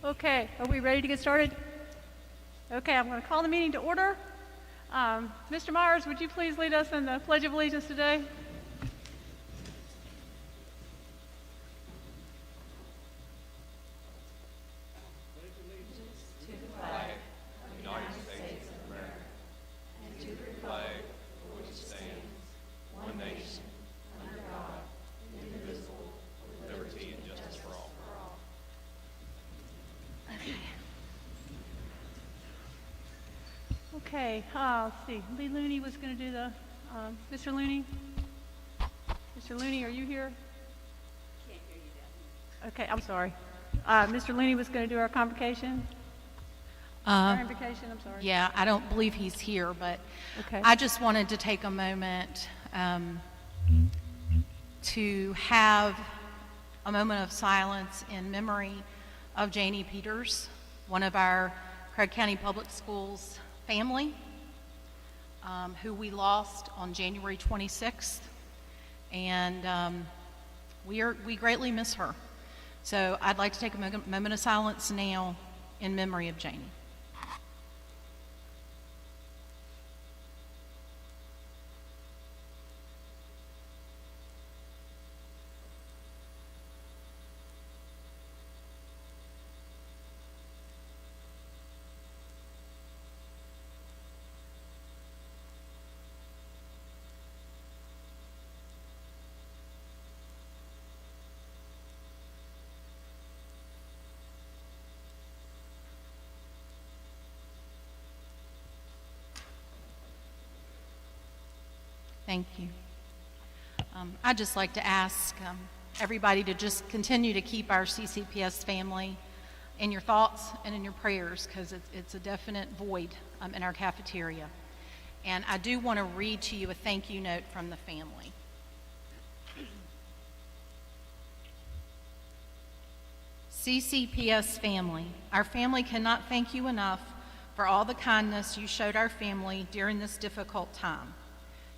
Okay, are we ready to get started? Okay, I'm going to call the meeting to order. Mr. Myers, would you please lead us in the Pledge of Allegiance today? Okay, let's see. Lee Looney was going to do the, Mr. Looney? Mr. Looney, are you here? Can't hear you down here. Okay, I'm sorry. Mr. Looney was going to do our convocation? Our invocation, I'm sorry. Yeah, I don't believe he's here, but okay. I just wanted to take a moment to have a moment of silence in memory of Janie Peters, one of our Craig County Public Schools family, who we lost on January 26th, and we greatly miss her. So I'd like to take a moment of silence now in memory of Janie. Thank you. I'd just like to ask everybody to just continue to keep our CCPS family in your thoughts and in your prayers, because it's a definite void in our cafeteria. And I do want to read to you a thank you note from the family. CCPS family, our family cannot thank you enough for all the kindness you showed our family during this difficult time.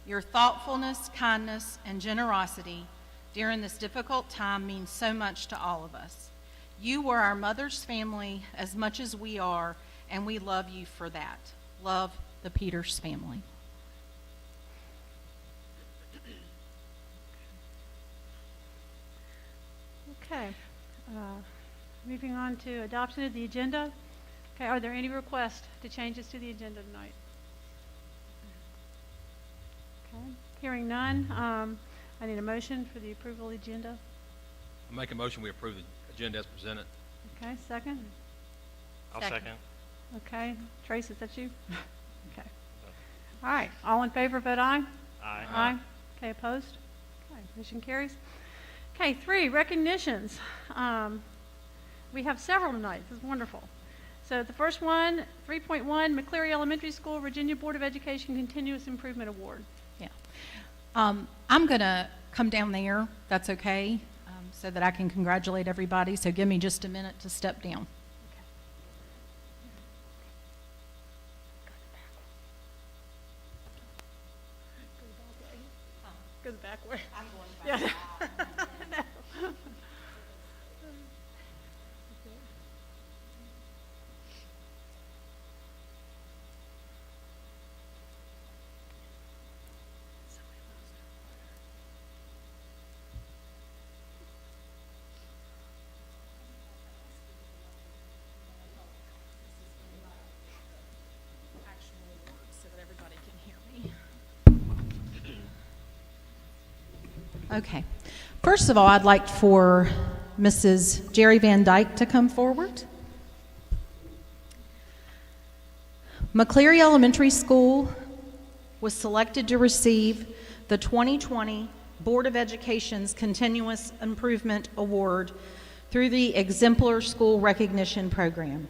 Your thoughtfulness, kindness, and generosity during this difficult time means so much to all of us. You were our mother's family as much as we are, and we love you for that. Love, the Peters family. Okay, moving on to adoption of the agenda. Okay, are there any requests to changes to the agenda tonight? Okay. Hearing none, I need a motion for the approval of the agenda. I make a motion we approve the agenda as presented. Okay, second. I'll second. Okay, Trace, is that you? Okay. All right, all in favor, vote aye. Aye. Aye. Okay, opposed? Okay, motion carries. Okay, 3, recognitions. We have several tonight. This is wonderful. So the first one, 3.1, McCleary Elementary School, Virginia Board of Education Continuous Improvement Award. I'm going to come down there, that's okay, so that I can congratulate everybody. So give me just a minute to step down. Go the back way. I'm going back. Yeah. Okay. First of all, I'd like for Mrs. Jerry Van Dyke to come forward. McCleary Elementary School was selected to receive the 2020 Board of Education's Continuous Improvement Award through the Exemplar School Recognition Program.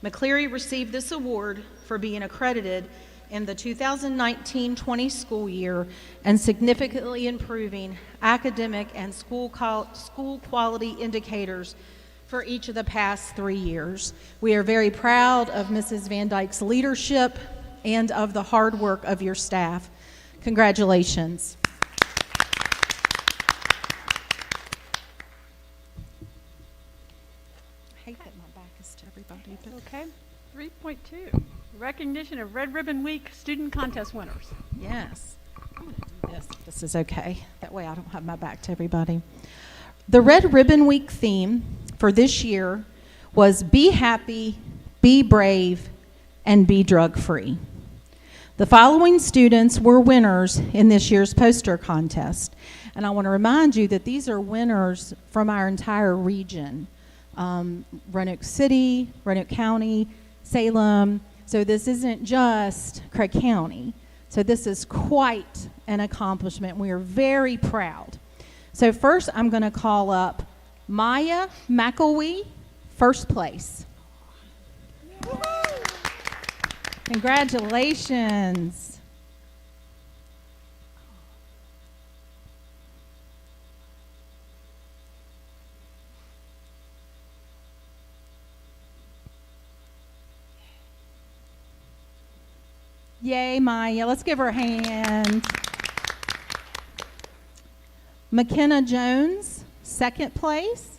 McCleary received this award for being accredited in the 2019-20 school year and significantly improving academic and school quality indicators for each of the past 3 years. We are very proud of Mrs. Van Dyke's leadership and of the hard work of your staff. Congratulations. that my back is to everybody. But Okay. 3.2, recognition of Red Ribbon Week student contest winners. yes. I'm going to do this if this is okay. That way I don't have my back to everybody. The Red Ribbon Week theme for this year was Be Happy, Be Brave, and Be Drug-Free. The following students were winners in this year's poster contest. And I want to remind you that these are winners from our entire region. Roanoke City, Roanoke County, Salem. So this isn't just Craig County. So this is quite an accomplishment. We are very proud. So first I'm going to call up Maya McElwee, first place. Congratulations. Yay, Maya. Let's give her a hand. McKenna Jones, second place.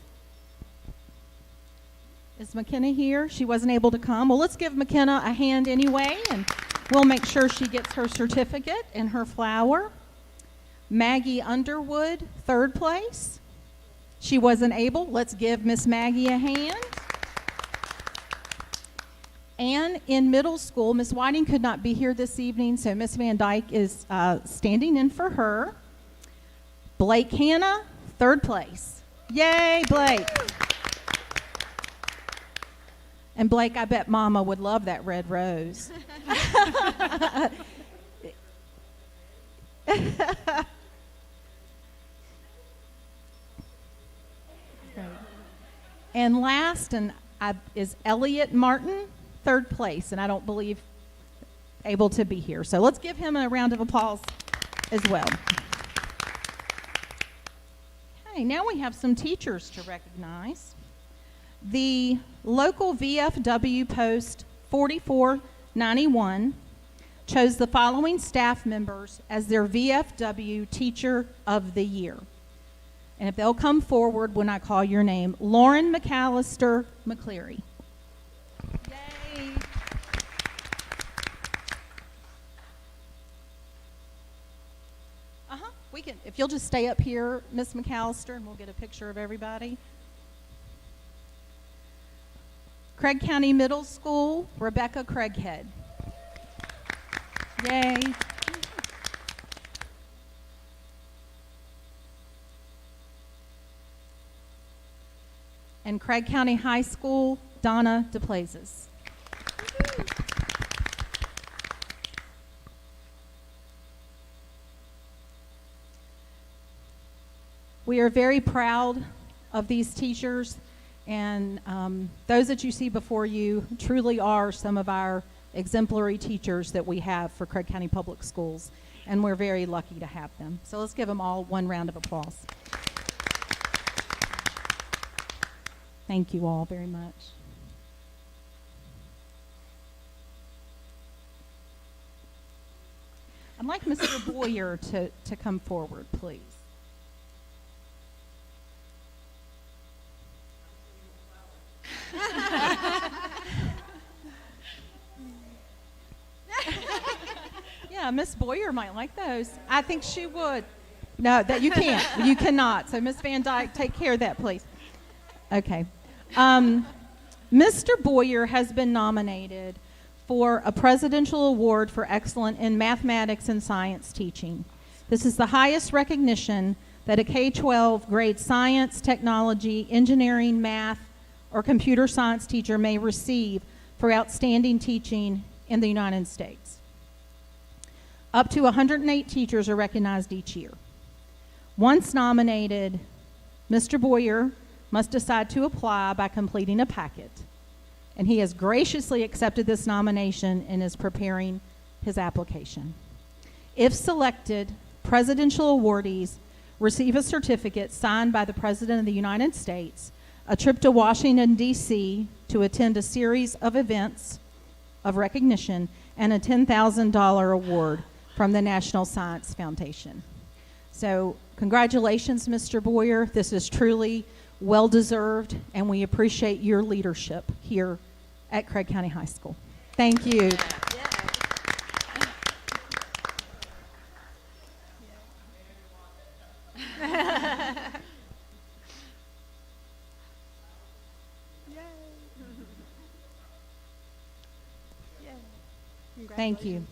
Is McKenna here? She wasn't able to come. Well, let's give McKenna a hand anyway, and we'll make sure she gets her certificate and her flower. Maggie Underwood, third place. She wasn't able. Let's give Miss Maggie a hand. And in middle school, Miss Whiting could not be here this evening, so Miss Van Dyke is standing in for her. Blake Hanna, third place. Yay, Blake. And Blake, I bet Mama would love that red rose. And last is Elliot Martin, third place, and I don't believe able to be here. So let's give him a round of applause as well. Okay, now we have some teachers to recognize. The local VFW post 4491 chose the following staff members as their VFW Teacher of the Year. And if they'll come forward when I call your name, Lauren McAllister McCleary. Yay. We can, if you'll just stay up here, Miss McAllister, and we'll get a picture of everybody. Craig County Middle School, Rebecca Craighead. Yay. And Craig County High School, Donna DePlazes. We are very proud of these teachers, and those that you see before you truly are some of our exemplary teachers that we have for Craig County Public Schools, and we're very lucky to have them. So let's give them all one round of applause. Thank you all very much. I'd like Mr. Boyer to come forward, please. Yeah, Miss Boyer might like those. I think she would. No, that you can't. You cannot. So Miss Van Dyke, take care of that, please. Okay. Mr. Boyer has been nominated for a Presidential Award for Excellence in Mathematics and Science Teaching. This is the highest recognition that a K-12 grade science, technology, engineering, math, or computer science teacher may receive for outstanding teaching in the United States. Up to 108 teachers are recognized each year. Once nominated, Mr. Boyer must decide to apply by completing a packet, and he has graciously accepted this nomination and is preparing his application. If selected, presidential awardees receive a certificate signed by the President of the United States, a trip to Washington, D.C. to attend a series of events of recognition, and a $10,000 award from the National Science Foundation. So congratulations, Mr. Boyer. This is truly well-deserved, and we appreciate your leadership here at Craig County High School. Thank you. Thank you.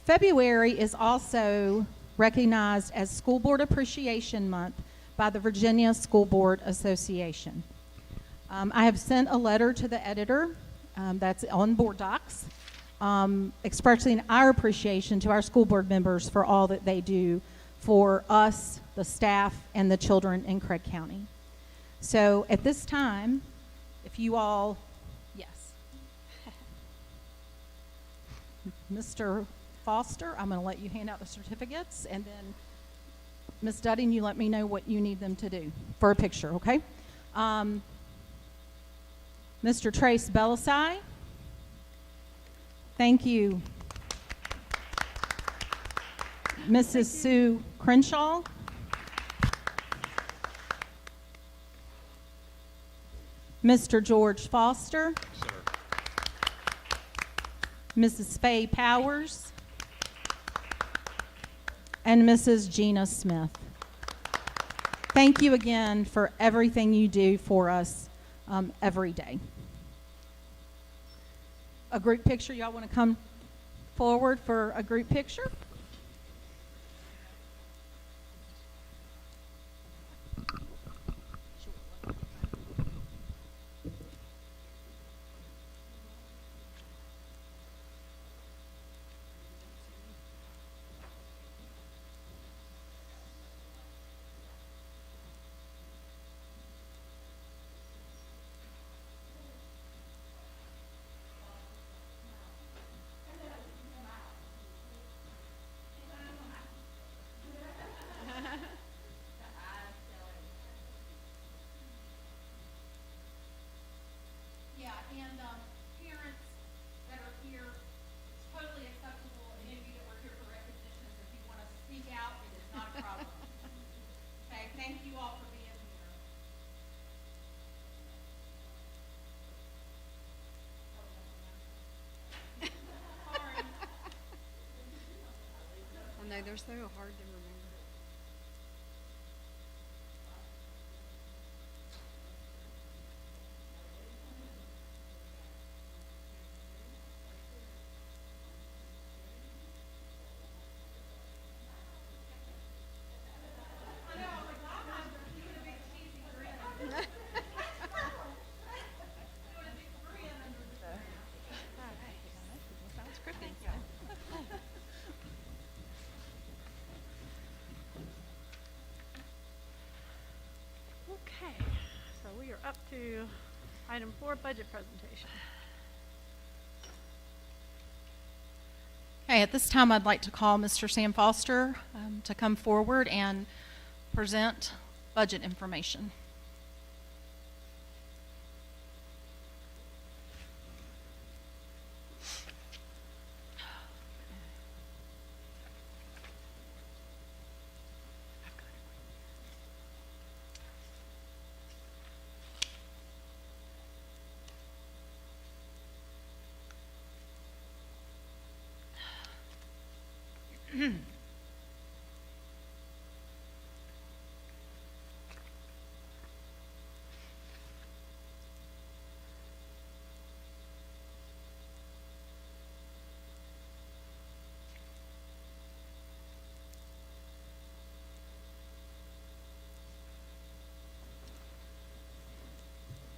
February is also recognized as School Board Appreciation Month by the Virginia School Board Association. I have sent a letter to the editor that's on board docs expressing our appreciation to our school board members for all that they do for us, the staff, and the children in Craig County. So at this time, if you all, yes. Mr. Foster, I'm going to let you hand out the certificates, and then Ms. Dudding, you let me know what you need them to do for a picture, okay? Mr. Trace Belisai, thank you. Mrs. Sue Crenshaw, Mr. George Foster, Sir. Mrs. Faye Powers, and Mrs. Gina Smith. Thank you again for everything you do for us every day. A group picture, y'all want to come forward for a group picture? Yeah, and parents that are here, it's totally acceptable. Any of you that were here for recognitions, if you want to speak out, it is not a problem. Okay, thank you all for being here. Sorry. I know they're so hard to remember. Sounds creepy. Okay, so we are up to item 4, budget presentation. Okay, at this time, I'd like to call Mr. Sam Foster to come forward and present budget information.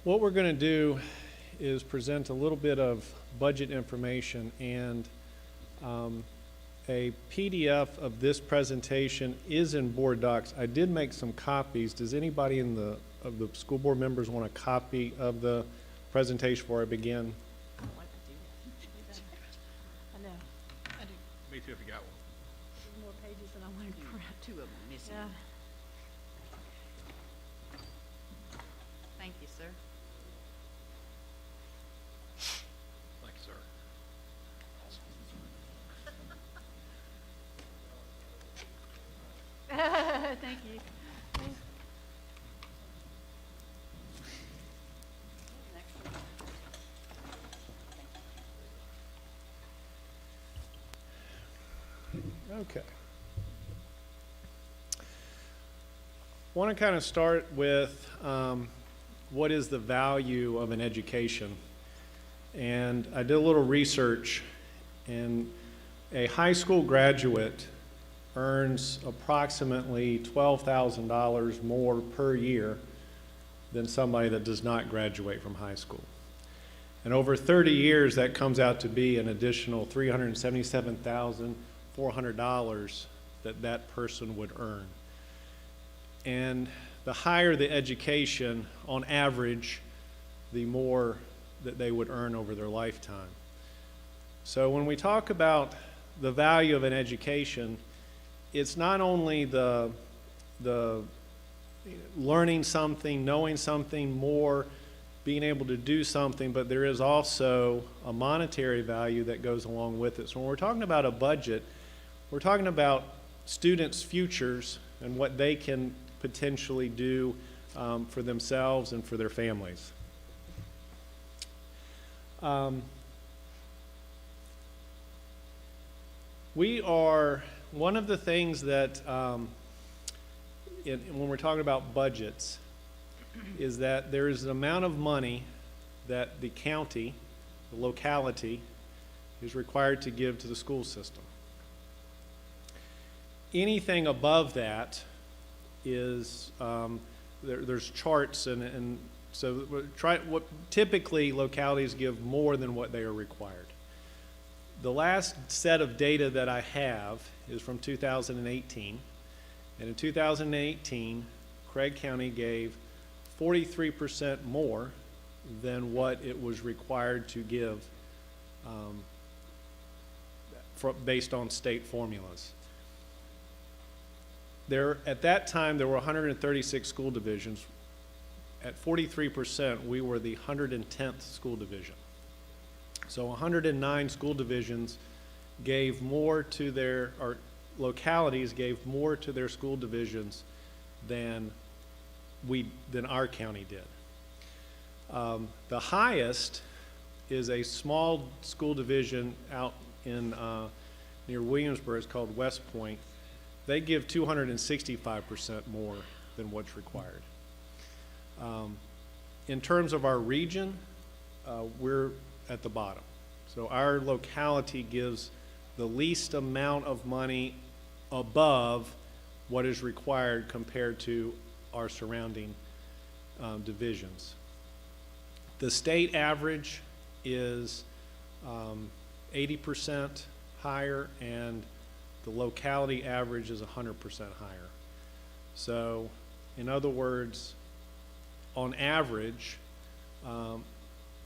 What we're going to do is present a little bit of budget information, and a PDF of this presentation is in board docs. I did make some copies. Does anybody of the school board members want a copy of the presentation before I begin? I know, Me too, if you got one. there's more pages than I wanted to print. 2 of them missing. Yeah. Thank you, sir. Thank you, sir. Thank you. Okay. Want to kind of start with what is the value of an education. And I did a little research, and a high school graduate earns approximately $12,000 more per year than somebody that does not graduate from high school. And over 30 years, that comes out to be an additional $377,400 that that person would earn. And the higher the education, on average, the more that they would earn over their lifetime. So when we talk about the value of an education, it's not only the learning something, knowing something more, being able to do something, but there is also a monetary value that goes along with it. So when we're talking about a budget, we're talking about students' futures and what they can potentially do for themselves and for their families. We are, one of the things that, when we're talking about budgets, is that there is an amount of money that the county, the locality, is required to give to the school system. Anything above that is, there's charts, and so what typically localities give more than what they are required. The last set of data that I have is from 2018, and in 2018, Craig County gave 43% more than what it was required to give based on state formulas. At that time, there were 136 school divisions. At 43%, we were the 110th school division. So 109 school divisions gave more to their, or localities gave more to their school divisions than our county did. The highest is a small school division out in near Williamsburg. It's called West Point. They give 265% more than what's required. In terms of our region, we're at the bottom. So our locality gives the least amount of money above what is required compared to our surrounding divisions. The state average is 80% higher, and the locality average is 100% higher. So, in other words, on average,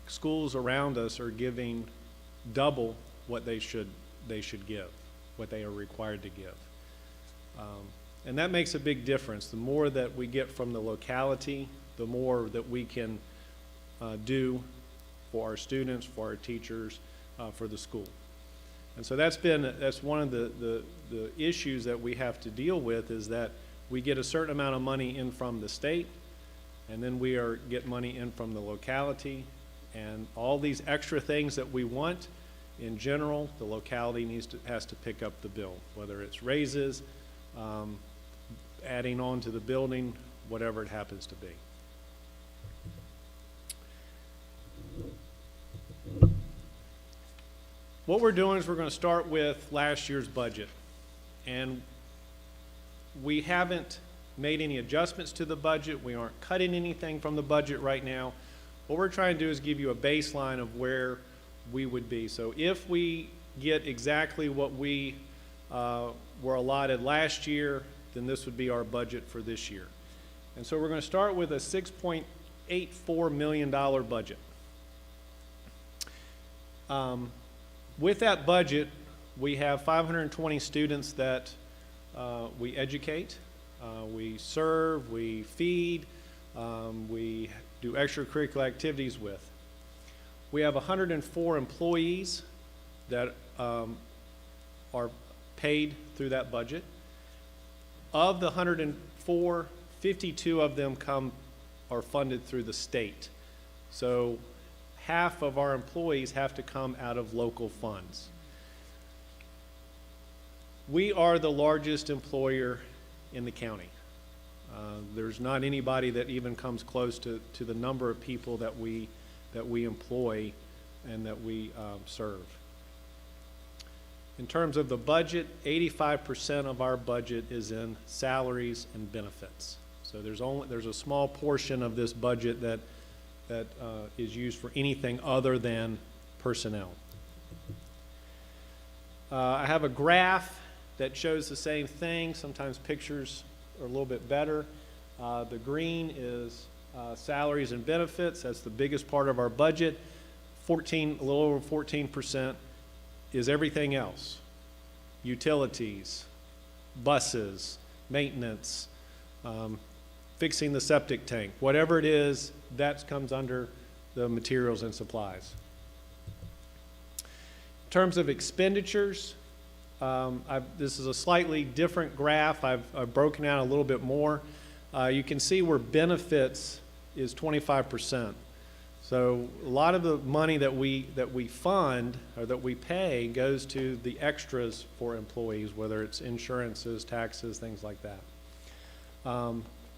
schools around us are giving double what they should give, what they are required to give. And that makes a big difference. The more that we get from the locality, the more that we can do for our students, for our teachers, for the school. And so that's one of the issues that we have to deal with, is that we get a certain amount of money in from the state, and then we get money in from the locality, and all these extra things that we want, in general, the locality has to pick up the bill, whether it's raises, adding on to the building, whatever it happens to be. What we're doing is we're going to start with last year's budget, and we haven't made any adjustments to the budget. We aren't cutting anything from the budget right now. What we're trying to do is give you a baseline of where we would be. So if we get exactly what we were allotted last year, then this would be our budget for this year. And so we're going to start with a $6.84 million budget. With that budget, we have 520 students that we educate, we serve, we feed, we do extracurricular activities with. We have 104 employees that are paid through that budget. Of the 104, 52 of them are funded through the state. So half of our employees have to come out of local funds. We are the largest employer in the county. There's not anybody that even comes close to the number of people that we employ and that we serve. In terms of the budget, 85% of our budget is in salaries and benefits. So there's a small portion of this budget that is used for anything other than personnel. I have a graph that shows the same thing. Sometimes pictures are a little bit better. The green is salaries and benefits. That's the biggest part of our budget. A little over 14% is everything else. Utilities, buses, maintenance, fixing the septic tank. Whatever it is, that comes under the materials and supplies. In terms of expenditures, this is a slightly different graph. I've broken out a little bit more. You can see where benefits is 25%. So a lot of the money that we fund or that we pay goes to the extras for employees, whether it's insurances, taxes, things like that.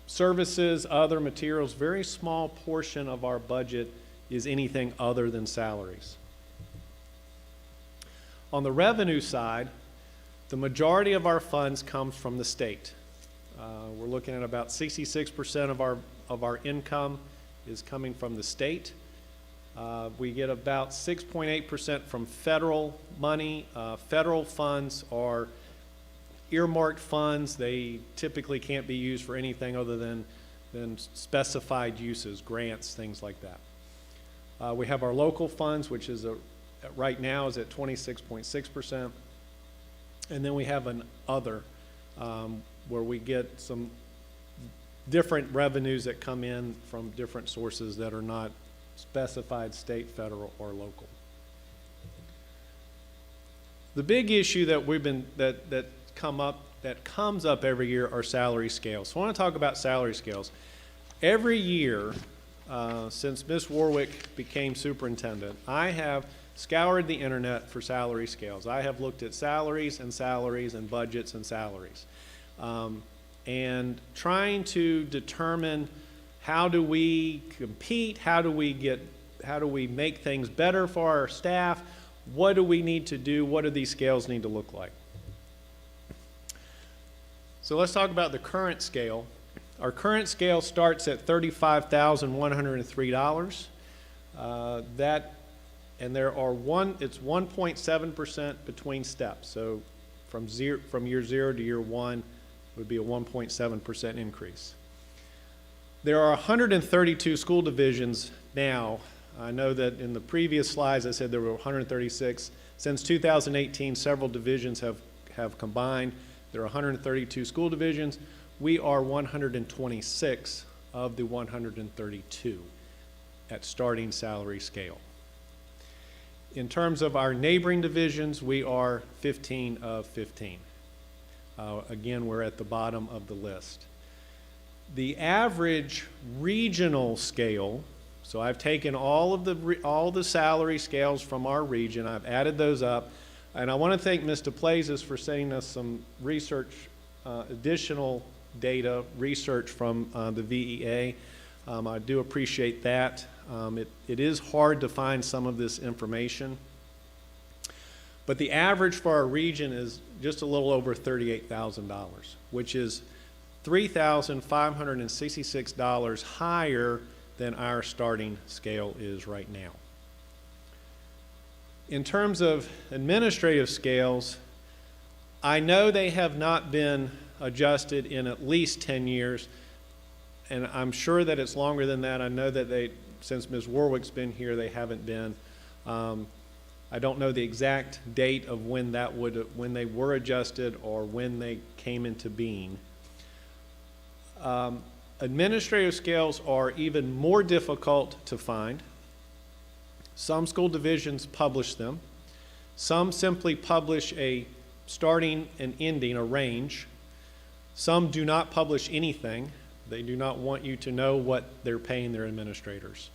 Services, other materials, very small portion of our budget is anything other than salaries. On the revenue side, the majority of our funds comes from the state. We're looking at about 66% of our income is coming from the state. We get about 6.8% from federal money. Federal funds are earmarked funds. They typically can't be used for anything other than specified uses, grants, things like that. We have our local funds, which is right now is at 26.6%. And then we have an other, where we get some different revenues that come in from different sources that are not specified state, federal, or local. The big issue that comes up every year are salary scales. So I want to talk about salary scales. Every year, since Ms. Warwick became superintendent, I have scoured the internet for salary scales. I have looked at salaries and budgets and salaries. And trying to determine how do we compete, how do we make things better for our staff, what do we need to do, what do these scales need to look like? So let's talk about the current scale. Our current scale starts at $35,103. And it's 1.7% between steps. So from year 0 to year 1 would be a 1.7% increase. There are 132 school divisions now. I know that in the previous slides I said there were 136. Since 2018, several divisions have combined. There are 132 school divisions. We are 126 of the 132 at starting salary scale. In terms of our neighboring divisions, we are 15 of 15. Again, we're at the bottom of the list. The average regional scale, so I've taken all the salary scales from our region, I've added those up, and I want to thank Ms. DePlazes for sending us some research, additional data, research from the VEA. I do appreciate that. It is hard to find some of this information. But the average for our region is just a little over $38,000, which is $3,566 higher than our starting scale is right now. In terms of administrative scales, I know they have not been adjusted in at least 10 years, and I'm sure that it's longer than that. I know that since Ms. Warwick's been here, they haven't been. I don't know the exact date of when they were adjusted or when they came into being. Administrative scales are even more difficult to find. Some school divisions publish them. Some simply publish a starting and ending, a range. Some do not publish anything. They do not want you to know what they're paying their administrators.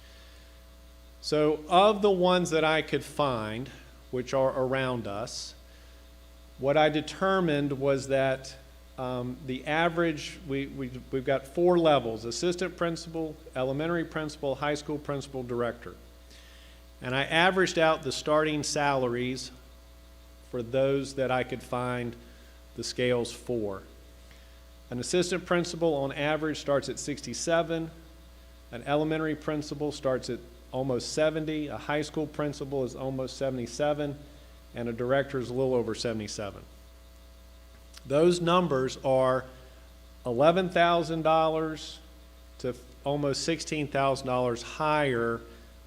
So of the ones that I could find, which are around us, what I determined was that the average, we've got 4 levels: assistant principal, elementary principal, high school principal, director. And I averaged out the starting salaries for those that I could find the scales for. An assistant principal on average starts at 67, an elementary principal starts at almost 70, a high school principal is almost 77, and a director is a little over 77. Those numbers are $11,000 to almost $16,000 higher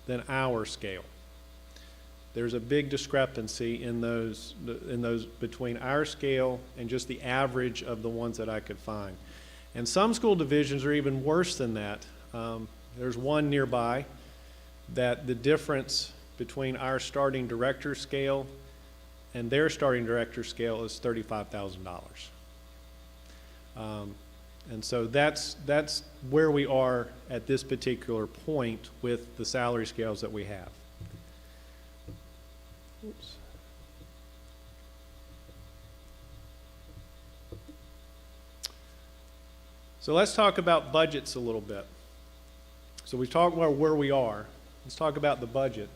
than our scale. There's a big discrepancy in those between our scale and just the average of the ones that I could find. And some school divisions are even worse than that. There's one nearby that the difference between our starting director scale and their starting director scale is $35,000. And so that's where we are at this particular point with the salary scales that we have. Oops. So let's talk about budgets a little bit. So we've talked about where we are. Let's talk about the budget.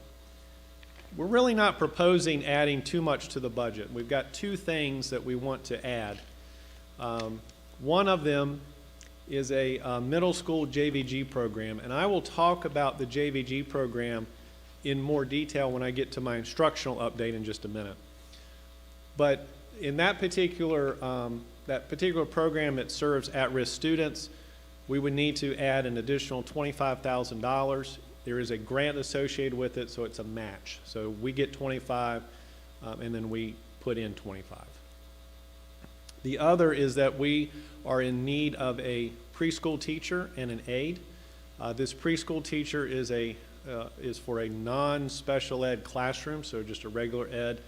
We're really not proposing adding too much to the budget. We've got 2 things that we want to add. One of them is a middle school JVG program, and I will talk about the JVG program in more detail when I get to my instructional update in just a minute. But in that particular program that serves at-risk students, we would need to add an additional $25,000. There is a grant associated with it, so it's a match. So we get 25, and then we put in 25. The other is that we are in need of a preschool teacher and an aide. This preschool teacher is for a non-special ed classroom, so just a regular ed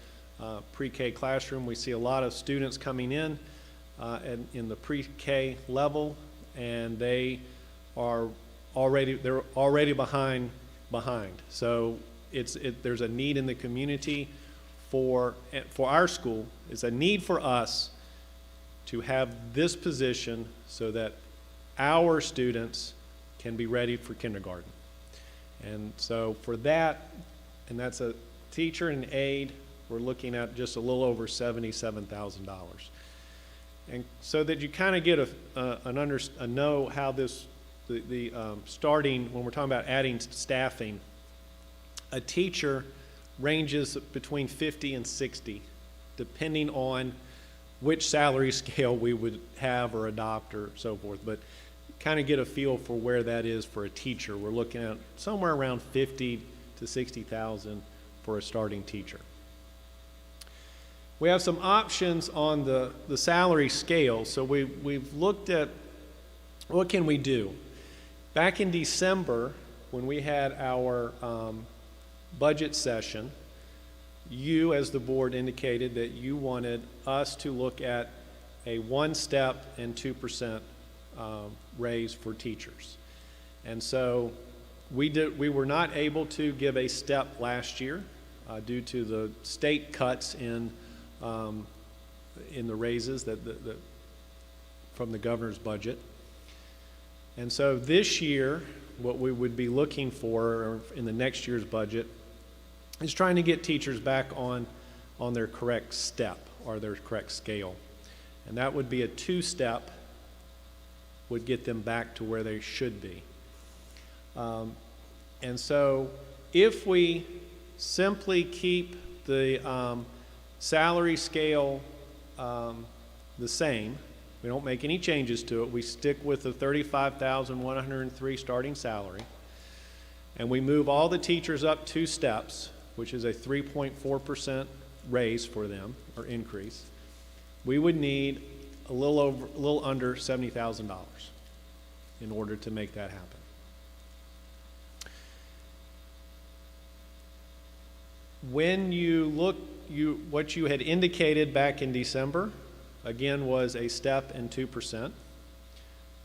pre-K classroom. We see a lot of students coming in in the pre-K level, and they're already behind. So there's a need in the community for our school. It's a need for us to have this position so that our students can be ready for kindergarten. And so for that, and that's a teacher and aide, we're looking at just a little over $77,000. And so that you kind of get a know how this, starting, when we're talking about adding staffing, a teacher ranges between 50 and 60, depending on which salary scale we would have or adopt or so forth. But kind of get a feel for where that is for a teacher. We're looking at somewhere around 50 to 60,000 for a starting teacher. We have some options on the salary scale. So we've looked at what can we do. Back in December, when we had our budget session, you as the board indicated that you wanted us to look at a 1-step and 2% raise for teachers. And so we were not able to give a step last year due to the state cuts in the raises from the governor's budget. And so this year, what we would be looking for in the next year's budget is trying to get teachers back on their correct step or their correct scale. And that would be a 2-step, would get them back to where they should be. And so if we simply keep the salary scale the same, we don't make any changes to it, we stick with the $35,103 starting salary, and we move all the teachers up 2 steps, which is a 3.4% raise for them, or increase, we would need a little under $70,000 in order to make that happen. When you look, what you had indicated back in December, again, was a step and 2%.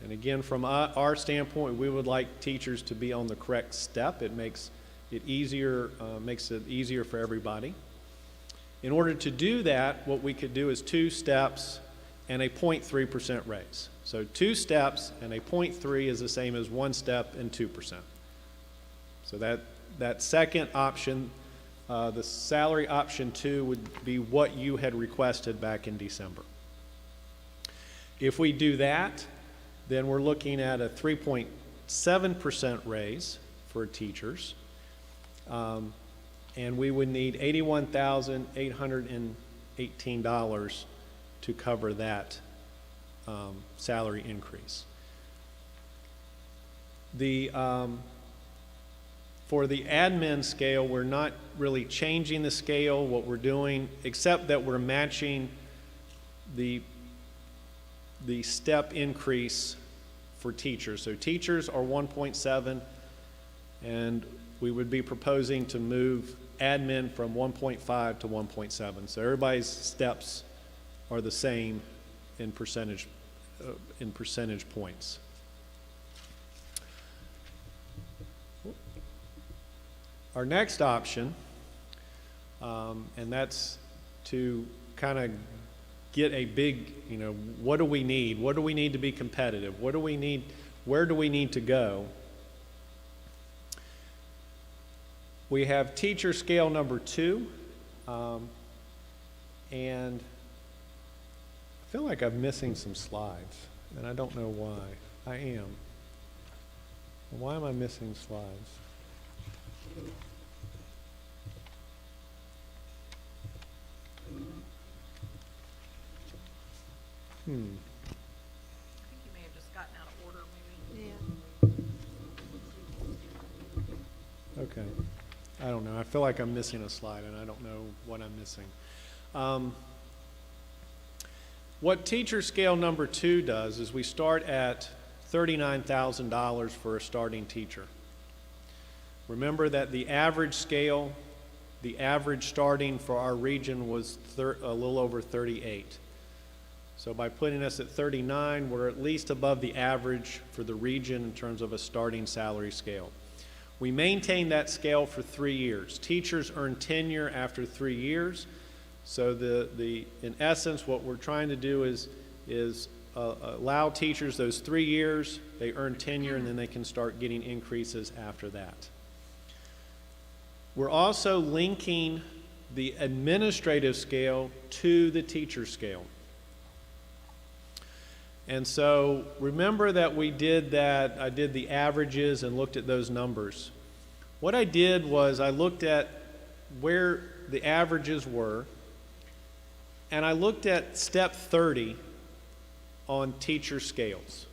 And again, from our standpoint, we would like teachers to be on the correct step. It makes it easier for everybody. In order to do that, what we could do is 2 steps and a 0.3% raise. So 2 steps and a 0.3 is the same as 1 step and 2%. So that second option, the salary option 2, would be what you had requested back in December. If we do that, then we're looking at a 3.7% raise for teachers. And we would need $81,818 to cover that salary increase. For the admin scale, we're not really changing the scale. What we're doing, except that we're matching the step increase for teachers. So teachers are 1.7, and we would be proposing to move admin from 1.5 to 1.7. So everybody's steps are the same in percentage points. Our next option, and that's to kind of get a big, what do we need? What do we need to be competitive? What do we need? Where do we need to go? We have teacher scale number 2, and I feel like I'm missing some slides, and I don't know why. I am. Why am I missing slides? I think you may have just gotten out of order, maybe. Yeah. Okay. I don't know. I feel like I'm missing a slide, and I don't know what I'm missing. What teacher scale number 2 does is we start at $39,000 for a starting teacher. Remember that the average scale, the average starting for our region was a little over 38. So by putting us at 39, we're at least above the average for the region in terms of a starting salary scale. We maintain that scale for 3 years. Teachers earn tenure after 3 years. So in essence, what we're trying to do is allow teachers those 3 years, they earn tenure, and then they can start getting increases after that. We're also linking the administrative scale to the teacher scale. And so remember that I did the averages and looked at those numbers. What I did was I looked at where the averages were, and I looked at step 30 on teacher scales.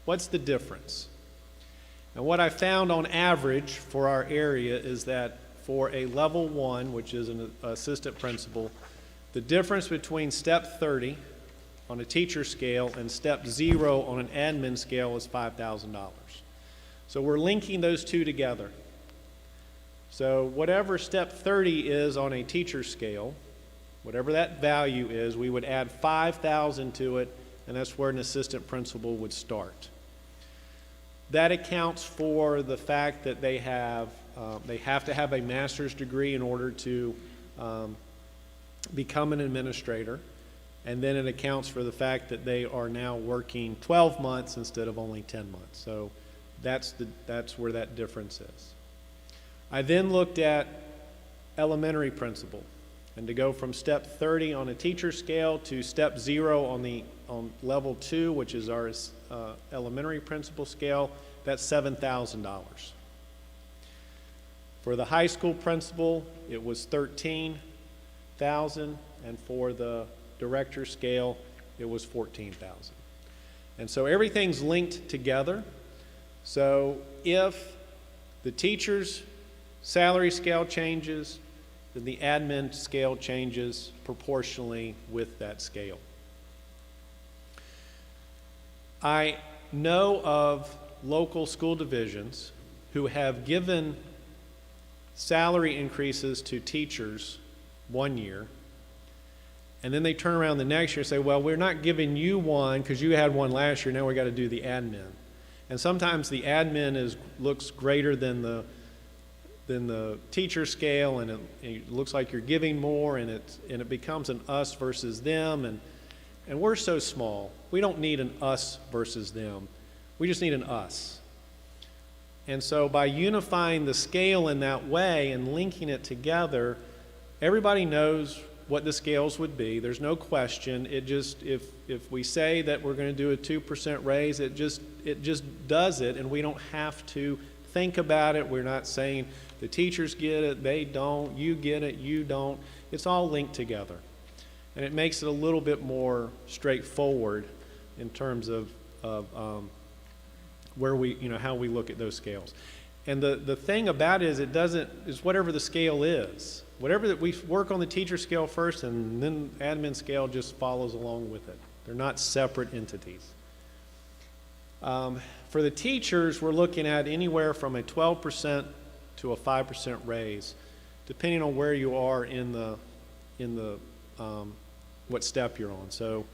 What's the difference? And what I found on average for our area is that for a level 1, which is an assistant principal, the difference between step 30 on a teacher scale and step 0 on an admin scale is $5,000. So we're linking those two together. So whatever step 30 is on a teacher scale, whatever that value is, we would add $5,000 to it, and that's where an assistant principal would start. That accounts for the fact that they have to have a master's degree in order to become an administrator. And then it accounts for the fact that they are now working 12 months instead of only 10 months. So that's where that difference is. I then looked at elementary principal, and to go from step 30 on a teacher scale to step 0 on level 2, which is our elementary principal scale, that's $7,000. For the high school principal, it was $13,000, and for the director scale, it was $14,000. And so everything's linked together. So if the teacher's salary scale changes, then the admin scale changes proportionally with that scale. I know of local school divisions who have given salary increases to teachers 1 year, and then they turn around the next year and say, well, we're not giving you one because you had one last year, now we got to do the admin. And sometimes the admin looks greater than the teacher scale, and it looks like you're giving more, and it becomes an us versus them, and we're so small. We don't need an us versus them. We just need an us. And so by unifying the scale in that way and linking it together, everybody knows what the scales would be. There's no question. It just, if we say that we're going to do a 2% raise, it just does it, and we don't have to think about it. We're not saying the teachers get it, they don't, you get it, you don't. It's all linked together. And it makes it a little bit more straightforward in terms of where we, how we look at those scales. And the thing about it is is whatever the scale is. Whatever that we work on the teacher scale first, and then admin scale just follows along with it. They're not separate entities. For the teachers, we're looking at anywhere from a 12% to a 5% raise, depending on where you are in the what step you're on. So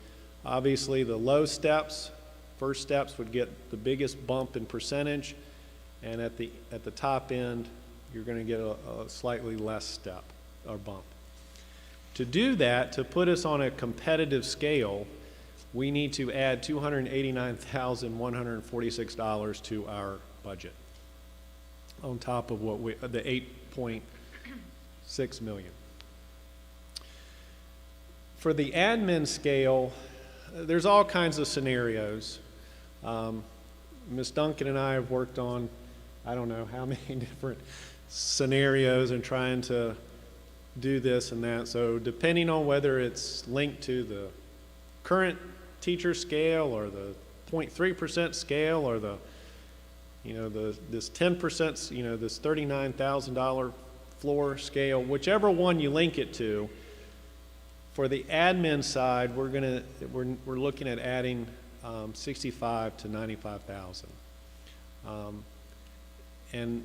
obviously the low steps, first steps would get the biggest bump in percentage, and at the top end, you're going to get a slightly less step or bump. To do that, to put us on a competitive scale, we need to add $289,146 to our budget, on top of what the $8.6 million. For the admin scale, there's all kinds of scenarios. Ms. Duncan and I have worked on, I don't know how many different scenarios and trying to do this and that. So depending on whether it's linked to the current teacher scale or the 0.3% scale or this 10%, this $39,000 floor scale, whichever one you link it to, for the admin side, we're looking at adding 65 to 95,000, and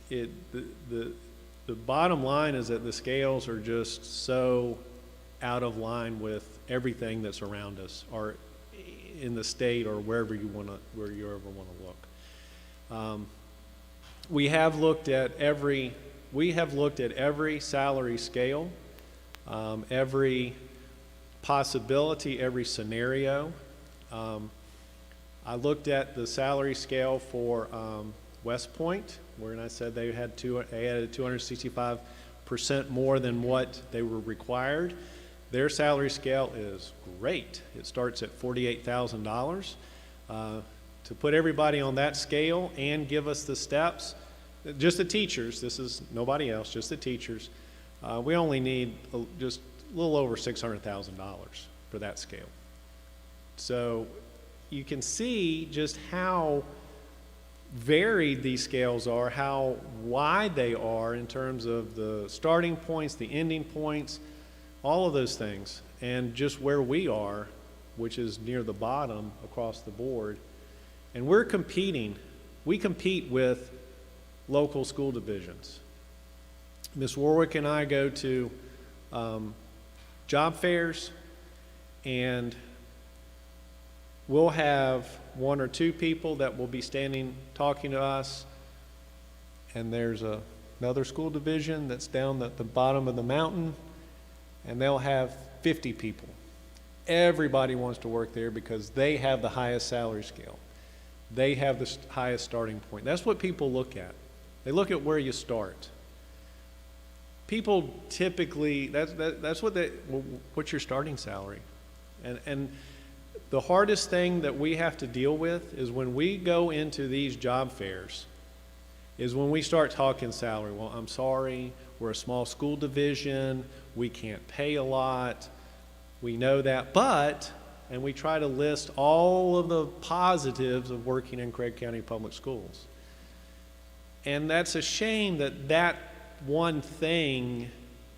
the bottom line is that the scales are just so out of line with everything that's around us, or in the state, or wherever you ever want to look. We have looked at every salary scale, every possibility, every scenario. I looked at the salary scale for West Point, where I said they added 265% more than what they were required. Their salary scale is great. It starts at $48,000. To put everybody on that scale and give us the steps, just the teachers, this is nobody else, just the teachers, we only need just a little over $600,000 for that scale. So you can see just how varied these scales are, how wide they are in terms of the starting points, the ending points, all of those things, and just where we are, which is near the bottom across the board. And we compete with local school divisions. Ms. Warwick and I go to job fairs, and we'll have one or two people that will be standing talking to us, and there's another school division that's down at the bottom of the mountain, and they'll have 50 people. Everybody wants to work there because they have the highest salary scale. They have the highest starting point. That's what people look at. They look at where you start. People typically, that's what's your starting salary? And the hardest thing that we have to deal with is when we go into these job fairs, is when we start talking salary. Well, I'm sorry, we're a small school division, we can't pay a lot, we know that, but, and we try to list all of the positives of working in Craig County Public Schools. And that's a shame that one thing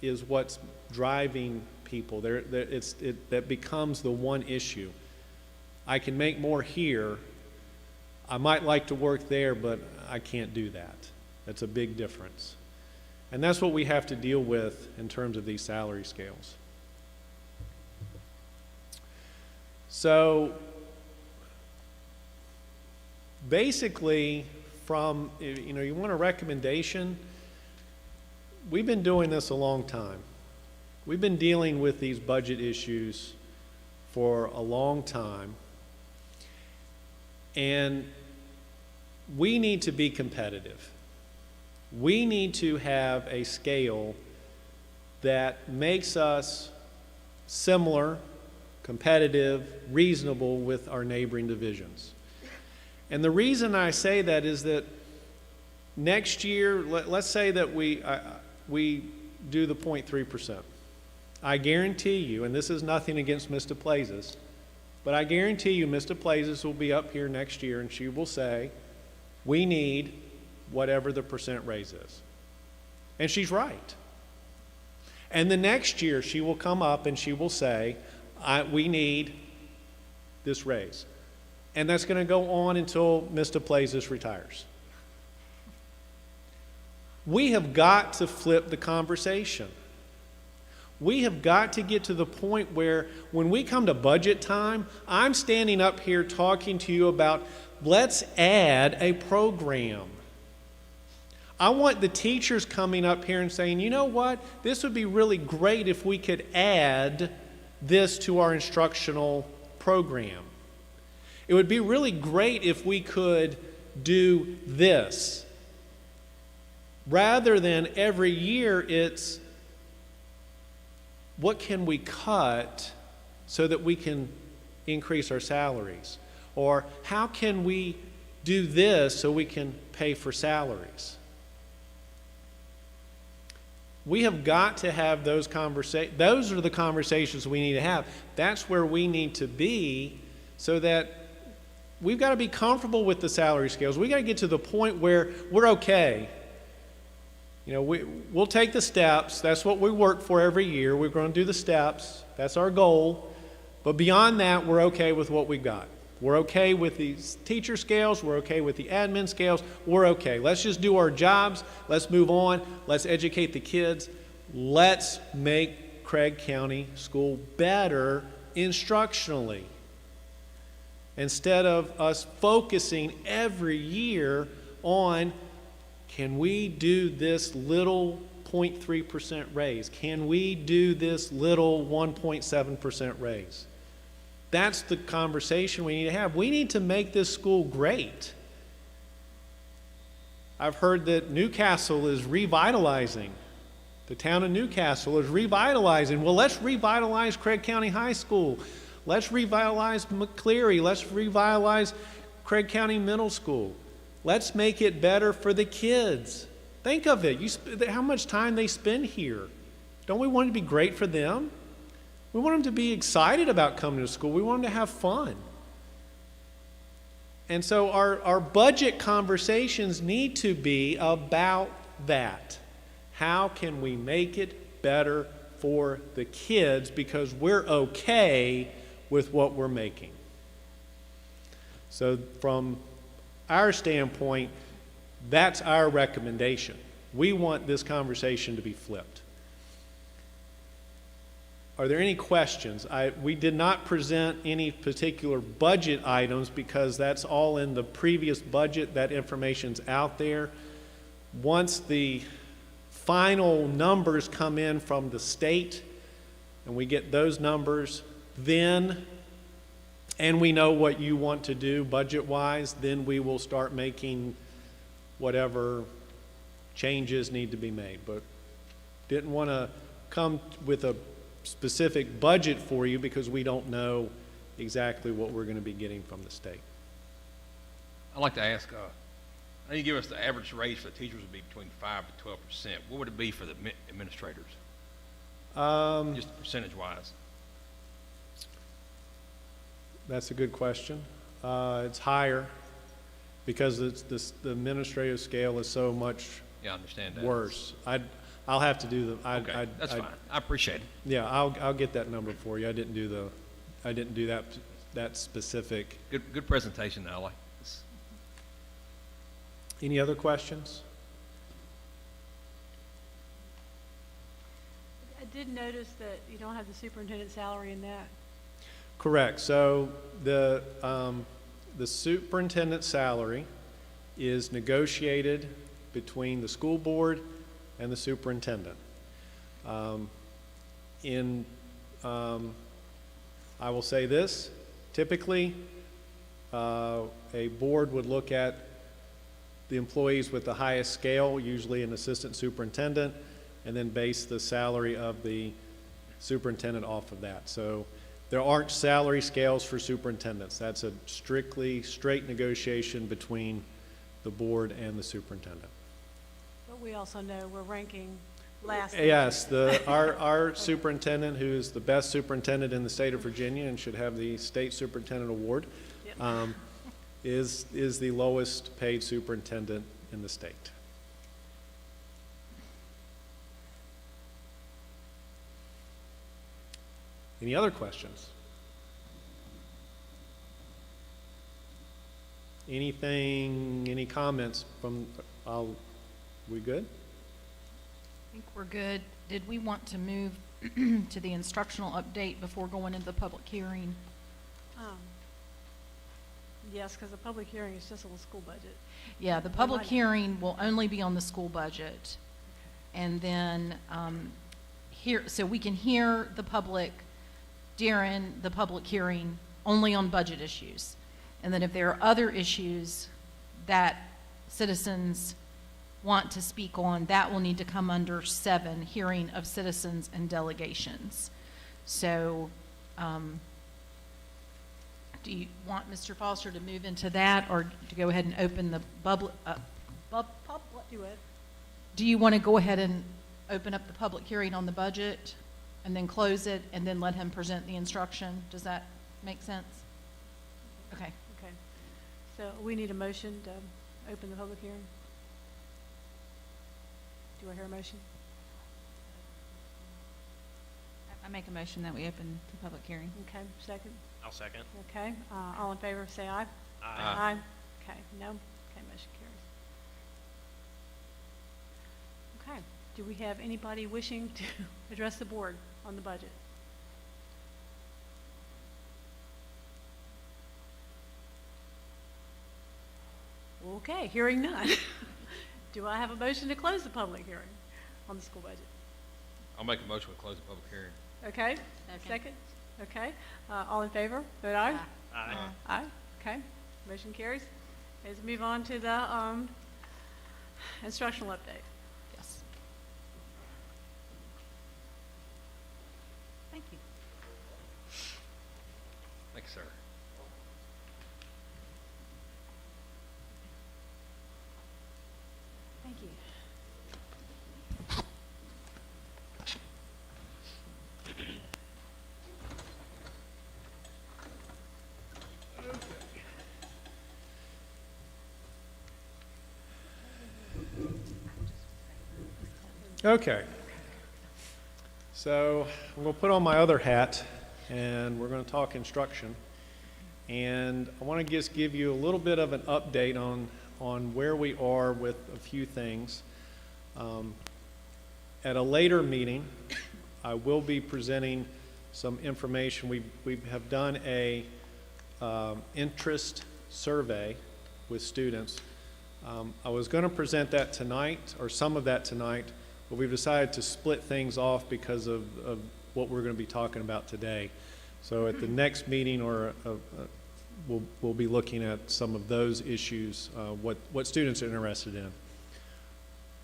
is what's driving people. That becomes the one issue. I can make more here. I might like to work there, but I can't do that. That's a big difference. And that's what we have to deal with in terms of these salary scales. So basically, you want a recommendation, we've been doing this a long time. We've been dealing with these budget issues for a long time. And we need to be competitive. We need to have a scale that makes us similar, competitive, reasonable with our neighboring divisions. And the reason I say that is that next year, let's say that we do the 0.3%. I guarantee you, and this is nothing against Ms. DePlazis, but I guarantee you Ms. DePlazis will be up here next year and she will say, we need whatever the percent raise is. And she's right. And the next year she will come up and she will say, we need this raise. And that's going to go on until Ms. DePlazis retires. We have got to flip the conversation. We have got to get to the point where when we come to budget time, I'm standing up here talking to you about let's add a program. I want the teachers coming up here and saying, you know what, this would be really great if we could add this to our instructional program. It would be really great if we could do this. Rather than every year it's, what can we cut so that we can increase our salaries? Or how can we do this so we can pay for salaries? We have got to have those conversations. Those are the conversations we need to have. That's where we need to be, so that we've got to be comfortable with the salary scales. We've got to get to the point where we're okay. You know, we'll take the steps. That's what we work for every year. We're going to do the steps. That's our goal. But beyond that, we're okay with what we've got. We're okay with these teacher scales. We're okay with the admin scales. We're okay. Let's just do our jobs. Let's move on. Let's educate the kids. Let's make Craig County School better instructionally. Instead of us focusing every year on, can we do this little 0.3% raise? Can we do this little 1.7% raise? That's the conversation we need to have. We need to make this school great. I've heard that Newcastle is revitalizing. The town of Newcastle is revitalizing. Well, let's revitalize Craig County High School. Let's revitalize McCleary. Let's revitalize Craig County Middle School. Let's make it better for the kids. Think of it. How much time they spend here. Don't we want it to be great for them? We want them to be excited about coming to school. We want them to have fun. And so our budget conversations need to be about that. How can we make it better for the kids because we're okay with what we're making? So from our standpoint, that's our recommendation. We want this conversation to be flipped. Are there any questions? We did not present any particular budget items because that's all in the previous budget. That information's out there. Once the final numbers come in from the state and we get those numbers, then, and we know what you want to do budget-wise, then we will start making whatever changes need to be made. But didn't want to come with a specific budget for you because we don't know exactly what we're going to be getting from the state. I'd like to ask, I know you give us the average raise for the teachers would be between 5 to 12%. What would it be for the administrators? Just percentage-wise. That's a good question. It's higher because the administrative scale is so much Yeah, I understand that. worse. I'll have to do the. Okay, that's fine. I appreciate it. Yeah, I'll get that number for you. I didn't do that specific. Good presentation, I like this. Any other questions? I did notice that you don't have the superintendent's salary in that. Correct. So the superintendent's salary is negotiated between the school board and the superintendent. I will say this, typically, a board would look at the employees with the highest scale, usually an assistant superintendent, and then base the salary of the superintendent off of that. So there aren't salary scales for superintendents. That's a strictly straight negotiation between the board and the superintendent. But we also know we're ranking last. Yes, our superintendent, who is the best superintendent in the state of Virginia and should have the state superintendent award, Yep. is the lowest paid superintendent in the state. Any other questions? Any comments from, we good? I think we're good. Did we want to move to the instructional update before going into the public hearing? Yes, because the public hearing is just on the school budget. Yeah, the public hearing will only be on the school budget. And then so we can hear the public during the public hearing only on budget issues. And then if there are other issues that citizens want to speak on, that will need to come under 7, hearing of citizens and delegations. So do you want Mr. Foster to move into that, or to go ahead and open the public? Do it. Do you want to go ahead and open up the public hearing on the budget and then close it and then let him present the instruction? Does that make sense? Okay. Okay. So we need a motion to open the public hearing. Do I hear a motion? I make a motion that we open the public hearing. Okay, second. I'll second. Okay, all in favor, say aye. Aye. Okay, no? Okay, motion carries. Okay, do we have anybody wishing to address the board on the budget? Okay, hearing none. Do I have a motion to close the public hearing on the school budget? I'll make a motion to close the public hearing. Okay, second? Okay, all in favor, vote aye. Aye. Aye, okay, motion carries. Let's move on to the instructional update. Yes. Thank you. Thanks, sir. Thank you. Okay. So I'm going to put on my other hat, and we're going to talk instruction. And I want to just give you a little bit of an update on where we are with a few things. At a later meeting, I will be presenting some information. We have done a interest survey with students. I was going to present that tonight, or some of that tonight, but we've decided to split things off because of what we're going to be talking about today. So at the next meeting, we'll be looking at some of those issues, what students are interested in.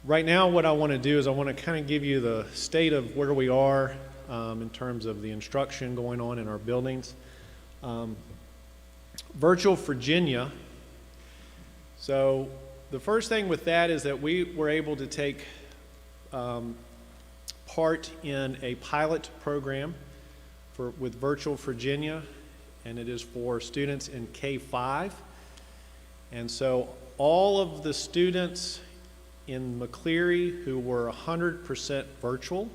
Right now, what I want to do is I want to kind of give you the state of where we are in terms of the instruction going on in our buildings. Virtual Virginia. So the first thing with that is that we were able to take part in a pilot program with Virtual Virginia, and it is for students in K-5. And so all of the students in McCleary who were 100% virtual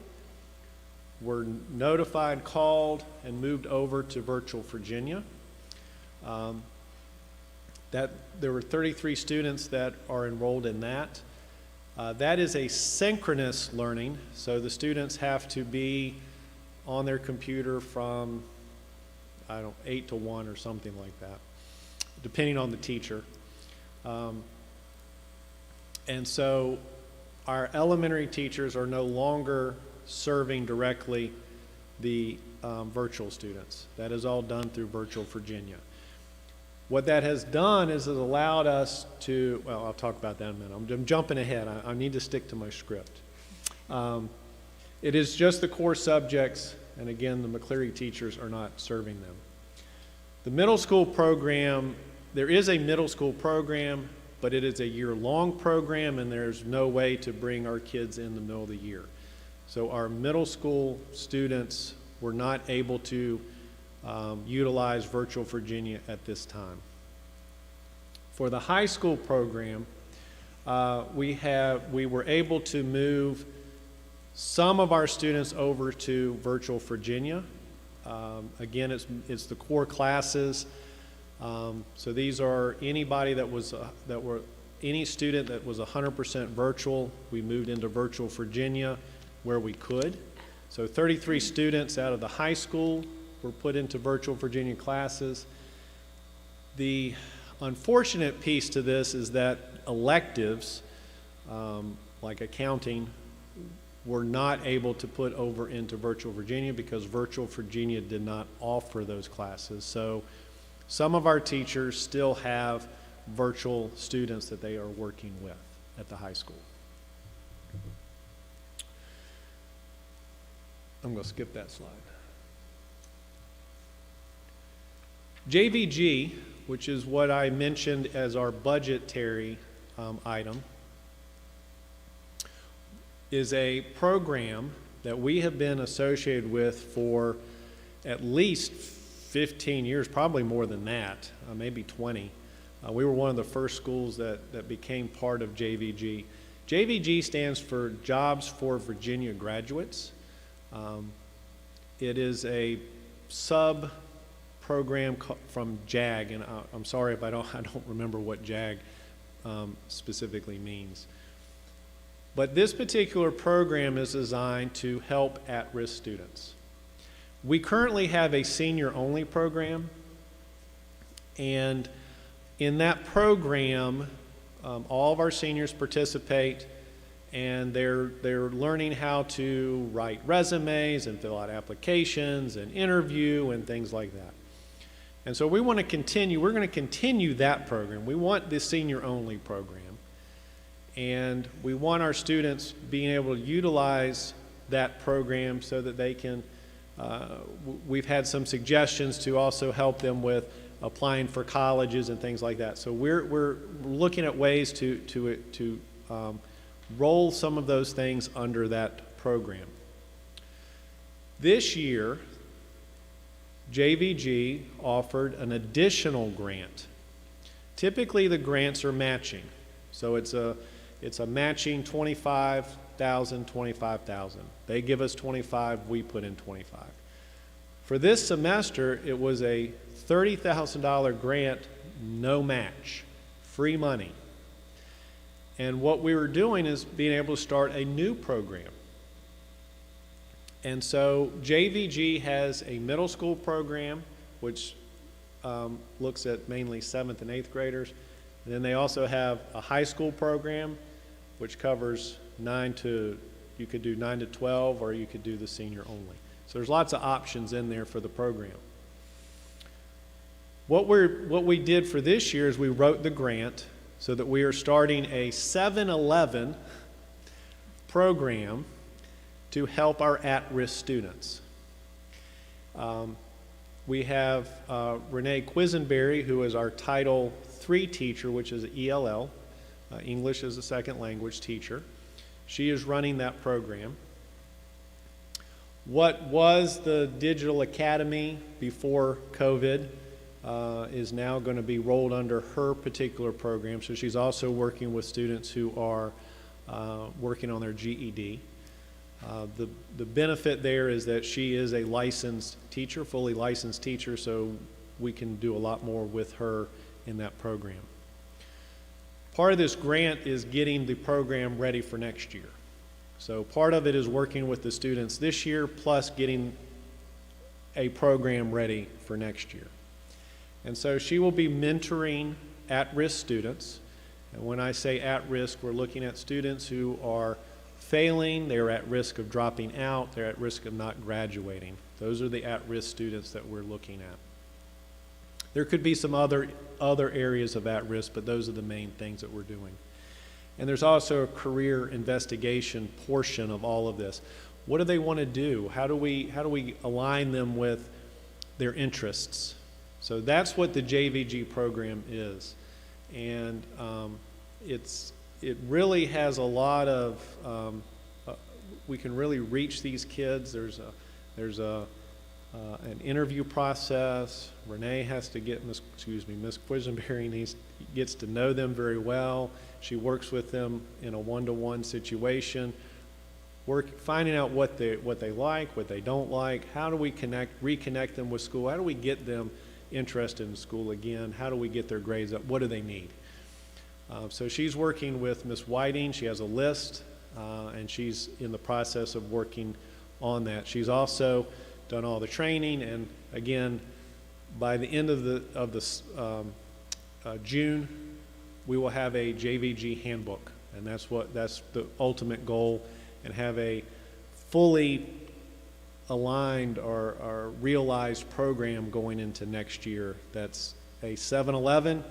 were notified, called, and moved over to Virtual Virginia. There were 33 students that are enrolled in that. That is asynchronous learning, so the students have to be on their computer from, 8 to 1 or something like that, depending on the teacher. And so our elementary teachers are no longer serving directly the virtual students. That is all done through Virtual Virginia. What that has done is it allowed us to, well, I'll talk about that in a minute. I'm jumping ahead. I need to stick to my script. It is just the core subjects, and again, the McCleary teachers are not serving them. The middle school program, there is a middle school program, but it is a year-long program, and there's no way to bring our kids in the middle of the year. So our middle school students were not able to utilize Virtual Virginia at this time. For the high school program, we were able to move some of our students over to Virtual Virginia. Again, it's the core classes. So these are anybody any student that was 100% virtual. We moved into Virtual Virginia where we could. So 33 students out of the high school were put into Virtual Virginia classes. The unfortunate piece to this is that electives, like accounting, were not able to put over into Virtual Virginia because Virtual Virginia did not offer those classes. So some of our teachers still have virtual students that they are working with at the high school. I'm going to skip that slide. JVG, which is what I mentioned as our budgetary item, is a program that we have been associated with for at least 15 years, probably more than that, maybe 20. We were one of the first schools that became part of JVG. JVG stands for Jobs for Virginia Graduates. It is a sub-program from JAG, and I'm sorry if I don't remember what JAG specifically means. But this particular program is designed to help at-risk students. We currently have a senior-only program, and in that program, all of our seniors participate, and they're learning how to write resumes and fill out applications and interview and things like that. And so we're going to continue that program. We want this senior-only program. And we want our students being able to utilize that program so that they can, we've had some suggestions to also help them with applying for colleges and things like that. So we're looking at ways to roll some of those things under that program. This year, JVG offered an additional grant. Typically the grants are matching. So it's a matching 25,000, 25,000. They give us 25, we put in 25. For this semester, it was a $30,000 grant, no match, free money. And what we were doing is being able to start a new program. And so JVG has a middle school program, which looks at mainly 7th and 8th graders. And then they also have a high school program, which covers you could do 9 to 12, or you could do the senior only. So there's lots of options in there for the program. What we did for this year is we wrote the grant so that we are starting a 7-11 program to help our at-risk students. We have Renee Quisenberry, who is our Title III teacher, which is ELL, English as a Second Language teacher. She is running that program. What was the Digital Academy before COVID is now going to be rolled under her particular program. So she's also working with students who are working on their GED. The benefit there is that she is a licensed teacher, fully licensed teacher, so we can do a lot more with her in that program. Part of this grant is getting the program ready for next year. So part of it is working with the students this year, plus getting a program ready for next year. And so she will be mentoring at-risk students, And when I say at risk, we're looking at students who are failing, they're at risk of dropping out, they're at risk of not graduating. Those are the at-risk students that we're looking at. There could be some other areas of at-risk, but those are the main things that we're doing. And there's also a career investigation portion of all of this. What do they want to do? How do we align them with their interests? So that's what the JVG program is. And it really has a lot of, we can really reach these kids. There's an interview process. Renee has to get, Miss Quisenberry gets to know them very well. She works with them in a one-to-one situation, finding out what they like, what they don't like. How do we reconnect them with school? How do we get them interested in school again? How do we get their grades up? What do they need? So she's working with Miss Whiting. She has a list, and she's in the process of working on that. She's also done all the training, and again, by the end of June, we will have a JVG handbook, and that's the ultimate goal, and have a fully aligned or realized program going into next year. That's a 7-11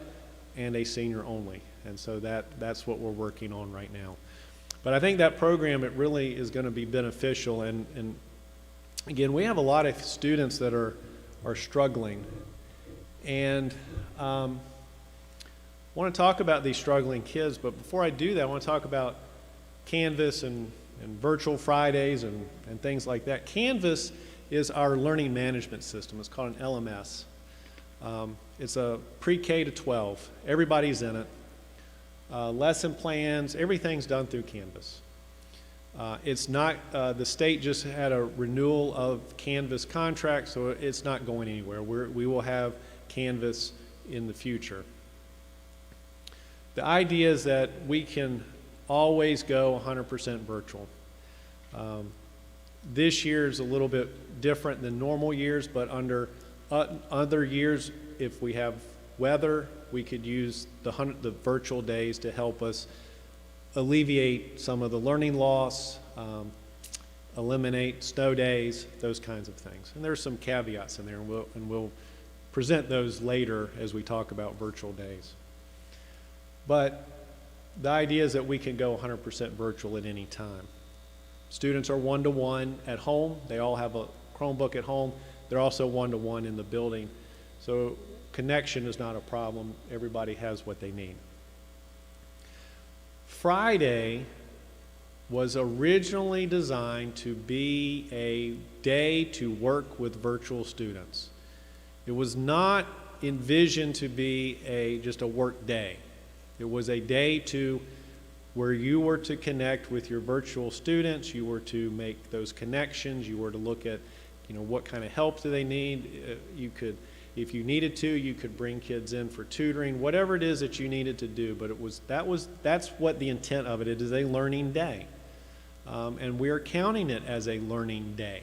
and a senior only, and so that's what we're working on right now. But I think that program, it really is going to be beneficial, and again, we have a lot of students that are struggling, and I want to talk about these struggling kids, but before I do that, I want to talk about Canvas and virtual Fridays and things like that. Canvas is our learning management system. It's called an LMS. It's a pre-K to 12. Everybody's in it. Lesson plans, everything's done through Canvas. It's not, the state just had a renewal of Canvas contract, so it's not going anywhere. We will have Canvas in the future. The idea is that we can always go 100% virtual. This year is a little bit different than normal years, but under other years, if we have weather, we could use the virtual days to help us alleviate some of the learning loss, eliminate snow days, those kinds of things. And there's some caveats in there, and we'll present those later as we talk about virtual days. But the idea is that we can go 100% virtual at any time. Students are one-to-one at home. They all have a Chromebook at home. They're also one-to-one in the building. So connection is not a problem. Everybody has what they need. Friday was originally designed to be a day to work with virtual students. It was not envisioned to be just a work day. It was a day where you were to connect with your virtual students, you were to make those connections, you were to look at, what kind of help do they need. You could, if you needed to, you could bring kids in for tutoring, whatever it is that you needed to do. But that's what the intent of it is a learning day, and we are counting it as a learning day.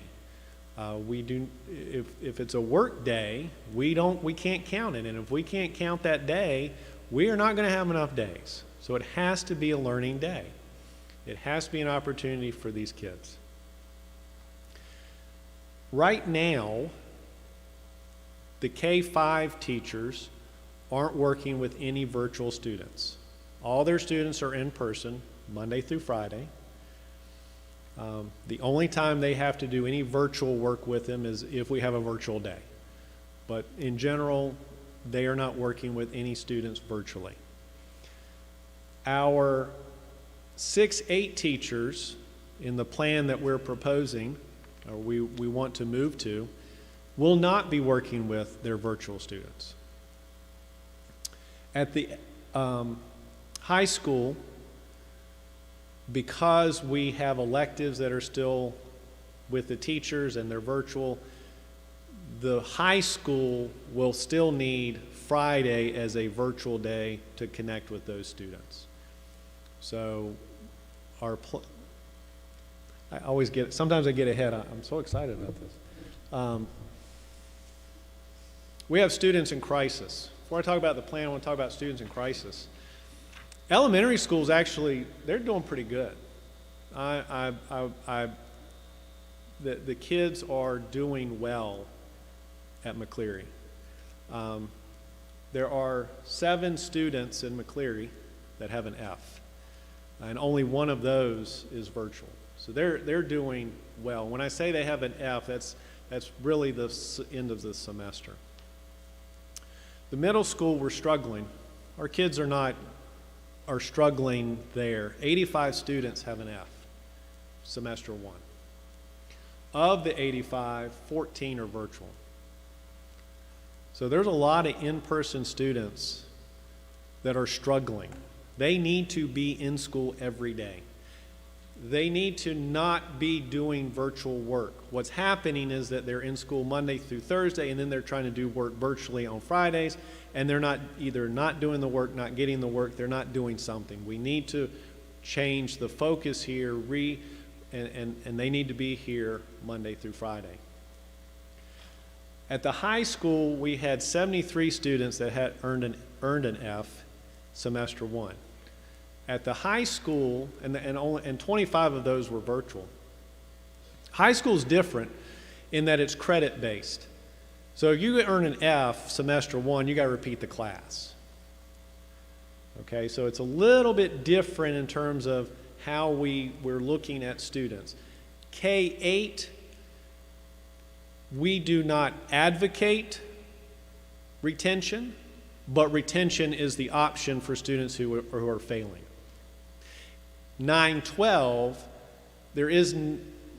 If it's a work day, we can't count it, and if we can't count that day, we are not going to have enough days. So it has to be a learning day. It has to be an opportunity for these kids. Right now, the K-5 teachers aren't working with any virtual students. All their students are in person, Monday through Friday. The only time they have to do any virtual work with them is if we have a virtual day. But in general, they are not working with any students virtually. Our 6-8 teachers in the plan that we're proposing, or we want to move to, will not be working with their virtual students. At the high school, because we have electives that are still with the teachers and they're virtual, the high school will still need Friday as a virtual day to connect with those students. So sometimes I get ahead. I'm so excited about this. We have students in crisis. Before I talk about the plan, I want to talk about students in crisis. Elementary schools actually, they're doing pretty good. The kids are doing well at McCleary. There are 7 students in McCleary that have an F, and only one of those is virtual. So they're doing well. When I say they have an F, that's really the end of the semester. The middle school, we're struggling. Our kids are struggling there. 85 students have an F, semester 1. Of the 85, 14 are virtual. So there's a lot of in-person students that are struggling. They need to be in school every day. They need to not be doing virtual work. What's happening is that they're in school Monday through Thursday, and then they're trying to do work virtually on Fridays, and they're either not doing the work, not getting the work, they're not doing something. We need to change the focus here, and they need to be here Monday through Friday. At the high school, we had 73 students that had earned an F semester 1. At the high school, and 25 of those were virtual. High school is different in that it's credit based. So if you earn an F semester 1, you got to repeat the class. Okay, so it's a little bit different in terms of how we're looking at students. K-8, we do not advocate retention, but retention is the option for students who are failing. 9-12, there is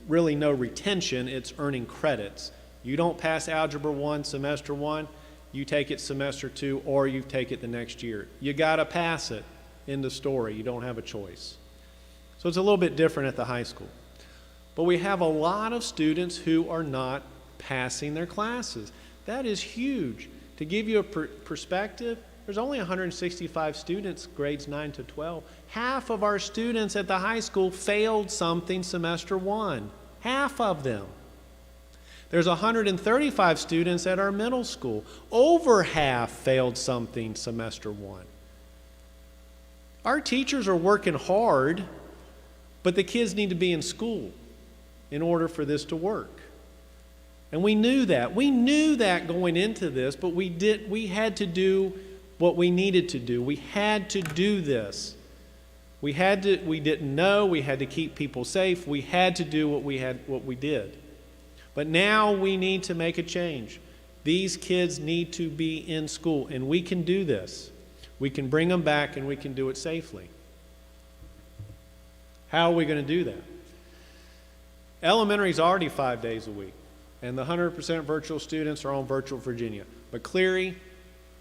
really no retention, it's earning credits. You don't pass Algebra 1 semester 1, you take it semester 2, or you take it the next year. You got to pass it in the story. You don't have a choice. So it's a little bit different at the high school. But we have a lot of students who are not passing their classes. That is huge. To give you a perspective, there's only 165 students, grades 9 to 12. Half of our students at the high school failed something semester 1. Half of them. There's 135 students at our middle school. Over half failed something semester 1. Our teachers are working hard, but the kids need to be in school in order for this to work. And we knew that. We knew that going into this, but we had to do what we needed to do. We had to do this. We didn't know, we had to keep people safe. We had to do what we did. But now we need to make a change. These kids need to be in school, and we can do this. We can bring them back, and we can do it safely. How are we going to do that? Elementary is already 5 days a week, and the 100% virtual students are on Virtual Virginia. But Cleary,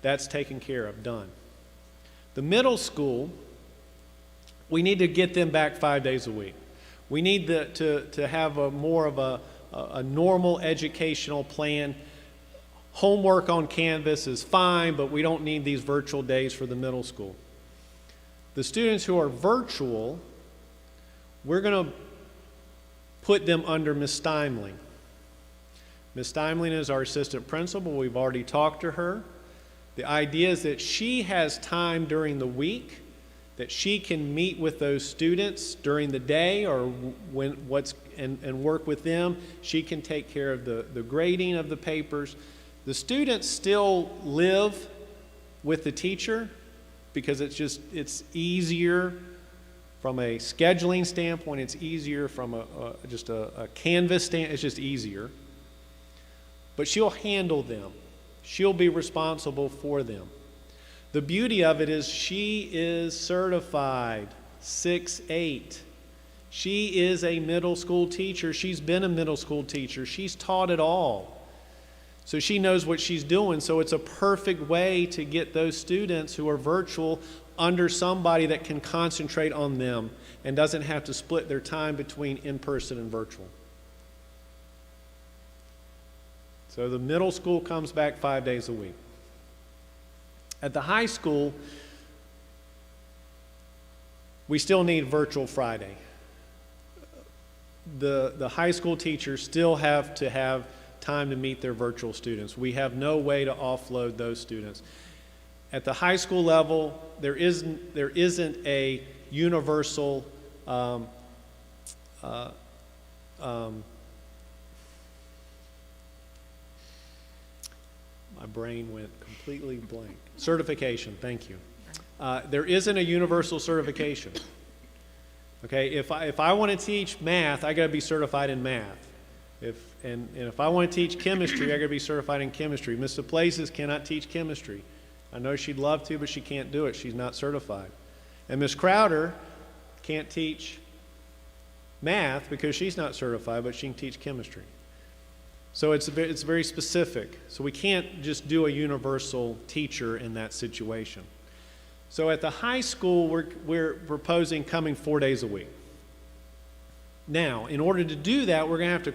that's taken care of, done. The middle school, we need to get them back 5 days a week. We need to have more of a normal educational plan. Homework on Canvas is fine, but we don't need these virtual days for the middle school. The students who are virtual, we're going to put them under Ms. Steimling. Ms. Steimling is our assistant principal. We've already talked to her. The idea is that she has time during the week that she can meet with those students during the day or and work with them. She can take care of the grading of the papers. The students still live with the teacher because it's easier from a scheduling standpoint. It's easier from just a Canvas standpoint. It's just easier. But she'll handle them. She'll be responsible for them. The beauty of it is she is certified 6-8. She is a middle school teacher. She's been a middle school teacher. She's taught it all. So she knows what she's doing. So it's a perfect way to get those students who are virtual under somebody that can concentrate on them and doesn't have to split their time between in-person and virtual. So the middle school comes back 5 days a week. At the high school, we still need virtual Friday. The high school teachers still have to have time to meet their virtual students. We have no way to offload those students. At the high school level, there isn't a universal my brain went completely blank. Certification, thank you. There isn't a universal certification. Okay, if I want to teach math, I got to be certified in math. And if I want to teach chemistry, I got to be certified in chemistry. Miss Laplaces cannot teach chemistry. I know she'd love to, but she can't do it. She's not certified. And Miss Crowder can't teach math because she's not certified, but she can teach chemistry. So it's very specific. So we can't just do a universal teacher in that situation. So at the high school, we're proposing coming 4 days a week. Now, in order to do that, we're going to have to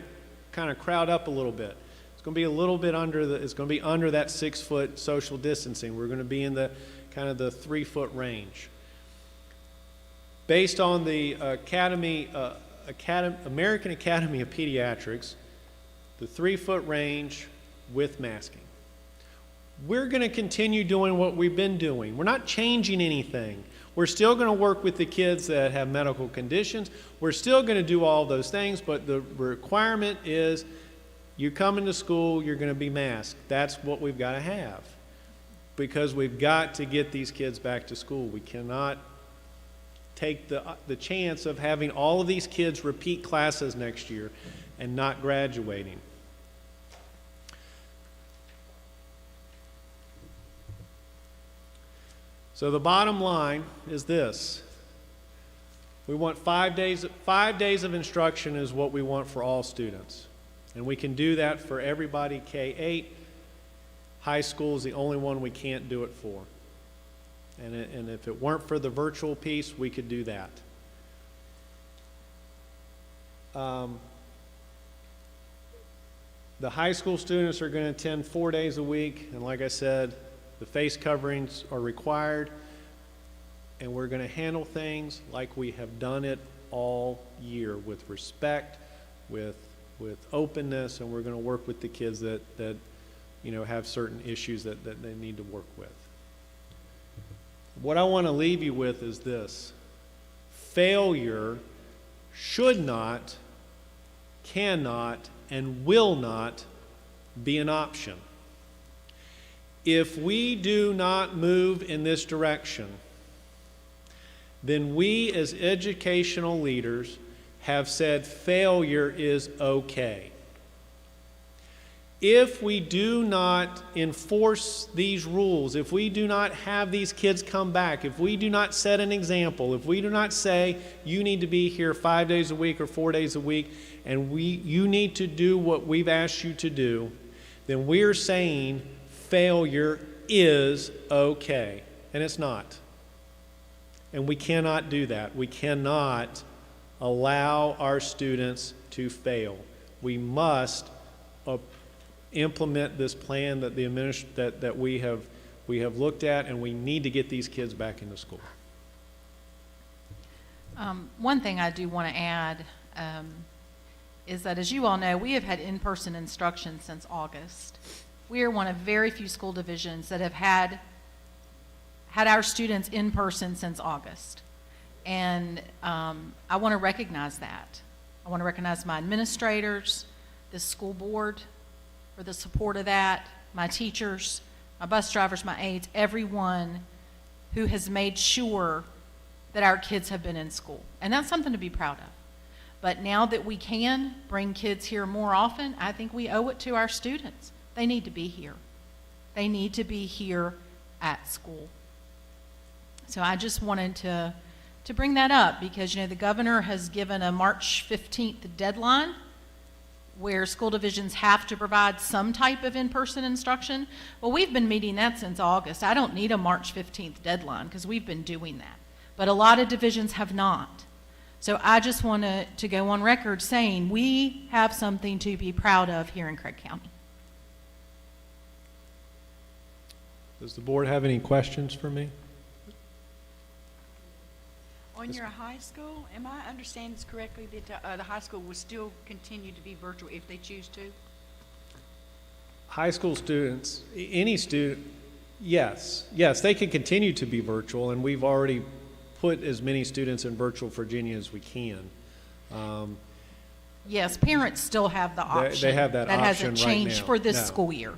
kind of crowd up a little bit. It's going to be a little bit it's going to be under that 6-foot social distancing. We're going to be in the kind of the 3-foot range. Based on the American Academy of Pediatrics, the 3-foot range with masking. We're going to continue doing what we've been doing. We're not changing anything. We're still going to work with the kids that have medical conditions. We're still going to do all those things, but the requirement is you come into school, you're going to be masked. That's what we've got to have because we've got to get these kids back to school. We cannot take the chance of having all of these kids repeat classes next year and not graduating. So the bottom line is this. We want 5 days of instruction is what we want for all students. And we can do that for everybody K-8. High school is the only one we can't do it for. And if it weren't for the virtual piece, we could do that. The high school students are going to attend 4 days a week. And like I said, the face coverings are required, and we're going to handle things like we have done it all year with respect, with openness, and we're going to work with the kids that have certain issues that they need to work with. What I want to leave you with is this. Failure should not, cannot, and will not be an option. If we do not move in this direction, then we as educational leaders have said failure is okay. If we do not enforce these rules, if we do not have these kids come back, if we do not set an example, if we do not say you need to be here 5 days a week or 4 days a week and you need to do what we've asked you to do, then we're saying failure is okay, and it's not. And we cannot do that. We cannot allow our students to fail. We must implement this plan that that we have looked at, and we need to get these kids back into school. One thing I do want to add is that, as you all know, we have had in-person instruction since August. We are one of very few school divisions that have had our students in person since August. And I want to recognize that. I want to recognize my administrators, the school board for the support of that, my teachers, my bus drivers, my aides, everyone who has made sure that our kids have been in school. And that's something to be proud of. But now that we can bring kids here more often, I think we owe it to our students. They need to be here. They need to be here at school. So I just wanted to bring that up because, the governor has given a March 15th deadline where school divisions have to provide some type of in-person instruction. Well, we've been meeting that since August. I don't need a March 15th deadline because we've been doing that. But a lot of divisions have not. So I just want to go on record saying we have something to be proud of here in Craig County. Does the board have any questions for me? On your high school, am I understanding this correctly that the high school will still continue to be virtual if they choose to? High school students, any student, Yes, they can continue to be virtual, and we've already put as many students in virtual Virginia as we can. Yes, parents still have the option. They have that That hasn't option right changed now. for this No. school year,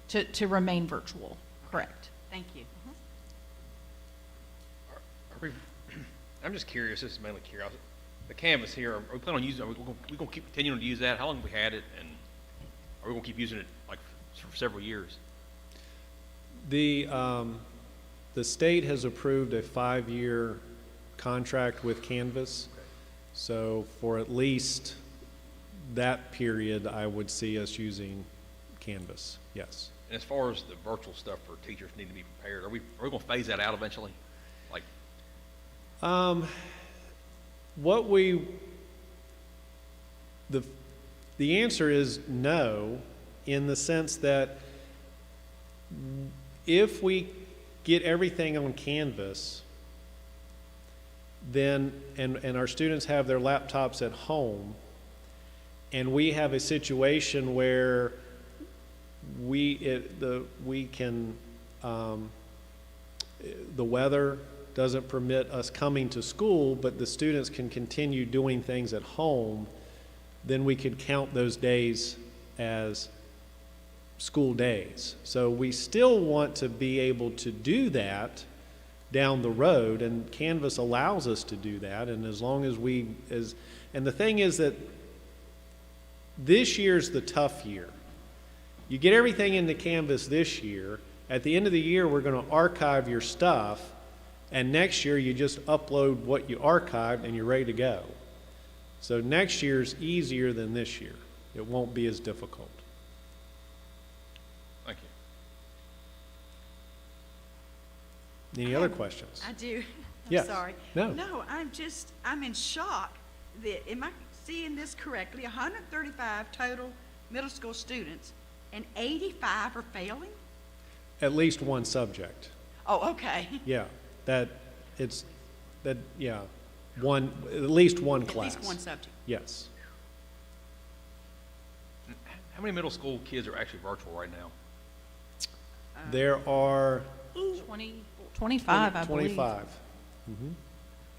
to remain virtual, correct. Thank you. Are we, I'm just curious, this is mainly curiosity. The Canvas here, are we planning on using, are we going to keep continuing to use that? How long have we had it, and are we going to keep using it like for several years? The state has approved a 5-year contract with Canvas. So for at least that period, I would see us using Canvas, yes. And as far as the virtual stuff for teachers need to be prepared, are we going to phase that out eventually? Like, the answer is no, in the sense that if we get everything on Canvas, then, and our students have their laptops at home, and we have a situation where the weather doesn't permit us coming to school, but the students can continue doing things at home, then we could count those days as school days. So we still want to be able to do that down the road, and Canvas allows us to do that, and as long as and the thing is that this year's the tough year. You get everything into Canvas this year, at the end of the year we're going to archive your stuff, and next year you just upload what you archived and you're ready to go. So next year's easier than this year. It won't be as difficult. thank you. Any other questions? I do. I'm Yes. sorry. No. No, I'm in shock that, am I seeing this correctly? 135 total middle school students and 85 are failing? At least one subject. Oh, okay. Yeah, one, at least one At class. least one subject. Yes. How many middle school kids are actually virtual right now? There are 25, I believe. 25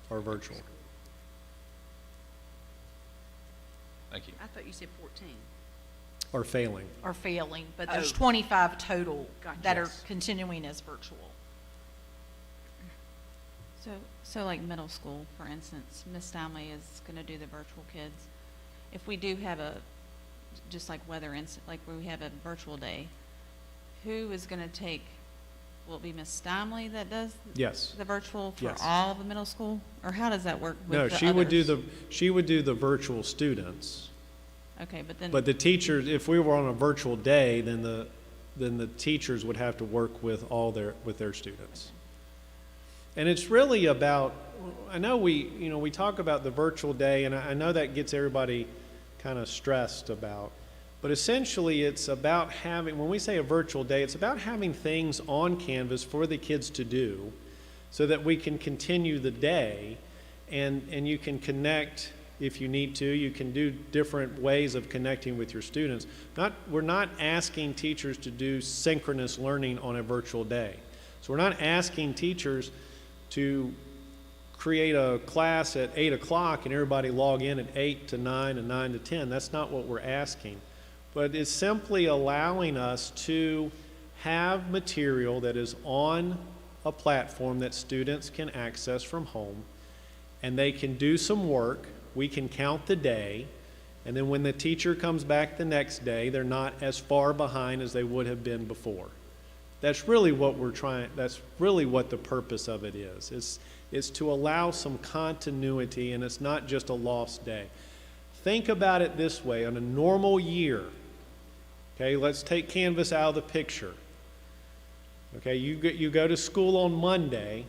are virtual. Thank you. I thought you said 14. Are failing. Are failing, but there's Oh. 25 total Gotcha. that are Yes. continuing as virtual. So like middle school, for instance, Miss Townley is gonna do the virtual kids. If we do have just like like where we have a virtual day, who is gonna take, will it be Miss Townley that does Yes. the virtual for Yes. all the middle school? Or how does that work with No, the she would do others? she would do the virtual students. Okay, but then. But the teachers, if we were on a virtual day, then the teachers would have to work with their students. And it's really about, I know we talk about the virtual day, and I know that gets everybody kind of stressed about, but essentially it's about when we say a virtual day, it's about having things on Canvas for the kids to do so that we can continue the day, and you can connect if you need to. You can do different ways of connecting with your students. We're not asking teachers to do synchronous learning on a virtual day. So we're not asking teachers to create a class at 8 o'clock and everybody log in at 8 to 9 and 9 to 10. That's not what we're asking. But it's simply allowing us to have material that is on a platform that students can access from home, and they can do some work. We can count the day, and then when the teacher comes back the next day, they're not as far behind as they would have been before. That's really what that's really what the purpose of it is. It's to allow some continuity, and it's not just a lost day. Think about it this way: on a normal year, okay, let's take Canvas out of the picture. Okay, you go to school on Monday,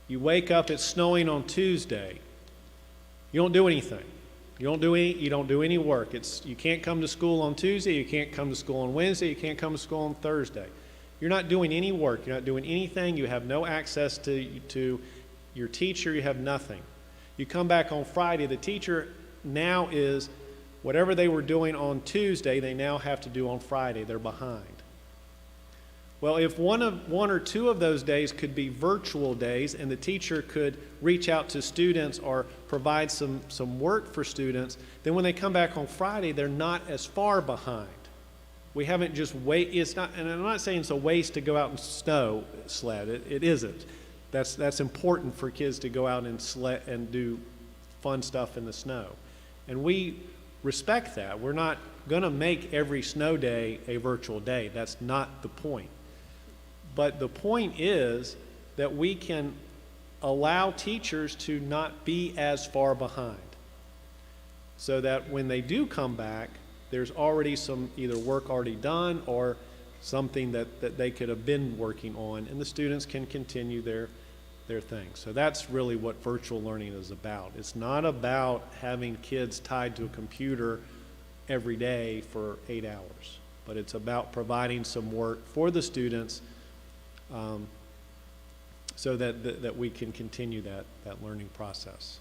you wake up, it's snowing on Tuesday. You don't do anything. You don't do any work. You can't come to school on Tuesday, you can't come to school on Wednesday, you can't come to school on Thursday. You're not doing any work, you're not doing anything, you have no access to your teacher, you have nothing. You come back on Friday, the teacher now is, whatever they were doing on Tuesday, they now have to do on Friday. They're behind. Well, if one or two of those days could be virtual days and the teacher could reach out to students or provide some work for students, then when they come back on Friday, they're not as far behind. We haven't just it's not, and I'm not saying it's a waste to go out and snow sled. It isn't. That's important for kids to go out and sled and do fun stuff in the snow. And we respect that. We're not going to make every snow day a virtual day. That's not the point. But the point is that we can allow teachers to not be as far behind, so that when they do come back, there's already some either work already done or something that they could have been working on, and the students can continue their thing. So that's really what virtual learning is about. It's not about having kids tied to a computer every day for 8 hours, but it's about providing some work for the students so that we can continue that learning process.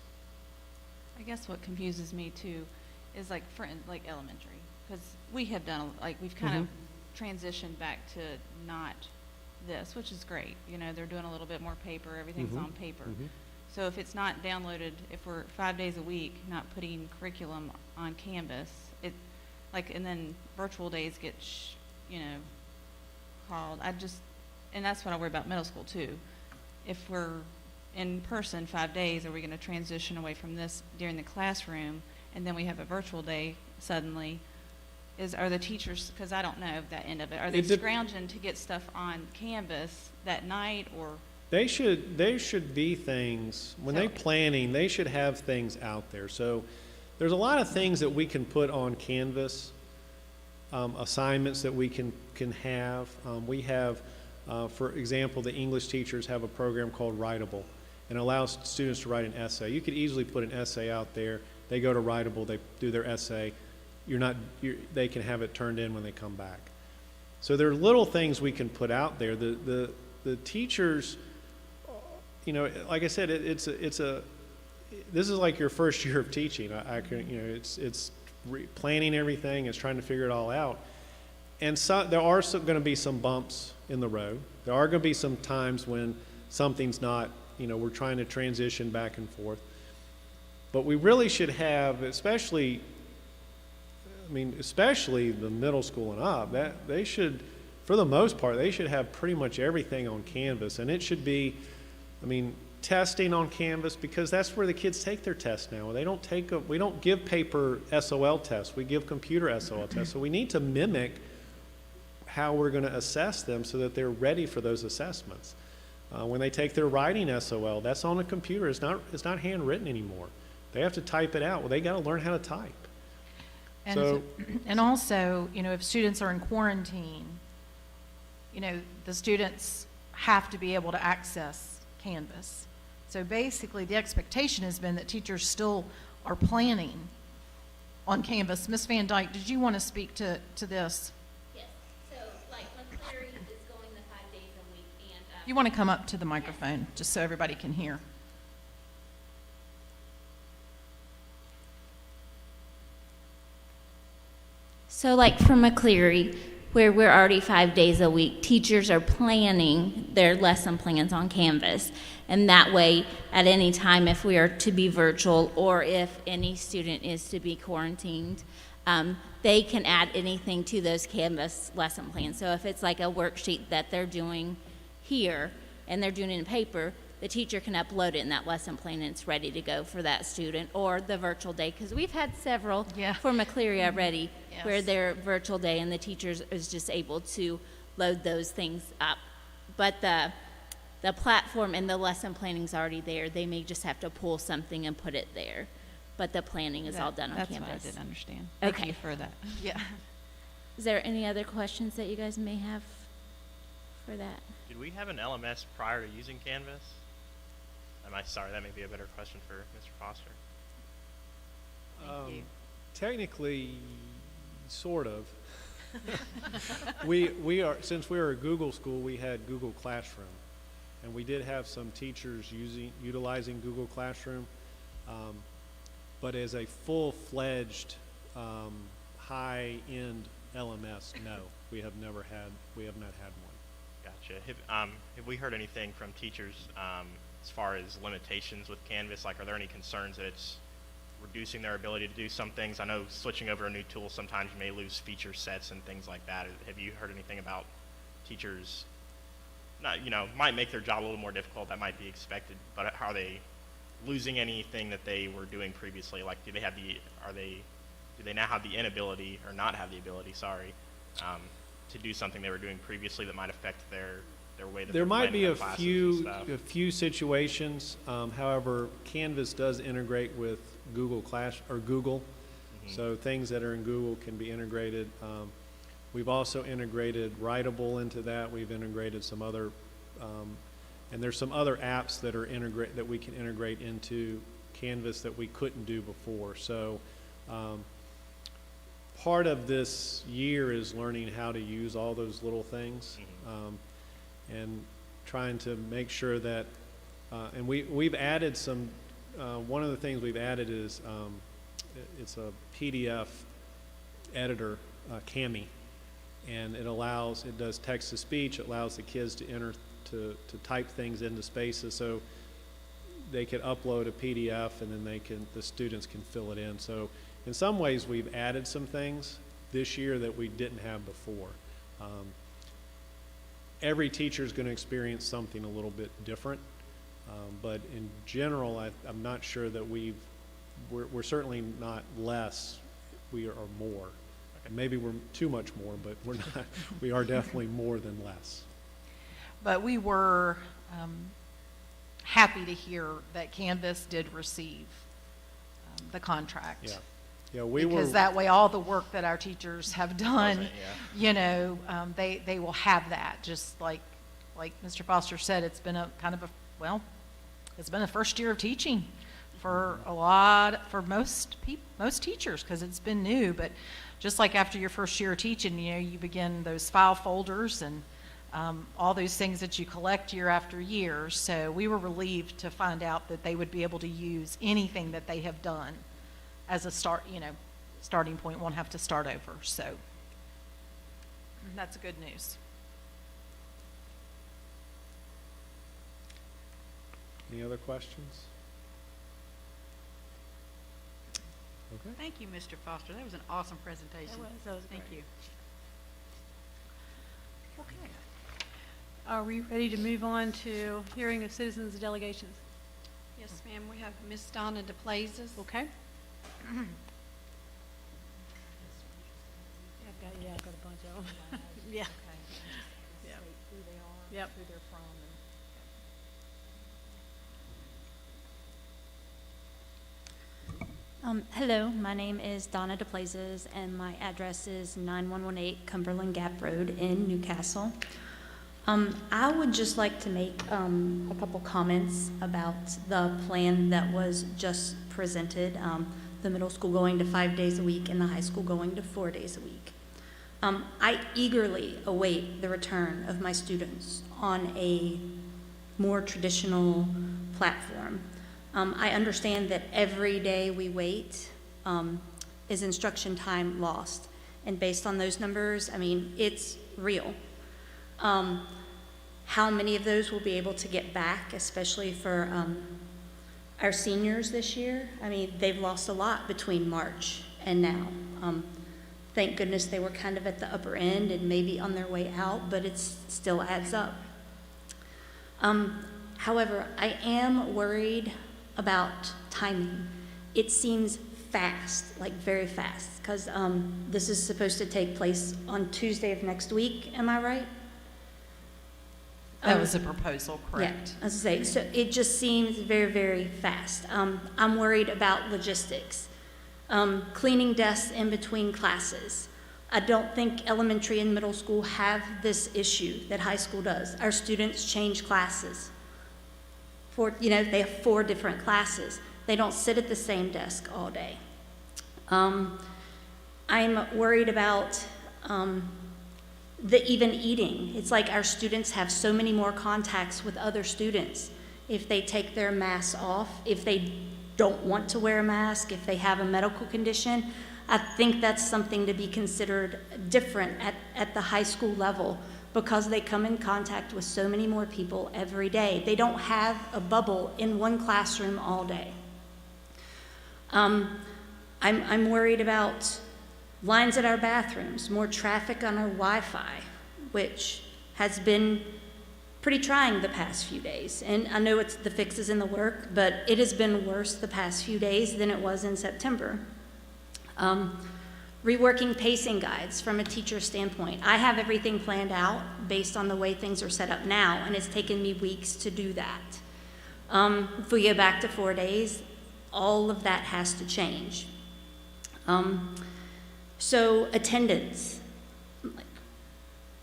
I guess what confuses me too is like like elementary, because we have done, like, we've kind of transitioned back to not this, which is great. You know, they're doing a little bit more paper, everything's on paper. So if it's not downloaded, if we're 5 days a week not putting curriculum on Canvas, and then virtual days get, called, and that's what I worry about middle school too. If we're in person 5 days, are we going to transition away from this during the classroom, and then we have a virtual day suddenly? Are the teachers, because I don't know that end of it, are they scrounging to get stuff on Canvas that night, or? They should be things, when they're planning, they should have things out there. So there's a lot of things that we can put on Canvas, assignments that we can have. We have, for example, the English teachers have a program called Writable, and allows students to write an essay. You could easily put an essay out there. They go to Writable, they do their essay. They can have it turned in when they come back. So there are little things we can put out there. The teachers, like I said, this is like your first year of teaching. It's planning everything, it's trying to figure it all out. And there are going to be some bumps in the road. There are going to be some times when something's not, we're trying to transition back and forth. But we really should have, especially the middle school and up, that they should, for the most part, they should have pretty much everything on Canvas. And it should be, testing on Canvas, because that's where the kids take their tests now. We don't give paper SOL tests, we give computer SOL tests. So we need to mimic how we're going to assess them so that they're ready for those assessments. When they take their writing SOL, that's on a computer. It's not handwritten anymore. They have to type it out. Well, they got to learn how to type. And also, if students are in quarantine, the students have to be able to access Canvas. So basically, the expectation has been that teachers still are planning on Canvas. Ms. Van Dyke, did you want to speak to this? Yes. So, like, McCleary is going the 5 days a week, and You want to come up to the microphone, just so everybody can hear. so like for McCleary, where we're already 5 days a week, teachers are planning their lesson plans on Canvas. And that way, at any time, if we are to be virtual or if any student is to be quarantined, they can add anything to those Canvas lesson plans. So if it's like a worksheet that they're doing here and they're doing it in paper, the teacher can upload it in that lesson plan and it's ready to go for that student, or the virtual day, because we've had several for McCleary already where they're virtual day and the teacher is just able to load those things up. But the platform and the lesson planning is already there. They may just have to pull something and put it there, but the planning is all done on Canvas. That's what I didn't understand. Thank you for that. Yeah. Is there any other questions that you guys may have for that? Did we have an LMS prior to using Canvas? Sorry, that may be a better question for Mr. Foster. Thank you. Technically, sort of. we are, since we were a Google school, we had Google Classroom, and we did have some teachers utilizing Google Classroom, but as a full-fledged high-end LMS, no, we have not had one. Gotcha. Have we heard anything from teachers as far as limitations with Canvas? Like, are there any concerns that it's reducing their ability to do some things? I know switching over a new tool, sometimes you may lose feature sets and things like that. Have you heard anything about teachers, not, might make their job a little more difficult, that might be expected, but are they losing anything that they were doing previously? Like, do they now have the inability, or not have the ability, to do something they were doing previously that might affect their way that There they're might be planning a their classes and stuff? few situations, however, Canvas does integrate with Google Google, so things that are in Google can be integrated. We've also integrated Writable into that. We've integrated some other, and there's some other apps that are that we can integrate into Canvas that we couldn't do before. So part of this year is learning how to use all those little things, and trying to make sure that, and we've added some, one of the things we've added is, it's a PDF editor, Cami, and it does text to speech. It allows the kids to to type things into spaces, so they can upload a PDF and then the students can fill it in. So in some ways we've added some things this year that we didn't have before. Every teacher is going to experience something a little bit different, but in general I'm not sure that we're certainly not less, we are more. Okay. Maybe we're too much more, but we're not. We are definitely more than less. But we were happy to hear that Canvas did receive the contract. Yeah, because that way all the work that our teachers have done, they will have that. Just like Mr. Foster said, it's been it's been a first year of teaching for most teachers, because it's been new. But just like after your first year of teaching, you begin those file folders and all those things that you collect year after year. So we were relieved to find out that they would be able to use anything that they have done as a starting point, won't have to start over. So that's good news. Any other questions? Okay. Thank you, Mr. Foster. That was an awesome presentation. That was Thank great. you. Okay. Are we ready to move on to hearing of citizens and delegations? Yes, ma'am. We have Miss Donna DePlazes. Okay. I've got a bunch of them. Yeah. Yep. Who they are, Yep. who they're from. Hello, my name is Donna DePlazes, and my address is 9118 Cumberland Gap Road in Newcastle. I would just like to make a couple comments about the plan that was just presented, the middle school going to 5 days a week and the high school going to 4 days a week. I eagerly await the return of my students on a more traditional platform. I understand that every day we wait is instruction time lost. And based on those numbers, I mean, it's real. How many of those will be able to get back, especially for our seniors this year? I mean, they've lost a lot between March and now. Thank goodness they were kind of at the upper end and maybe on their way out, but it still adds up. However, I am worried about timing. It seems fast, like very fast, because this is supposed to take place on Tuesday of next week. Am I right? That was a proposal, correct? Yeah, as I say, so it just seems very, very fast. I'm worried about logistics, cleaning desks in between classes. I don't think elementary and middle school have this issue that high school does. Our students change classes. They have 4 different classes. They don't sit at the same desk all day. I'm worried about the even eating. It's like our students have so many more contacts with other students if they take their masks off, if they don't want to wear a mask, if they have a medical condition. I think that's something to be considered different at the high school level, because they come in contact with so many more people every day. They don't have a bubble in one classroom all day. I'm worried about lines at our bathrooms, more traffic on our Wi-Fi, which has been pretty trying the past few days. And I know the fix is in the work, but it has been worse the past few days than it was in September. Reworking pacing guides from a teacher standpoint. I have everything planned out based on the way things are set up now, and it's taken me weeks to do that. If we go back to 4 days, all of that has to change. So attendance.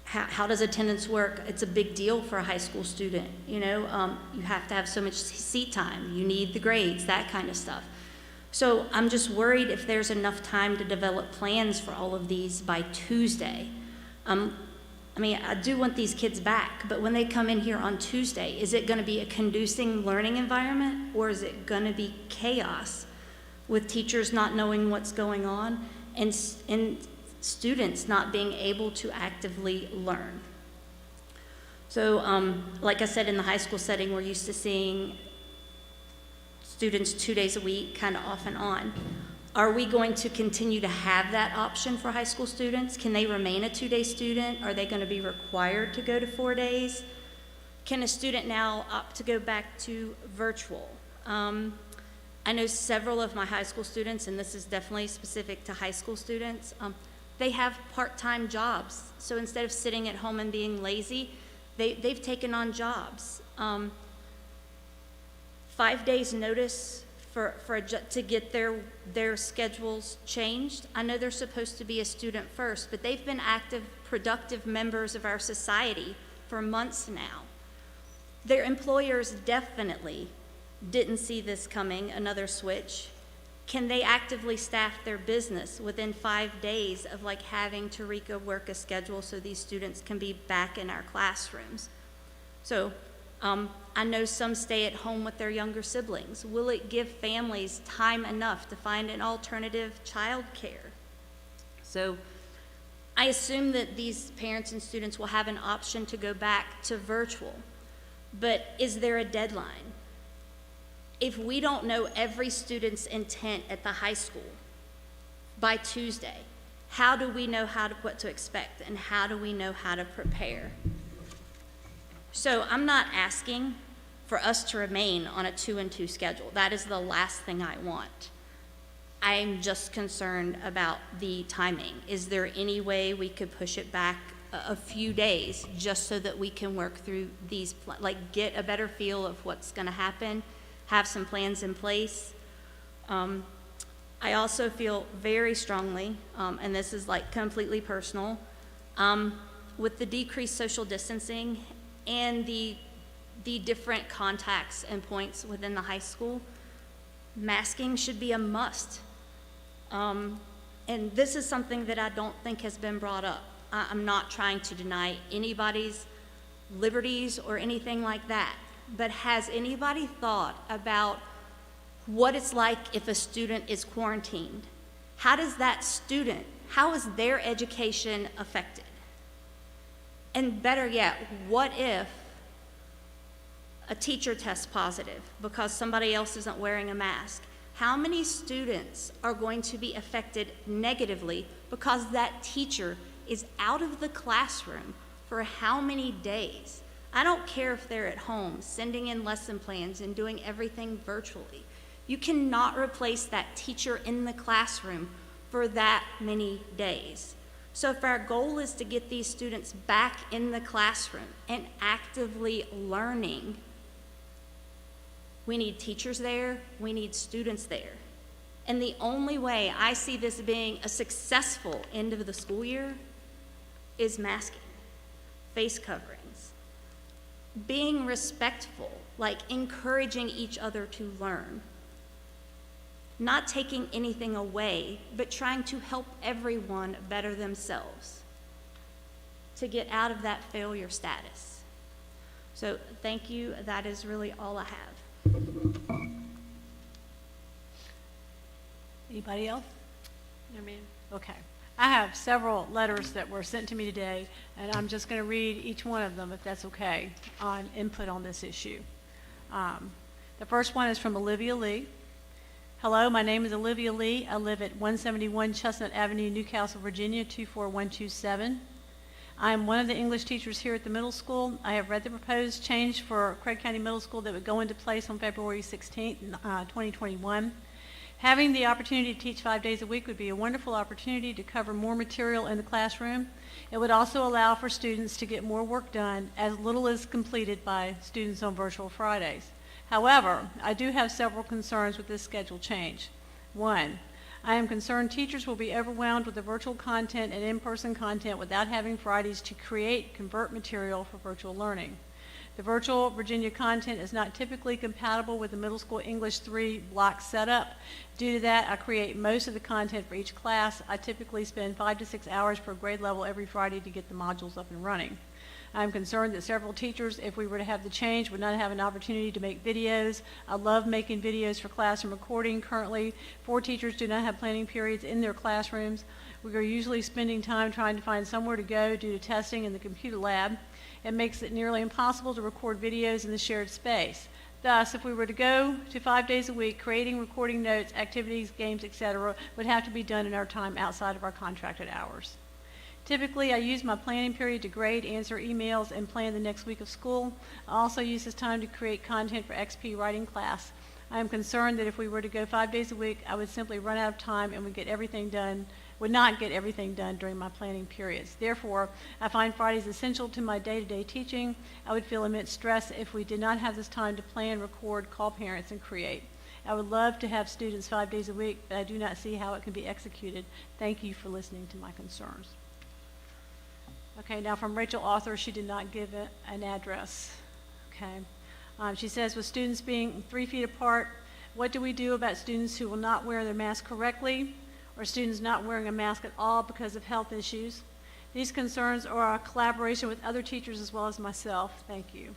How does attendance work? It's a big deal for a high school student. You know, you have to have so much seat time. You need the grades, that kind of stuff. So I'm just worried if there's enough time to develop plans for all of these by Tuesday. I mean, I do want these kids back, but when they come in here on Tuesday, is it going to be a conducive learning environment, or is it going to be chaos with teachers not knowing what's going on and students not being able to actively learn? So, like I said, in the high school setting, we're used to seeing students 2 days a week, kind of off and on. Are we going to continue to have that option for high school students? Can they remain a 2-day student? Are they going to be required to go to 4 days? Can a student now opt to go back to virtual? I know several of my high school students, and this is definitely specific to high school students, they have part-time jobs. So instead of sitting at home and being lazy, they've taken on jobs. 5 days notice to get their schedules changed. I know they're supposed to be a student first, but they've been active, productive members of our society for months now. Their employers definitely didn't see this coming, another switch. Can they actively staff their business within 5 days of having to rework a schedule so these students can be back in our classrooms? So I know some stay at home with their younger siblings. Will it give families time enough to find an alternative child care? So I assume that these parents and students will have an option to go back to virtual, but is there a deadline? If we don't know every student's intent at the high school by Tuesday, how do we know what to expect, and how do we know how to prepare? So I'm not asking for us to remain on a 2-and-2 schedule. That is the last thing I want. I'm just concerned about the timing. Is there any way we could push it back a few days just so that we can work through these, get a better feel of what's going to happen, have some plans in place? I also feel very strongly, and this is completely personal, with the decreased social distancing and the different contacts and points within the high school, masking should be a must. And this is something that I don't think has been brought up. I'm not trying to deny anybody's liberties or anything like that, but has anybody thought about what it's like if a student is quarantined? How is their education affected? And better yet, what if a teacher tests positive because somebody else isn't wearing a mask? How many students are going to be affected negatively because that teacher is out of the classroom for how many days? I don't care if they're at home sending in lesson plans and doing everything virtually. You cannot replace that teacher in the classroom for that many days. So if our goal is to get these students back in the classroom and actively learning, we need teachers there, we need students there. And the only way I see this being a successful end of the school year is masking, face coverings, being respectful, encouraging each other to learn, not taking anything away, but trying to help everyone better themselves to get out of that failure status. So thank you. That is really all I have. Anybody else? No, ma'am. Okay. I have several letters that were sent to me today, and I'm just going to read each one of them, if that's okay, on input on this issue. The first one is from Olivia Lee. Hello, my name is Olivia Lee. I live at 171 Chestnut Avenue, Newcastle, Virginia, 24127. I am one of the English teachers here at the middle school. I have read the proposed change for Craig County Middle School that would go into place on February 16th, 2021. Having the opportunity to teach 5 days a week would be a wonderful opportunity to cover more material in the classroom. It would also allow for students to get more work done, as little is completed by students on virtual Fridays. However, I do have several concerns with this schedule change. One, I am concerned teachers will be overwhelmed with the virtual content and in-person content without having Fridays to convert material for virtual learning. The virtual Virginia content is not typically compatible with the middle school English 3 block setup. Due to that, I create most of the content for each class. I typically spend 5 to 6 hours per grade level every Friday to get the modules up and running. I'm concerned that several teachers, if we were to have the change, would not have an opportunity to make videos. I love making videos for classroom recording. Currently, 4 teachers do not have planning periods in their classrooms. We are usually spending time trying to find somewhere to go due to testing in the computer lab. It makes it nearly impossible to record videos in the shared space. Thus, if we were to go to 5 days a week, creating, recording notes, activities, games, etc., would have to be done in our time outside of our contracted hours. Typically, I use my planning period to grade, answer emails, and plan the next week of school. I also use this time to create content for XP writing class. I am concerned that if we were to go 5 days a week, I would simply run out of time and would not get everything done during my planning periods. Therefore, I find Fridays essential to my day-to-day teaching. I would feel immense stress if we did not have this time to plan, record, call parents, and create. I would love to have students 5 days a week, but I do not see how it can be executed. Thank you for listening to my concerns. Okay, now from Rachel Author, she did not give an address. Okay, she says, with students being 3 feet apart, what do we do about students who will not wear their mask correctly, or students not wearing a mask at all because of health issues? These concerns are a collaboration with other teachers as well as myself. Thank you.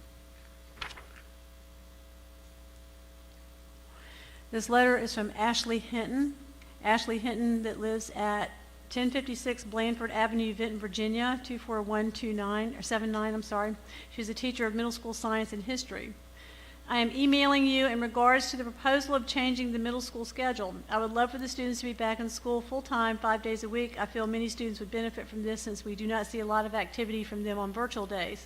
This letter is from Ashley Hinton. Ashley Hinton that lives at 1056 Blandford Avenue, Vinton, Virginia, 24179. She's a teacher of middle school science and history. I am emailing you in regards to the proposal of changing the middle school schedule. I would love for the students to be back in school full-time 5 days a week. I feel many students would benefit from this since we do not see a lot of activity from them on virtual days.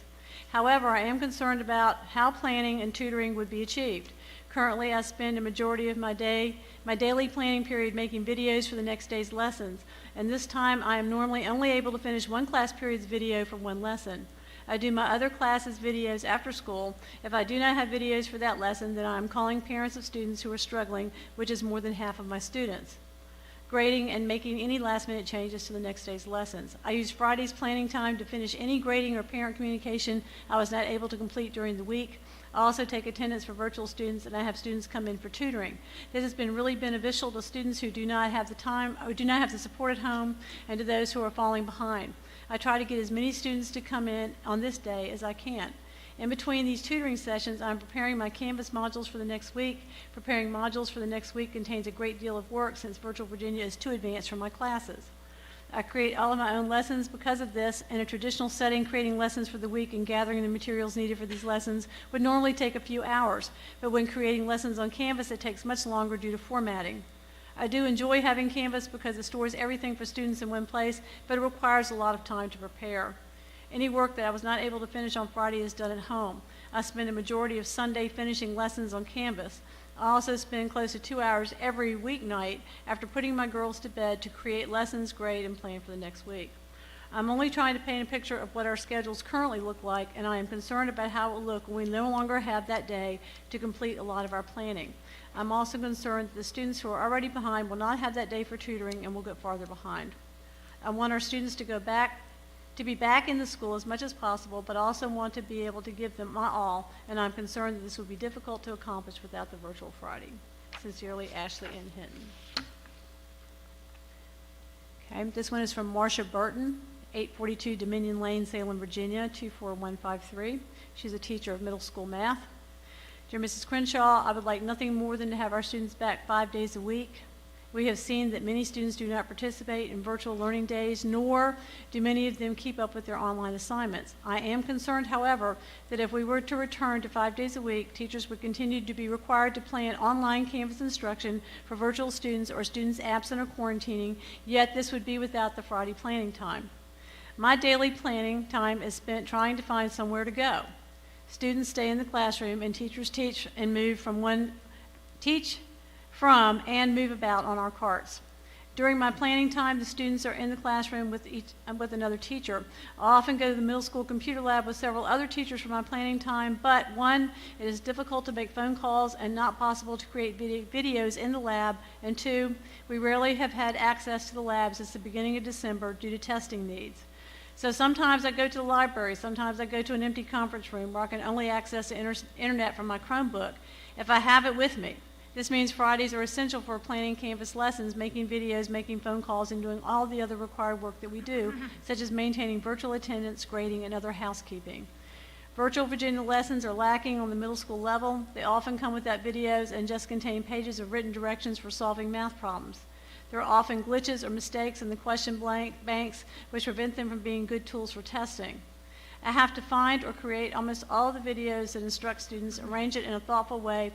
However, I am concerned about how planning and tutoring would be achieved. Currently, I spend a majority of my daily planning period making videos for the next day's lessons, and this time I am normally only able to finish one class period's video for one lesson. I do my other classes' videos after school. If I do not have videos for that lesson, then I am calling parents of students who are struggling, which is more than half of my students. Grading and making any last-minute changes to the next day's lessons. I use Friday's planning time to finish any grading or parent communication I was not able to complete during the week. I also take attendance for virtual students, and I have students come in for tutoring. This has been really beneficial to students who do not have the time or do not have the support at home, and to those who are falling behind. I try to get as many students to come in on this day as I can. In between these tutoring sessions, I'm preparing my Canvas modules for the next week. Preparing modules for the next week contains a great deal of work since Virtual Virginia is too advanced for my classes. I create all of my own lessons because of this. In a traditional setting, creating lessons for the week and gathering the materials needed for these lessons would normally take a few hours, but when creating lessons on Canvas, it takes much longer due to formatting. I do enjoy having Canvas because it stores everything for students in one place, but it requires a lot of time to prepare. Any work that I was not able to finish on Friday is done at home. I spend a majority of Sunday finishing lessons on Canvas. I also spend close to 2 hours every weeknight after putting my girls to bed to create lessons, grade, and plan for the next week. I'm only trying to paint a picture of what our schedules currently look like, and I am concerned about how it will look when we no longer have that day to complete a lot of our planning. I'm also concerned that the students who are already behind will not have that day for tutoring and will get farther behind. I want our students to be back in the school as much as possible, but also want to be able to give them my all, and I'm concerned that this will be difficult to accomplish without the virtual Friday. Sincerely, Ashley N. Hinton. Okay, this one is from Marcia Burton, 842 Dominion Lane, Salem, Virginia, 24153. She's a teacher of middle school math. Dear Mrs. Crenshaw, I would like nothing more than to have our students back 5 days a week. We have seen that many students do not participate in virtual learning days, nor do many of them keep up with their online assignments. I am concerned, however, that if we were to return to 5 days a week, teachers would continue to be required to plan online Canvas instruction for virtual students or students absent or quarantining, yet this would be without the Friday planning time. My daily planning time is spent trying to find somewhere to go. Students stay in the classroom and teachers teach and move and move about on our carts. During my planning time, the students are in the classroom with another teacher. I often go to the middle school computer lab with several other teachers for my planning time, but one, it is difficult to make phone calls and not possible to create videos in the lab, and two, we rarely have had access to the lab since the beginning of December due to testing needs. So sometimes I go to the library, sometimes I go to an empty conference room where I can only access the internet from my Chromebook if I have it with me. This means Fridays are essential for planning Canvas lessons, making videos, making phone calls, and doing all the other required work that we do, such as maintaining virtual attendance, grading, and other housekeeping. Virtual Virginia lessons are lacking on the middle school level. They often come without videos and just contain pages of written directions for solving math problems. There are often glitches or mistakes in the question banks which prevent them from being good tools for testing. I have to find or create almost all the videos that instruct students, arrange it in a thoughtful way,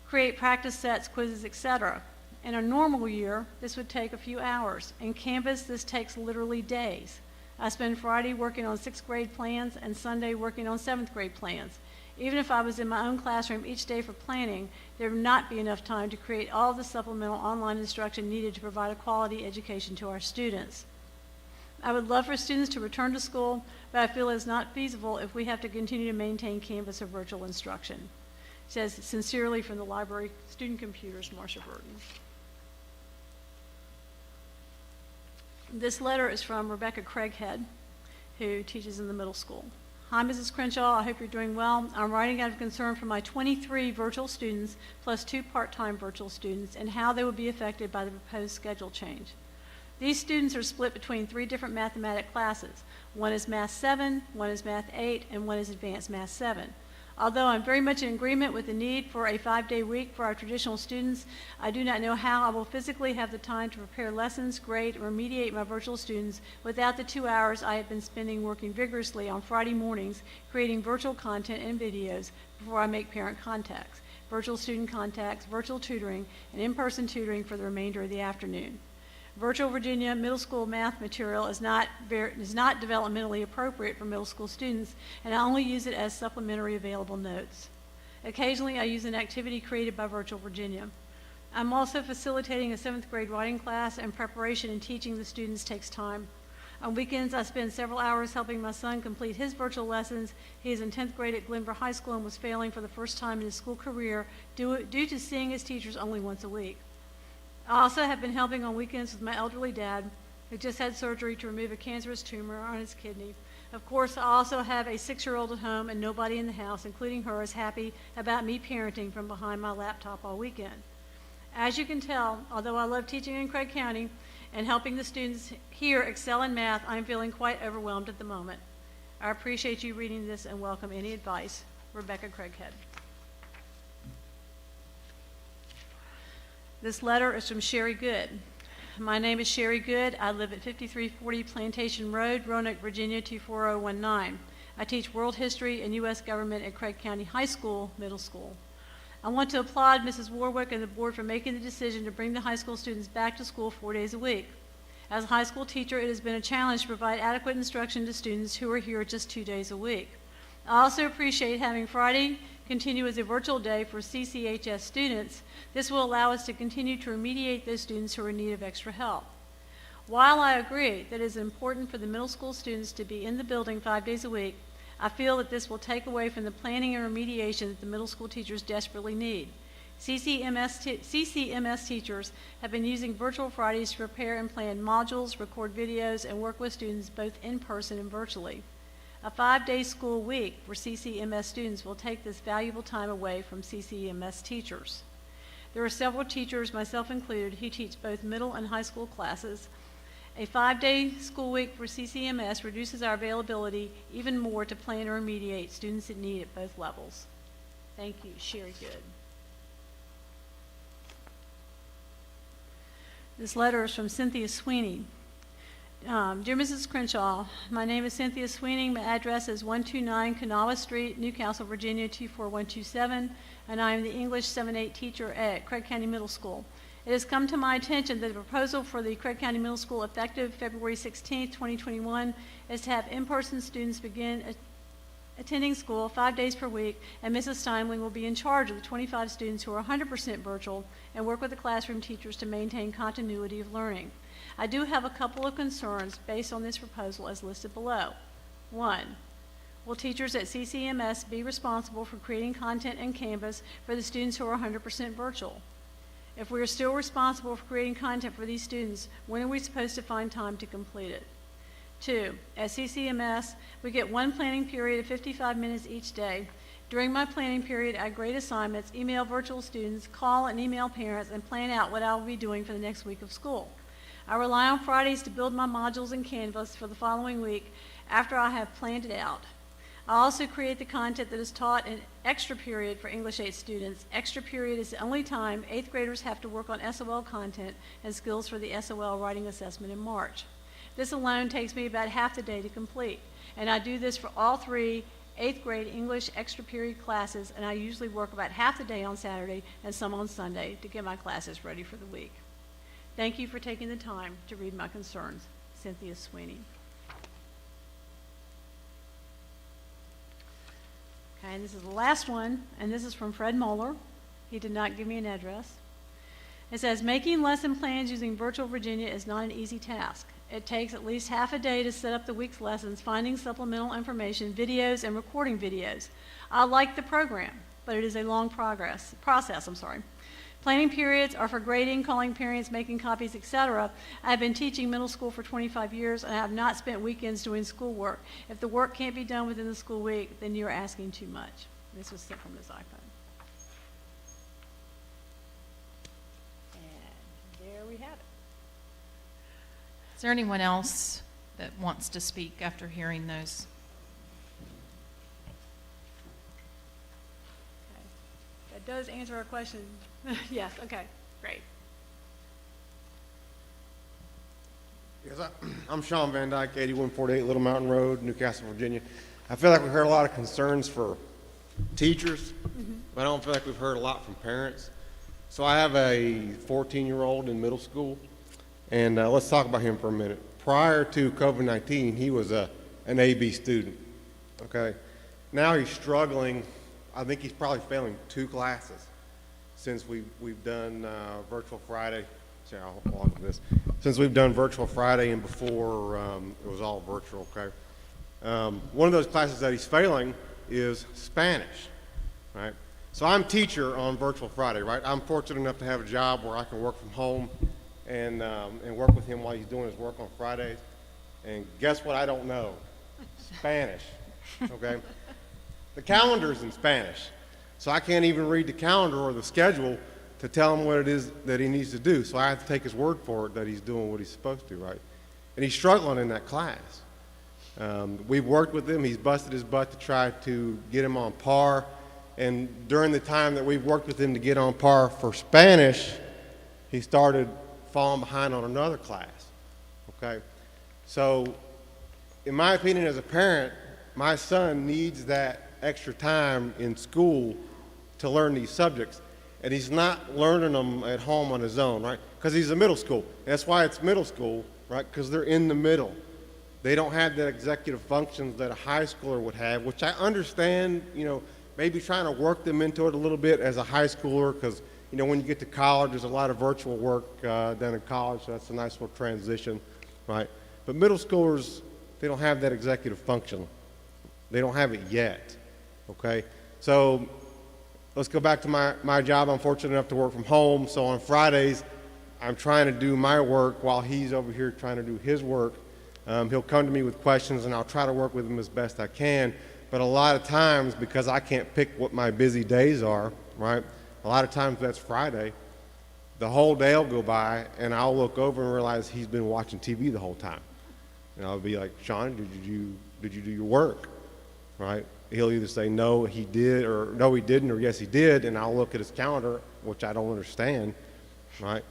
create practice sets, quizzes, etc. In a normal year, this would take a few hours. In Canvas, this takes literally days. I spend Friday working on 6th grade plans and Sunday working on 7th grade plans. Even if I was in my own classroom each day for planning, there would not be enough time to create all the supplemental online instruction needed to provide a quality education to our students. I would love for students to return to school, but I feel it's not feasible if we have to continue to maintain Canvas or virtual instruction. It says, sincerely from the library, Student Computers, Marcia Burton. This letter is from Rebecca Craighead, who teaches in the middle school. Hi, Mrs. Crenshaw. I hope you're doing well. I'm writing out of concern for my 23 virtual students plus 2 part-time virtual students and how they will be affected by the proposed schedule change. These students are split between 3 different mathematics classes. One is Math 7, one is Math 8, and one is Advanced Math 7. Although I'm very much in agreement with the need for a 5-day week for our traditional students, I do not know how I will physically have the time to prepare lessons, grade, and remediate my virtual students without the 2 hours I have been spending working vigorously on Friday mornings, creating virtual content and videos before I make parent contacts, virtual student contacts, virtual tutoring, and in-person tutoring for the remainder of the afternoon. Virtual Virginia middle school math material is not developmentally appropriate for middle school students, and I only use it as supplementary available notes. Occasionally, I use an activity created by Virtual Virginia. I'm also facilitating a 7th grade writing class, and preparation and teaching the students takes time. On weekends, I spend several hours helping my son complete his virtual lessons. He is in 10th grade at Glenver High School and was failing for the first time in his school career due to seeing his teachers only once a week. I also have been helping on weekends with my elderly dad, who just had surgery to remove a cancerous tumor on his kidney. Of course, I also have a 6-year-old at home, and nobody in the house, including her, is happy about me parenting from behind my laptop all weekend. As you can tell, although I love teaching in Craig County and helping the students here excel in math, I'm feeling quite overwhelmed at the moment. I appreciate you reading this and welcome any advice. Rebecca Craighead. This letter is from Sherry Good. My name is Sherry Good. I live at 5340 Plantation Road, Roanoke, Virginia 24019. I teach world history and U.S. government at Craig County High School, middle school. I want to applaud Mrs. Warwick and the board for making the decision to bring the high school students back to school 4 days a week. As a high school teacher, it has been a challenge to provide adequate instruction to students who are here just 2 days a week. I also appreciate having Friday continue as a virtual day for CCHS students. This will allow us to continue to remediate those students who are in need of extra help. While I agree that it is important for the middle school students to be in the building 5 days a week, I feel that this will take away from the planning and remediation that the middle school teachers desperately need. CCMS teachers have been using virtual Fridays to prepare and plan modules, record videos, and work with students both in person and virtually. A 5-day school week for CCMS students will take this valuable time away from CCMS teachers. There are several teachers, myself included, who teach both middle and high school classes. A 5-day school week for CCMS reduces our availability even more to plan or remediate students in need at both levels. Thank you, Sherry Good. This letter is from Cynthia Sweeney. Dear Mrs. Crenshaw, my name is Cynthia Sweeney. My address is 129 Kanawha Street, Newcastle, Virginia 24127, and I am the English 7-8 teacher at Craig County Middle School. It has come to my attention that the proposal for the Craig County Middle School effective February 16, 2021 is to have in-person students begin attending school 5 days per week, and Mrs. Steinling will be in charge of the 25 students who are 100% virtual and work with the classroom teachers to maintain continuity of learning. I do have a couple of concerns based on this proposal as listed below. 1, will teachers at CCMS be responsible for creating content in Canvas for the students who are 100% virtual? If we are still responsible for creating content for these students, when are we supposed to find time to complete it? 2, at CCMS, we get one planning period of 55 minutes each day. During my planning period, I grade assignments, email virtual students, call and email parents, and plan out what I will be doing for the next week of school. I rely on Fridays to build my modules in Canvas for the following week after I have planned it out. I also create the content that is taught in extra period for English 8 students. Extra period is the only time 8th graders have to work on SOL content and skills for the SOL writing assessment in March. This alone takes me about half the day to complete, and I do this for all 3 8th grade English extra period classes, and I usually work about half the day on Saturday and some on Sunday to get my classes ready for the week. Thank you for taking the time to read my concerns. Cynthia Sweeney. Okay, and this is the last one, and this is from Fred Moeller. He did not give me an address. It says, making lesson plans using Virtual Virginia is not an easy task. It takes at least half a day to set up the week's lessons, finding supplemental information, videos, and recording videos. I like the program, but it is a long process. Planning periods are for grading, calling parents, making copies, etc. I have been teaching middle school for 25 years, and I have not spent weekends doing schoolwork. If the work can't be done within the school week, then you're asking too much. This was sent from his iPhone. And there we have it. Is there anyone else that wants to speak after hearing those? Okay. That does answer our question. Yes, okay, great. Yes, I'm Sean Van Dyke, 8148 Little Mountain Road, Newcastle, Virginia. I feel like we've heard a lot of concerns for teachers, but I don't feel like we've heard a lot from parents. So I have a 14-year-old in middle school, and let's talk about him for a minute. Prior to COVID-19, he was an AB student, okay? Now he's struggling. I think he's probably failing 2 classes since we've done Virtual Friday. Sorry, I'll log this. Since we've done Virtual Friday and before it was all virtual, okay? One of those classes that he's failing is Spanish, right? So I'm teacher on Virtual Friday, right? I'm fortunate enough to have a job where I can work from home and work with him while he's doing his work on Fridays. And guess what I don't know? Spanish, okay? The calendar's in Spanish. So I can't even read the calendar or the schedule to tell him what it is that he needs to do. So I have to take his word for it that he's doing what he's supposed to, right? And he's struggling in that class. We've worked with him. He's busted his butt to try to get him on par. And during the time that we've worked with him to get on par for Spanish, he started falling behind on another class, okay? So in my opinion as a parent, my son needs that extra time in school to learn these subjects, and he's not learning them at home on his own, right? Because he's a middle school. That's why it's middle school, right? Because they're in the middle. They don't have the executive functions that a high schooler would have, which I understand, you know, maybe trying to work them into it a little bit as a high schooler, because, you know, when you get to college, there's a lot of virtual work done in college, so that's a nice little transition, right? But middle schoolers, they don't have that executive function. They don't have it yet, okay? So let's go back to my job. I'm fortunate enough to work from home, so on Fridays, I'm trying to do my work while he's over here trying to do his work. He'll come to me with questions, and I'll try to work with him as best I can. But a lot of times, because I can't pick what my busy days are, right? A lot of times that's Friday. The whole day will go by, and I'll look over and realize he's been watching TV the whole time. And I'll be like, Sean, did you do your work, right? He'll either say, no, he did, or no, he didn't, or yes, he did, and I'll look at his calendar, which I don't understand, right?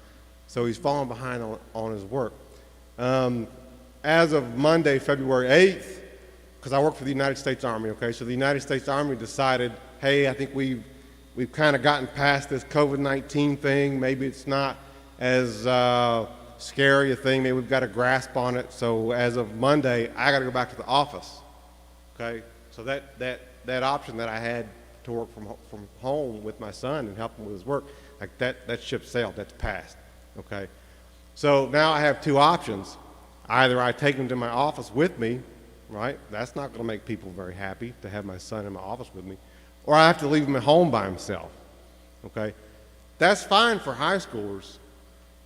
So he's falling behind on his work. As of Monday, February 8th, because I work for the United States Army, okay, so the United States Army decided, hey, I think we've kind of gotten past this COVID-19 thing. Maybe it's not as scary a thing. Maybe we've got a grasp on it. So as of Monday, I got to go back to the office, okay? So that option that I had to work from home with my son and help him with his work, like that ship sailed, that's passed, okay? So now I have two options. Either I take him to my office with me, right? That's not going to make people very happy to have my son in my office with me. Or I have to leave him at home by himself, okay? That's fine for high schoolers.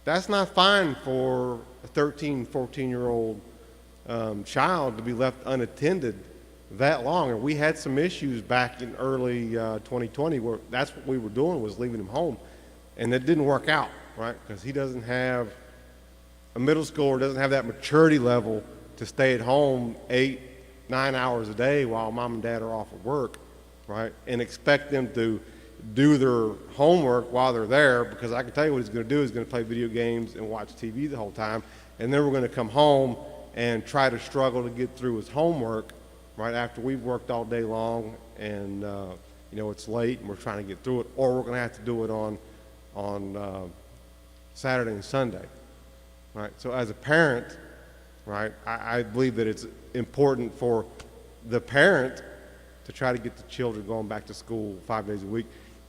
That's not fine for a 13, 14-year-old child to be left unattended that long. And we had some issues back in early 2020 where that's what we were doing, was leaving him home. And it didn't work out, right? Because he doesn't have, a middle schooler doesn't have that maturity level to stay at home 8, 9 hours a day while mom and dad are off of work, right? And expect them to do their homework while they're there, because I can tell you what he's going to do. He's going to play video games and watch TV the whole time. And then we're going to come home and try to struggle to get through his homework, right, after we've worked all day long and, you know, it's late and we're trying to get through it. Or we're going to have to do it on Saturday and Sunday, right? So as a parent, right, I believe that it's important for the parent to try to get the children going back to school 5 days a week.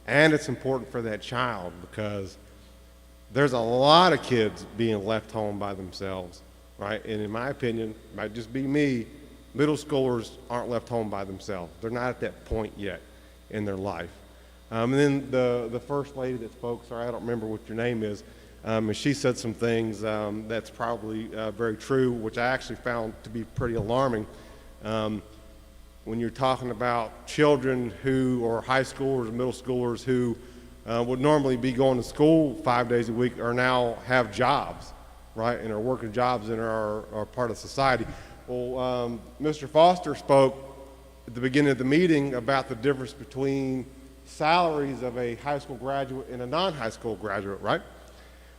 And it's important for that child, because there's a lot of kids being left home by themselves, right? And in my opinion, it might just be me, middle schoolers aren't left home by themselves. They're not at that point yet in their life. And then the first lady that spoke, sorry, I don't remember what your name is, and she said some things that's probably very true, which I actually found to be pretty alarming. When you're talking about children who, or high schoolers, middle schoolers who would normally be going to school 5 days a week, are now have jobs, right, and are working jobs and are part of society. Well, Mr. Foster spoke at the beginning of the meeting about the difference between salaries of a high school graduate and a non-high school graduate, right?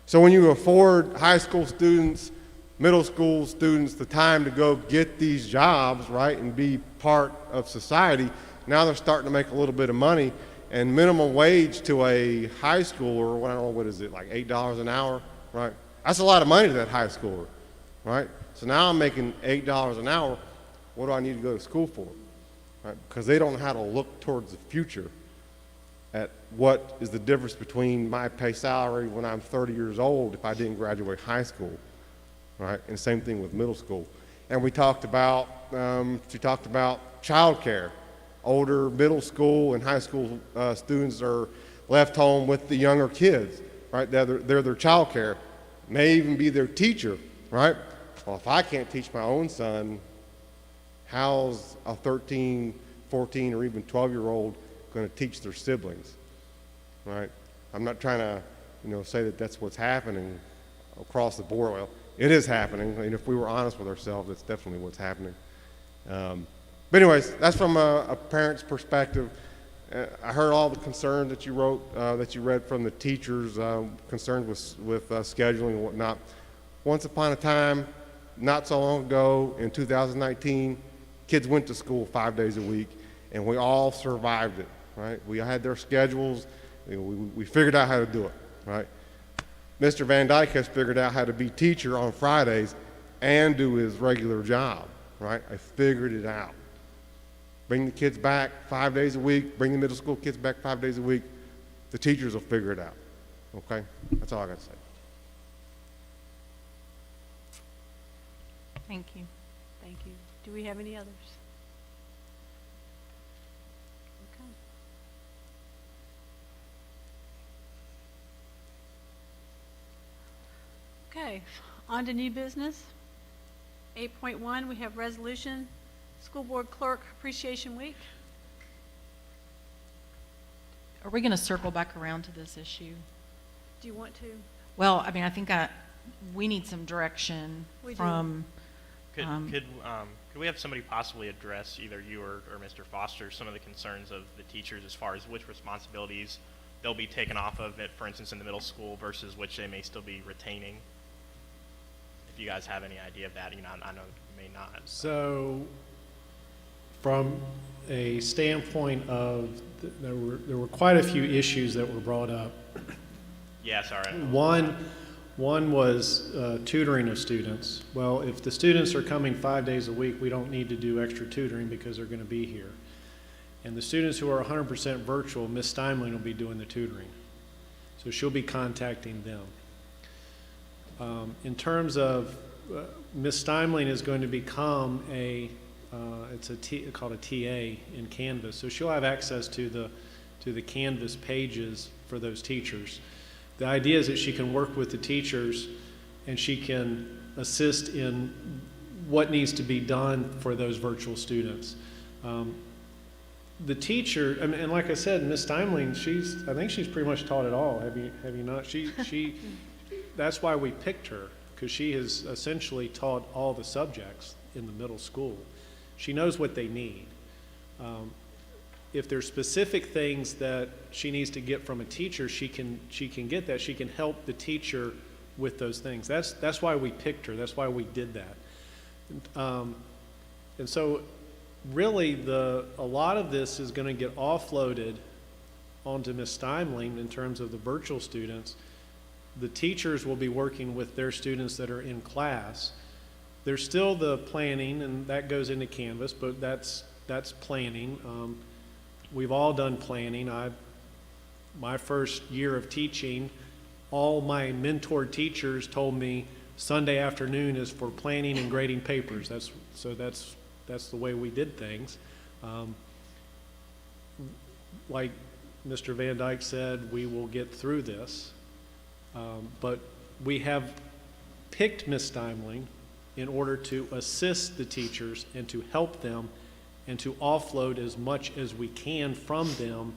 So when you afford high school students, middle school students the time to go get these jobs, right, and be part of society, now they're starting to make a little bit of money. And minimum wage to a high schooler, I don't know, what is it, like $8 an hour, right? That's a lot of money to that high schooler, right? So now I'm making $8 an hour. What do I need to go to school for? Right? Because they don't know how to look towards the future at what is the difference between my pay salary when I'm 30 years old if I didn't graduate high school, right? And same thing with middle school. And we talked about, she talked about childcare. Older middle school and high school students are left home with the younger kids, right? They're their childcare, may even be their teacher, right? Well, if I can't teach my own son, how's a 13, 14, or even 12-year-old going to teach their siblings, right? I'm not trying to, say that that's what's happening across the board. Well, it is happening, and if we were honest with ourselves, that's definitely what's happening. But anyways, that's from a parent's perspective. I heard all the concerns that you wrote, that you read from the teachers, concerned with scheduling and whatnot. Once upon a time, not so long ago, in 2019, kids went to school 5 days a week, and we all survived it, right? We had their schedules. We figured out how to do it, right? Mr. Van Dyke has figured out how to be teacher on Fridays and do his regular job, right? I figured it out. Bring the kids back 5 days a week, bring the middle school kids back 5 days a week. The teachers will figure it out, okay? That's all I got to say. Thank you. Thank you. Do we have any others? Okay, on to new business. 8.1, we have resolution, School Board Clerk Appreciation Week. Are we going to circle back around to this issue? Do you want to? Well, I mean, I think we need some direction We do. from. Could we have somebody possibly address, either you or Mr. Foster, some of the concerns of the teachers as far as which responsibilities they'll be taken off of it, for instance, in the middle school versus which they may still be retaining? If you guys have any idea of that, I know you may not. So, from a standpoint of, there were quite a few issues that were brought up. Yeah, sorry. One was tutoring of students. Well, if the students are coming 5 days a week, we don't need to do extra tutoring because they're going to be here. And the students who are 100% virtual, Ms. Steinlein will be doing the tutoring. So she'll be contacting them. In terms of, Ms. Steinlein is going to become called a TA in Canvas. So she'll have access to the Canvas pages for those teachers. The idea is that she can work with the teachers and she can assist in what needs to be done for those virtual students. The teacher, and like I said, Ms. Steinlein, I think she's pretty much taught it all. Have you not? That's why we picked her, because she has essentially taught all the subjects in the middle school. She knows what they need. If there's specific things that she needs to get from a teacher, she can get that. She can help the teacher with those things. That's why we picked her. That's why we did that. And so, really, a lot of this is going to get offloaded onto Ms. Steinlein in terms of the virtual students. The teachers will be working with their students that are in class. There's still the planning, and that goes into Canvas, but that's planning. We've all done planning. My first year of teaching, all my mentored teachers told me Sunday afternoon is for planning and grading papers. That's the way we did things. Like Mr. Van Dyke said, we will get through this. But we have picked Ms. Steinlein in order to assist the teachers and to help them and to offload as much as we can from them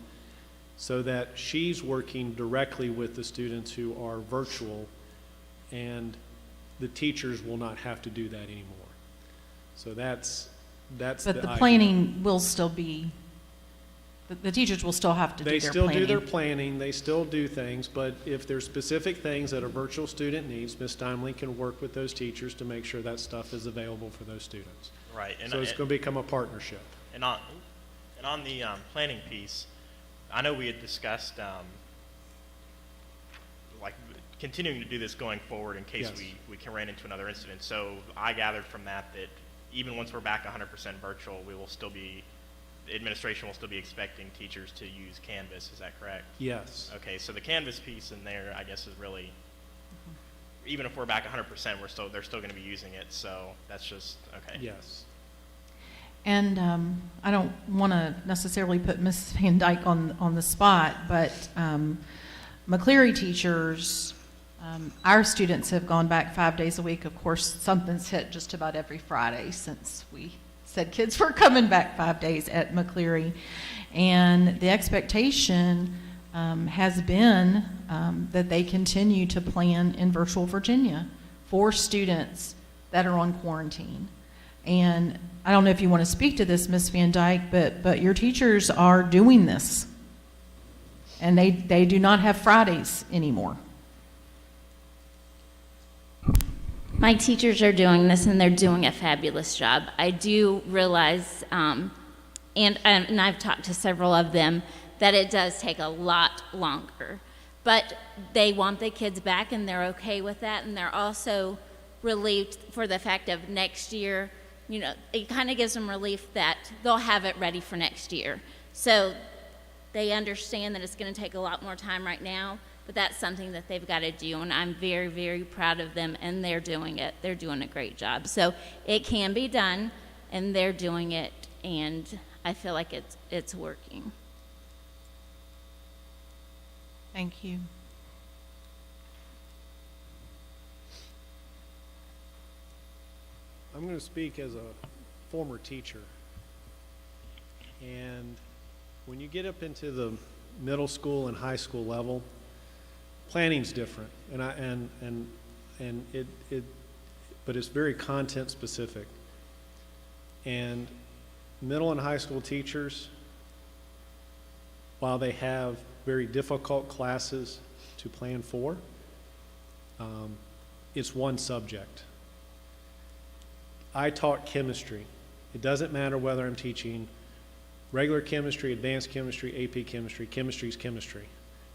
so that she's working directly with the students who are virtual, and the teachers will not have to do that anymore. So that's But the the idea. planning will still be, the teachers will still have to do They their still planning. do their planning, they still do things, but if there's specific things that a virtual student needs, Ms. Steinlein can work with those teachers to make sure that stuff is available for those students. Right. So it's going to become a partnership. And on the planning piece, I know we had discussed like continuing to do this going forward in case Yes. we can run into another incident. So I gathered from that even once we're back 100% virtual, the administration will still be expecting teachers to use Canvas. Is that correct? Yes. Okay, so the Canvas piece in there, I guess, is really, even if we're back 100%, they're still going to be using it. So that's just okay. Yes. And I don't want to necessarily put Ms. Van Dyke on the spot, but McCleary teachers, our students have gone back 5 days a week. Of course, something's hit just about every Friday since we said kids were coming back 5 days at McCleary. And the expectation has been that they continue to plan in virtual Virginia for students that are on quarantine. And I don't know if you want to speak to this, Ms. Van Dyke, but your teachers are doing this. And they do not have Fridays anymore. My teachers are doing this, and they're doing a fabulous job. I do realize, and I've talked to several of them, that it does take a lot longer. But they want the kids back, and they're okay with that, and they're also relieved for the fact of next year. You know, it kind of gives them relief that they'll have it ready for next year. So they understand that it's going to take a lot more time right now, but that's something that they've got to do, and I'm very, very proud of them, and they're doing it. They're doing a great job. So it can be done, and they're doing it, and I feel like it's working. Thank you. I'm going to speak as a former teacher. And when you get up into the middle school and high school level, planning's different. But it's very content specific. And middle and high school teachers, while they have very difficult classes to plan for. It's one subject. I taught chemistry. It doesn't matter whether I'm teaching regular chemistry, advanced chemistry, AP chemistry. Chemistry is chemistry.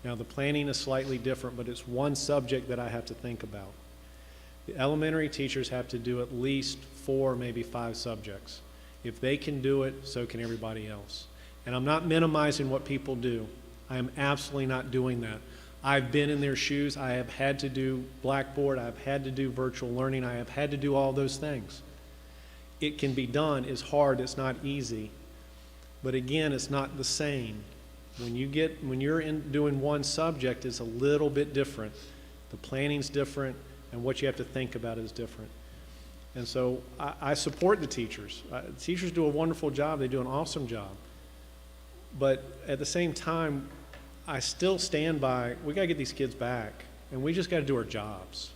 Now, the planning is slightly different, but it's one subject that I have to think about. The elementary teachers have to do at least 4, maybe 5 subjects. If they can do it, so can everybody else. And I'm not minimizing what people do. I am absolutely not doing that. I've been in their shoes. I have had to do Blackboard. I've had to do virtual learning. I have had to do all those things. It can be done. It's hard. It's not easy. But again, it's not the same. When you're doing one subject, it's a little bit different. The planning's different, and what you have to think about is different. And so I support the teachers. Teachers do a wonderful job. They do an awesome job. But at the same time, I still stand by, we got to get these kids back, and we just got to do our jobs.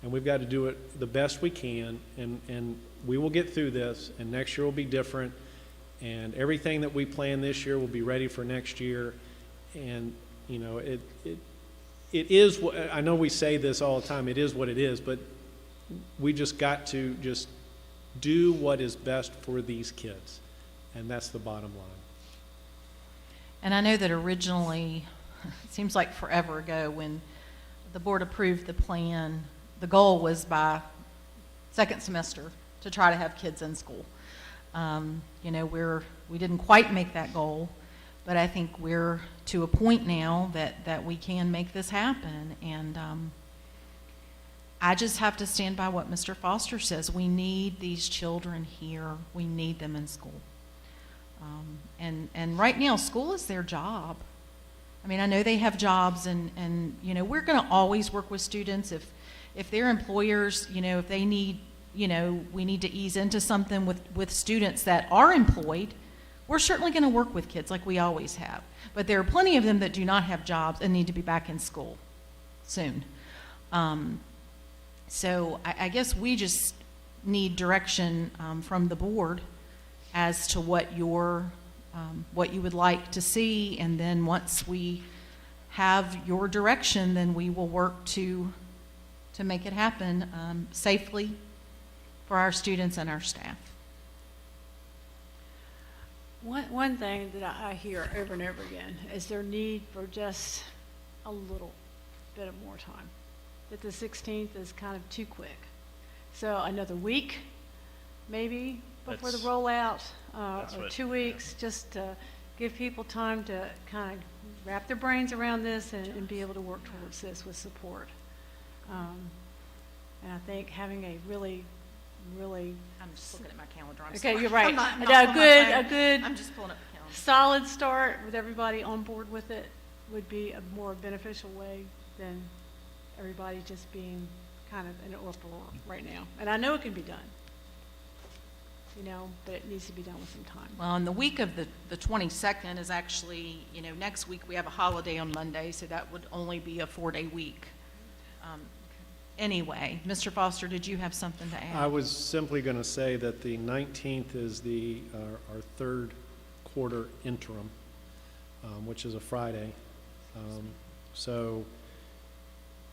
And we've got to do it the best we can, and we will get through this, and next year will be different, and everything that we plan this year will be ready for next year. And, you know, it is, I know we say this all the time, it is what it is, but we just got to just do what is best for these kids, and that's the bottom line. And I know that originally, it seems like forever ago, when the board approved the plan, the goal was by second semester to try to have kids in school. You know, we didn't quite make that goal, but I think we're to a point now that we can make this happen. And I just have to stand by what Mr. Foster says. We need these children here. We need them in school. And right now, school is their job. I mean, I know they have jobs, and you know, we're going to always work with students. If their employers, you know, if they need, you know, we need to ease into something with students that are employed, we're certainly going to work with kids like we always have. But there are plenty of them that do not have jobs and need to be back in school soon. So I guess we just need direction from the board as to what you would like to see, and then once we have your direction, then we will work to make it happen safely for our students and our staff. One thing that I hear over and over again is their need for just a little bit of more time. That the 16th is kind of too quick. So another week, maybe, before the rollout, or 2 weeks, just to give people time to kind of wrap their brains around this and be able to work towards this with support. And I think having a really I'm just looking at my calendar. okay, you're right. A good I'm just pulling up the calendar. solid start with everybody on board with it would be a more beneficial way than everybody just being kind of in an uproar right now. And I know it can be done, you know, but it needs to be done with some time. Well, and the week of the 22nd is actually, you know, next week we have a holiday on Monday, so that would only be a 4-day week. Anyway, Mr. Foster, did you have something to add? I was simply going to say that the 19th is our third quarter interim, which is a Friday. So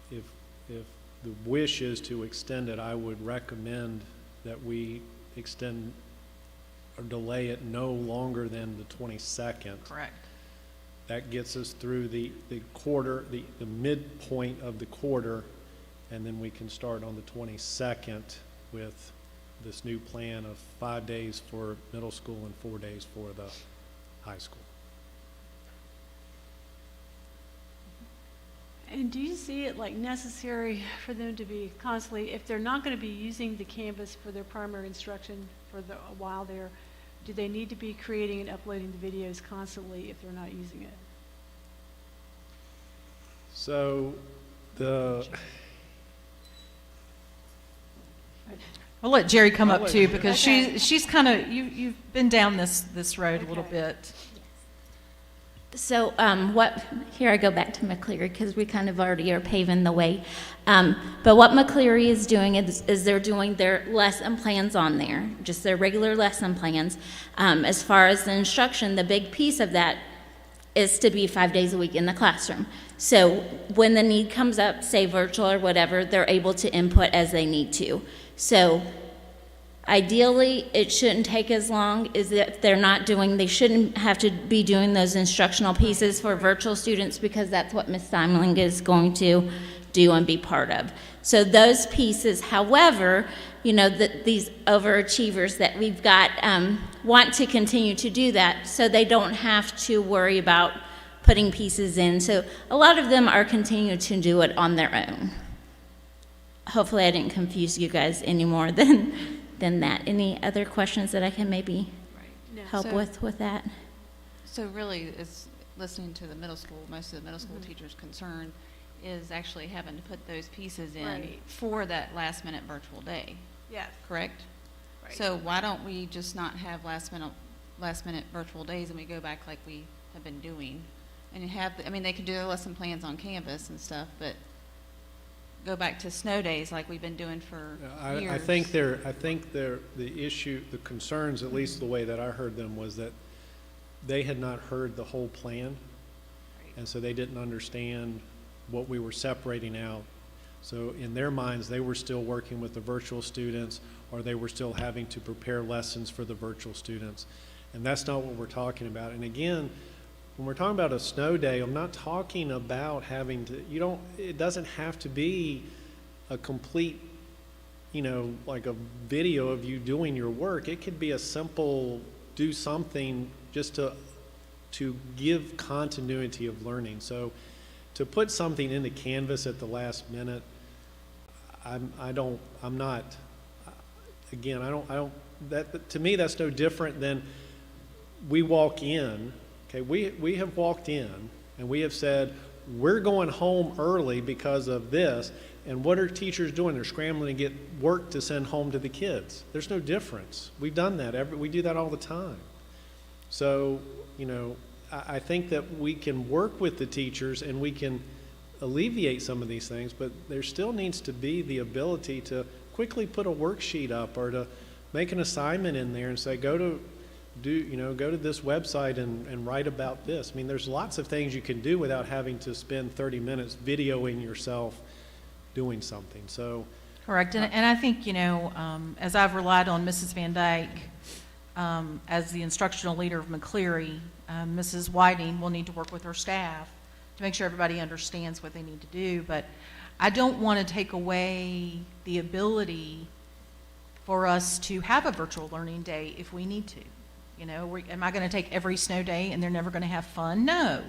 if the wish is to extend it, I would recommend that we extend or delay it no longer than the 22nd. Correct. That gets us through the quarter, the midpoint of the quarter, and then we can start on the 22nd with this new plan of 5 days for middle school and 4 days for the high school. And do you see it like necessary for them to be constantly, if they're not going to be using the Canvas for their primary instruction for a while there, do they need to be creating and uploading the videos constantly if they're not using it? So I'll let Jerry come up too, because she's kind of, you've been down this road a little bit. So here I go back to McCleary because we kind of already are paving the way. But what McCleary is doing is they're doing their lesson plans on there, just their regular lesson plans. As far as the instruction, the big piece of that is to be 5 days a week in the classroom. So when the need comes up, say virtual or whatever, they're able to input as they need to. So ideally, it shouldn't take as long as if they're not doing, they shouldn't have to be doing those instructional pieces for virtual students because that's what Ms. Simling is going to do and be part of. So those pieces, however, you know, these overachievers that we've got want to continue to do that so they don't have to worry about putting pieces in. So a lot of them are continuing to do it on their own. Hopefully I didn't confuse you guys any more than that. Any other questions that I can maybe help So- with that? So really, it's listening to the middle school, most of the middle school teachers' concern is actually having to put those pieces in Right. for that last minute virtual day, Yes. correct? Right. So why don't we just not have last minute virtual days and we go back like we have been doing? And I mean, they can do their lesson plans on Canvas and stuff, but go back to snow days like we've been doing for years. I think the issue, the concerns, at least the way that I heard them, was that they had not heard the whole plan, and so they didn't understand what we were separating out. So in their minds, they were still working with the virtual students, or they were still having to prepare lessons for the virtual students. And that's not what we're talking about. And again, when we're talking about a snow day, I'm not talking about having to, it doesn't have to be a complete, like a video of you doing your work. It could be a simple, do something just to give continuity of learning. So to put something into Canvas at the last minute, to me, that's no different than we walk in, okay, we have walked in and we have said, we're going home early because of this, and what are teachers doing? They're scrambling to get work to send home to the kids. There's no difference. We've done that, we do that all the time. So, I think that we can work with the teachers and we can alleviate some of these things, but there still needs to be the ability to quickly put a worksheet up or to make an assignment in there and say, go to this website and write about this. I mean, there's lots of things you can do without having to spend 30 minutes videoing yourself doing something. So, Correct, and I think, as I've relied on Mrs. Van Dyke as the instructional leader of McCleary, Mrs. Whiting will need to work with her staff to make sure everybody understands what they need to do, but I don't want to take away the ability for us to have a virtual learning day if we need to. Am I going to take every snow day and they're never going to have fun? No.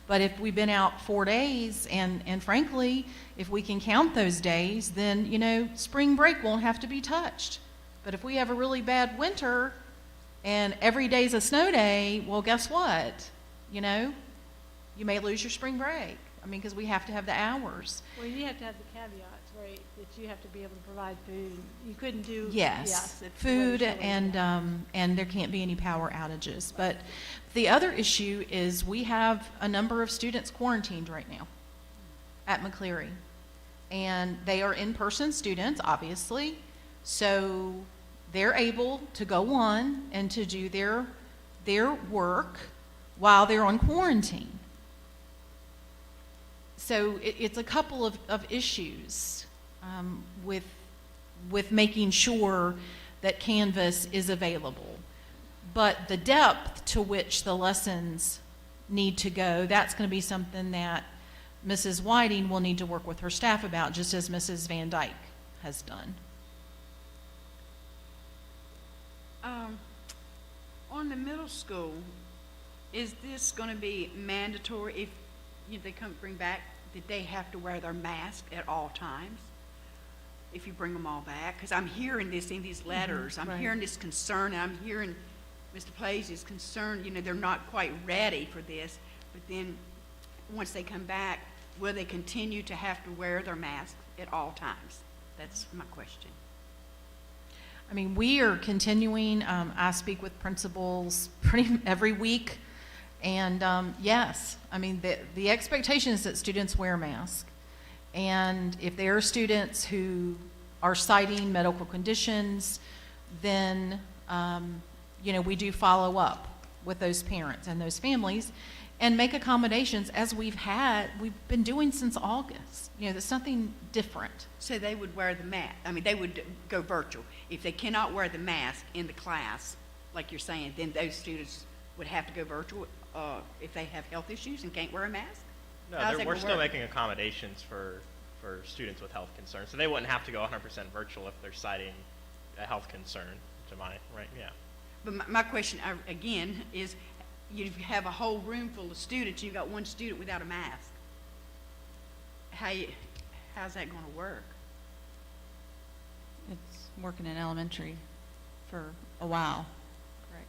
But if we've been out 4 days, and frankly, if we can count those days, then, spring break won't have to be touched. But if we have a really bad winter and every day's a snow day, well, guess what? You may lose your spring break. I mean, because we have to have the hours. Well, you have to have the caveats, right, that you have to be able to provide food. You couldn't do. Yes, if the food weather's really bad. and there can't be any power outages. But the other issue is we have a number of students quarantined right now at McCleary. And they are in-person students, obviously. So they're able to go on and to do their work while they're on quarantine. So it's a couple of issues with making sure that Canvas is available. But the depth to which the lessons need to go, that's going to be something that Mrs. Whiting will need to work with her staff about, just as Mrs. Van Dyke has done. On the middle school, is this going to be mandatory if they bring back that they have to wear their mask at all times? If you bring them all back? Because I'm hearing this in these letters. I'm right. hearing this concern, and I'm hearing Mr. Plays is concerned, they're not quite ready for this. But then, once they come back, will they continue to have to wear their mask at all times? That's my question. I mean, we are continuing. I speak with principals pretty every week. And yes, I mean, the expectation is that students wear masks. And if there are students who are citing medical conditions, then, we do follow up with those parents and those families. and make accommodations as we've been doing since August. You know, there's nothing different. So they would wear the mask, I mean, they would go virtual. If they cannot wear the mask in the class, like you're saying, then those students would have to go virtual, if they have health issues and can't wear a mask? No, How's that we're gonna still work? making accommodations for students with health concerns. So they wouldn't have to go 100% virtual if they're citing a health concern, right, yeah. But my question, again, is you have a whole room full of students, you've got one student without a mask. How's that gonna work? It's working in elementary for a while. Correct.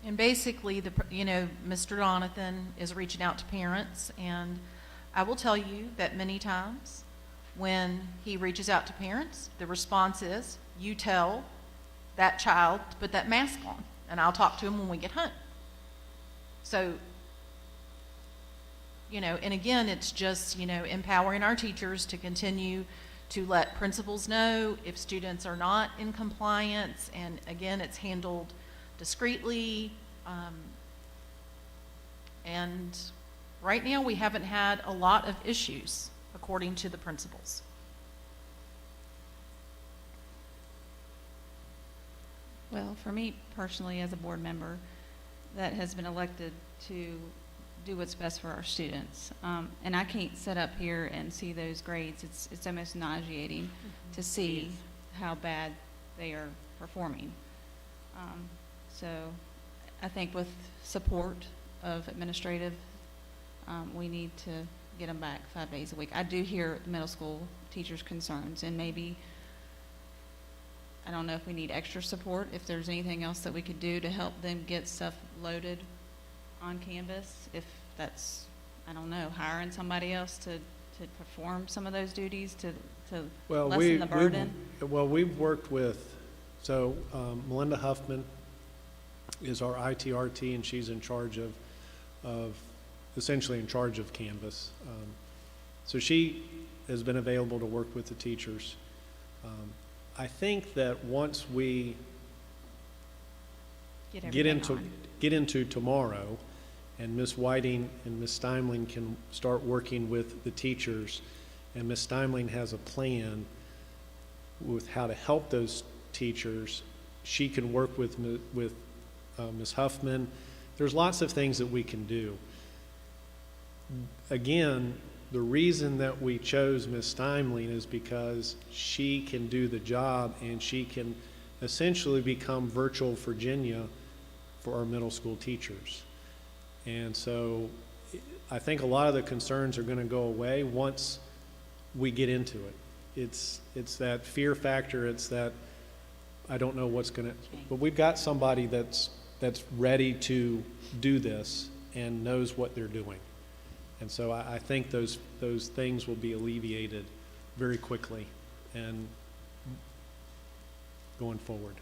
And basically, Mr. Donathan is reaching out to parents, and I will tell you that many times when he reaches out to parents, the response is, you tell that child to put that mask on, and I'll talk to him when we get home. So, and again, it's just, empowering our teachers to continue to let principals know if students are not in compliance, and again, it's handled discreetly, and right now we haven't had a lot of issues according to the principals. Well, for me personally, as a board member that has been elected to do what's best for our students, and I can't sit up here and see those grades. It's almost nauseating to see how bad they are performing. So I think with support of administrative, we need to get them back 5 days a week. I do hear the middle school teachers' concerns, and maybe, I don't know if we need extra support, if there's anything else that we could do to help them get stuff loaded on Canvas, if that's, I don't know, hiring somebody else to perform some of those duties to lessen the burden. We've worked with, Melinda Huffman is our ITRT, and she's in charge essentially in charge of Canvas. So she has been available to work with the teachers. I think that once we get into tomorrow, and Ms. Whiting and Ms. Steimling can start working with the teachers, and Ms. Steimling has a plan with how to help those teachers, she can work with Ms. Huffman. There's lots of things that we can do. Again, the reason that we chose Ms. Steimling is because she can do the job, and she can essentially become virtual Virginia for our middle school teachers. And so I think a lot of the concerns are going to go away once we get into it. It's that fear factor, it's that I don't know what's going to, but we've got somebody that's ready to do this and knows what they're doing. And so I think those things will be alleviated very quickly and going forward.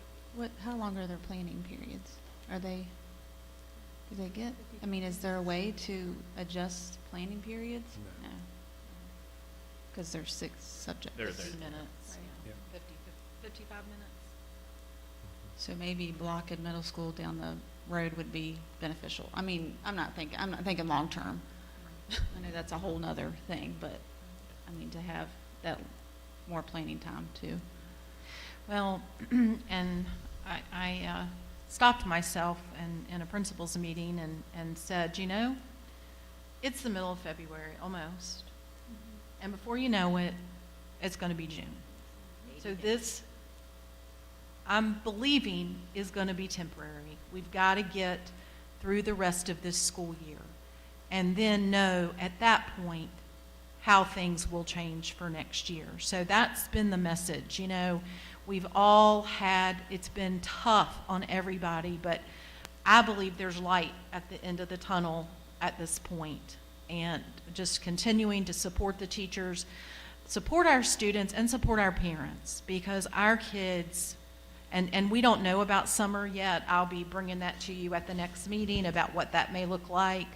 How long are their planning periods? Do they get, is there a way to adjust planning periods? No. Because there's 6 subjects. 50 minutes, Yeah. 55 minutes. So maybe blocking middle school down the road would be beneficial. I'm not thinking long-term. I know that's a whole nother thing, but to have that more planning time too. Well, and I stopped myself in a principal's meeting and said, it's the middle of February almost. And before you know it, it's going to be June. So this, I'm believing, is going to be temporary. We've got to get through the rest of this school year and then know at that point how things will change for next year. So that's been the message. We've all it's been tough on everybody, but I believe there's light at the end of the tunnel at this point. And just continuing to support the teachers, support our students, and support our parents, because our kids, and we don't know about summer yet. I'll be bringing that to you at the next meeting about what that may look like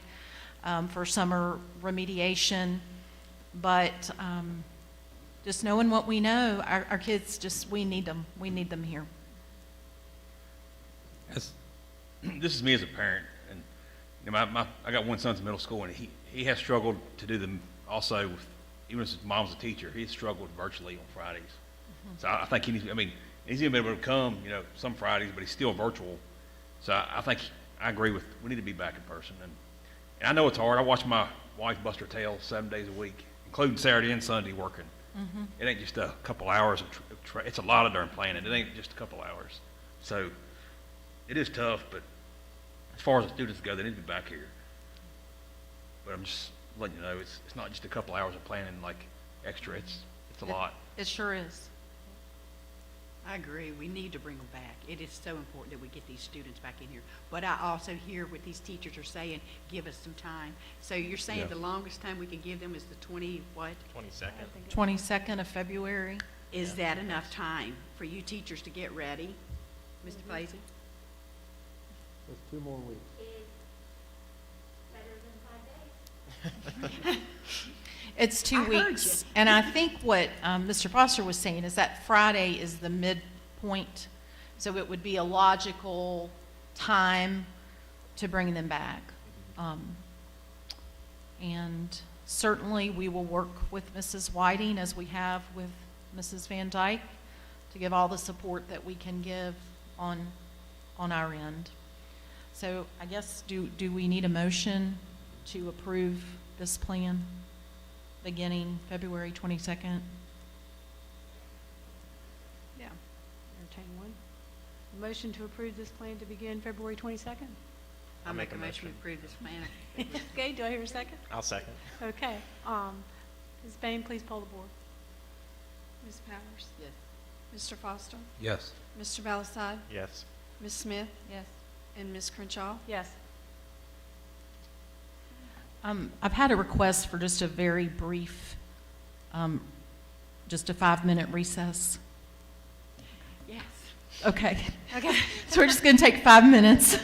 for summer remediation. But just knowing what we know, our kids we need them. We need them here. this is me as a parent, and you know, I got one son's in middle school, and he has struggled to do them also with, even as his mom's a teacher, he's struggled virtually on Fridays. So I think he needs, I mean, he's gonna be able to come, you know, some Fridays, but he's still virtual. So I think, I agree with, we need to be back in person. And I know it's hard. I watch my wife bust her tail 7 days a week, including Saturday and Sunday working. It ain't just a couple hours of it's a lot of darn planning. It ain't just a couple hours. So it is tough, but as far as the students go, they need to be back here. But I'm just letting you know, it's not just a couple hours of planning like extra. It's a lot. It sure is. I agree. We need to bring them back. It is so important that we get these students back in here. But I also hear what these teachers are saying, give us some time. So you're saying Yeah. the longest time we can give them is the 20, what? 22nd. 22nd of February. Is that enough time for you teachers to get ready? Mr. Blazy? That's 2 more weeks. It's 2 I heard weeks. you. And I think what Mr. Foster was saying is that Friday is the midpoint. So it would be a logical time to bring them back. And certainly we will work with Mrs. Whiting as we have with Mrs. Van Dyke to give all the support that we can give on our end. So I guess, do we need a motion to approve this plan beginning February 22nd? Yeah, entertain one. A motion to approve this plan to begin February 22nd? I'll make a motion to approve this plan. Okay, do I hear a second? I'll second. Okay, Ms. Bain, please poll the board. Ms. Powers? Yes. Mr. Foster? Yes. Mr. Balasad? Yes. Ms. Smith? Yes. And Ms. Crenshaw? Yes. I've had a request for just a very brief, just a 5-minute recess. Yes. Okay. Okay. So we're just going to take 5 minutes.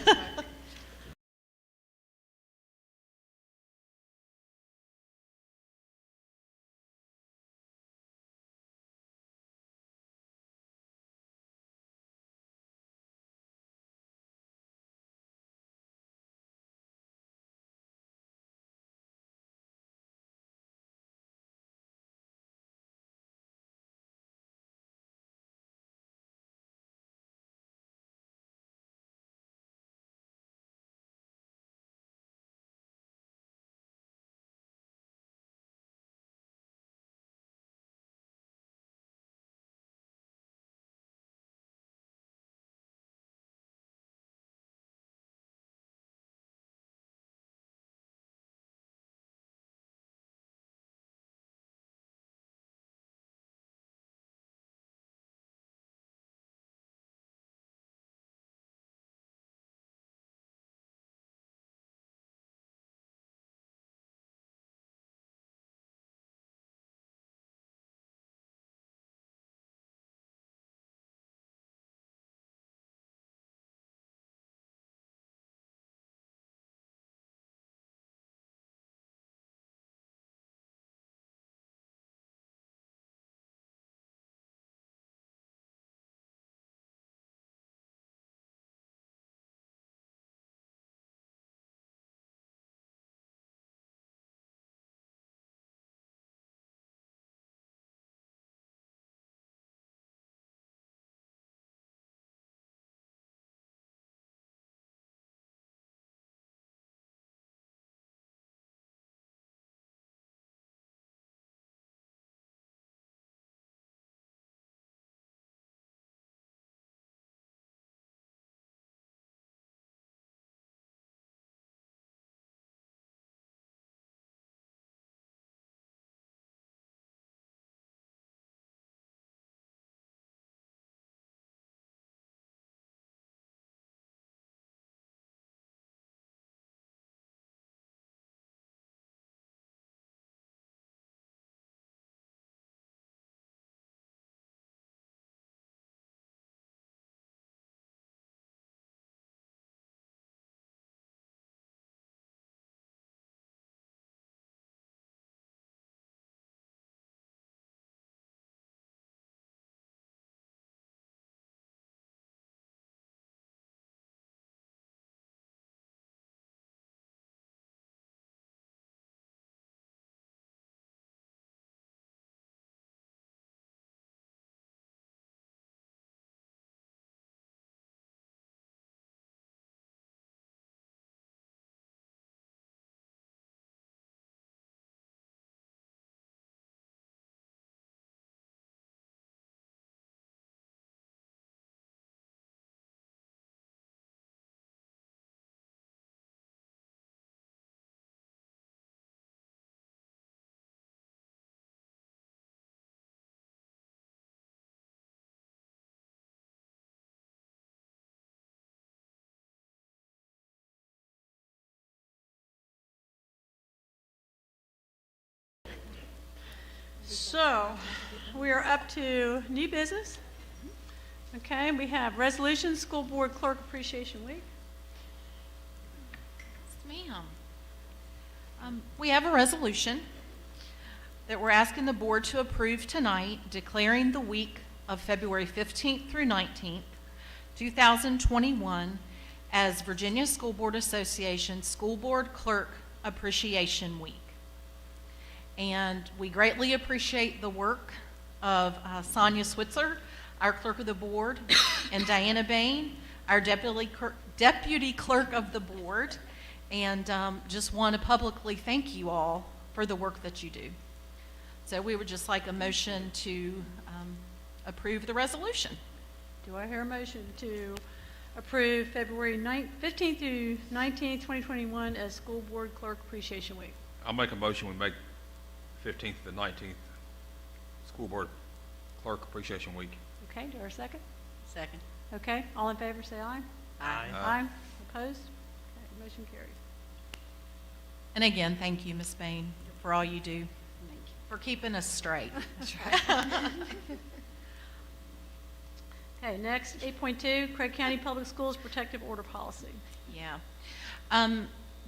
So, we are up to new business. Okay, we have resolution, School Board Clerk Appreciation Week. Yes, ma'am. We have a resolution that we're asking the board to approve tonight, declaring the week of February 15th through 19th, 2021, as Virginia School Board Association School Board Clerk Appreciation Week. And we greatly appreciate the work of Sonia Switzer, our clerk of the board, and Diana Bain, our deputy clerk of the board, and just want to publicly thank you all for the work that you do. So we would just like a motion to approve the resolution. Do I hear a motion to approve February 15th through 19th, 2021 as School Board Clerk Appreciation Week? I'll make a motion, we make 15th to 19th School Board Clerk Appreciation Week. Okay, do I hear a second? Second. Okay, all in favor say aye. Aye. Aye. Opposed? Okay, motion carries. And again, thank you, Ms. Bain, for all you do, for keeping us straight. That's right. Okay, next, 8.2, Craig County Public Schools Protective Order Policy. Yeah.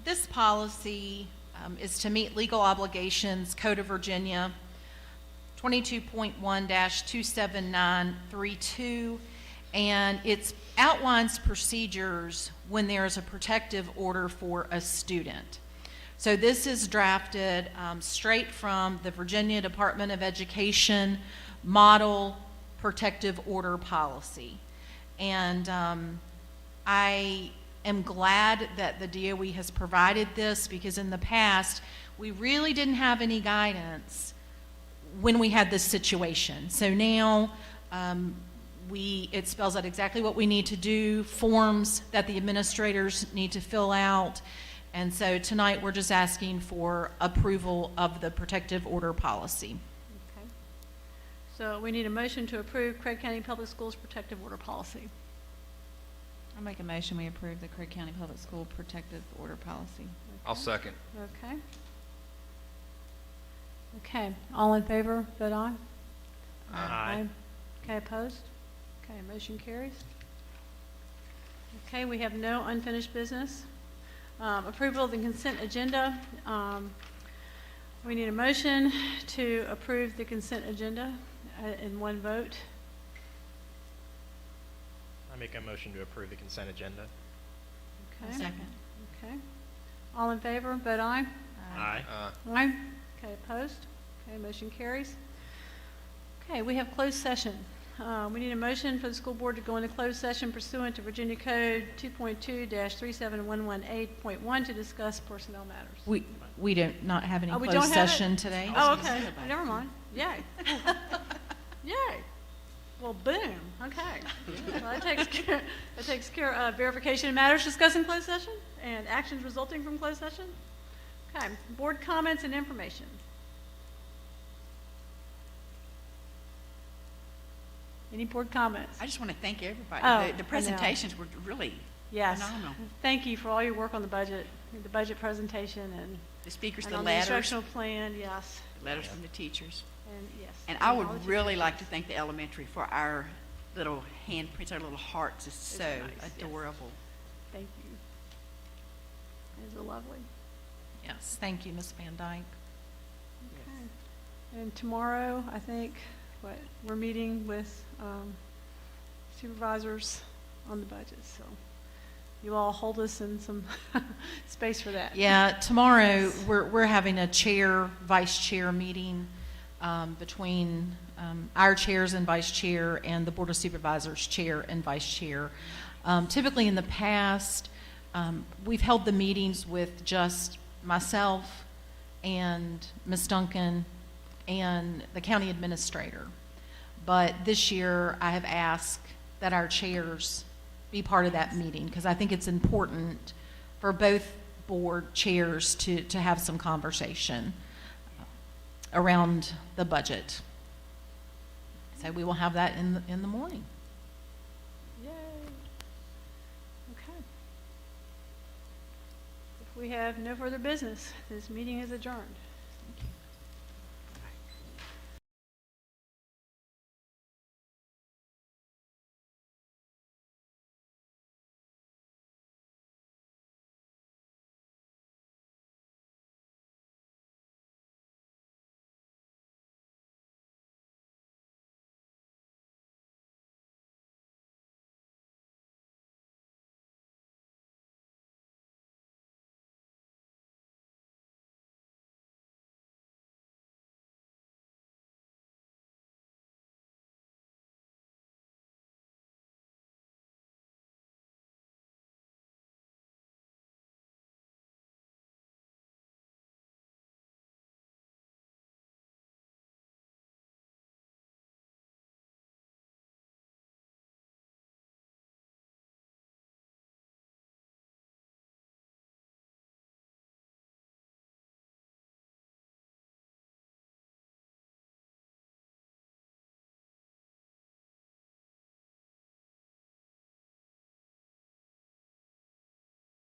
This policy is to meet legal obligations, Code of Virginia 22.1-27932, and it outlines procedures when there is a protective order for a student. So this is drafted straight from the Virginia Department of Education Model Protective Order Policy. And I am glad that the DOE has provided this, because in the past, we really didn't have any guidance when we had this situation. So now it spells out exactly what we need to do, forms that the administrators need to fill out. And so tonight we're just asking for approval of the protective order policy. Okay. So we need a motion to approve Craig County Public Schools Protective Order Policy. I'll make a motion, we approve the Craig County Public School Protective Order Policy. I'll second. Okay. Okay, all in favor, vote aye. Aye. Okay, opposed? Okay, motion carries. Okay, we have no unfinished business. Approval of the consent agenda. We need a motion to approve the consent agenda in one vote. I make a motion to approve the consent agenda. Okay. Second. Okay. All in favor, vote aye. Aye. Aye. Okay, opposed? Okay, motion carries. Okay, we have closed session. We need a motion for the school board to go into closed session pursuant to Virginia Code 2.2-37118.1 to discuss personnel matters. We do not have any Oh, we closed don't have it? session today. Oh, okay. Never mind. Yay. Yay. Well, boom. Okay. Well, that takes care of verification of matters discussed in closed session and actions resulting from closed session. Okay. Board comments and information. Any board comments? I just want to thank everybody. Oh, The presentations were really Yes. phenomenal. Thank you for all your work on the budget presentation and The speakers, and the on letters, the instructional plan. Yes. letters from the teachers. And yes. And I all would the really teachers. like to thank the elementary for our little handprints, our little hearts. It's so nice, yes. adorable. Thank you. Those are lovely. Yes, thank you, Ms. Van Dyke. Okay. And tomorrow, I think, we're meeting with supervisors on the budget, so you all hold us in some space for that. Yeah, tomorrow we're having a chair, vice chair meeting between our chairs and vice chair and the Board of Supervisors chair and vice chair. Typically in the past, we've held the meetings with just myself and Ms. Duncan and the county administrator. But this year I have asked that our chairs be part of that meeting, because I think it's important for both board chairs to have some conversation around the budget. So we will have that in the morning. Yay. Okay. If we have no further business, this meeting is adjourned.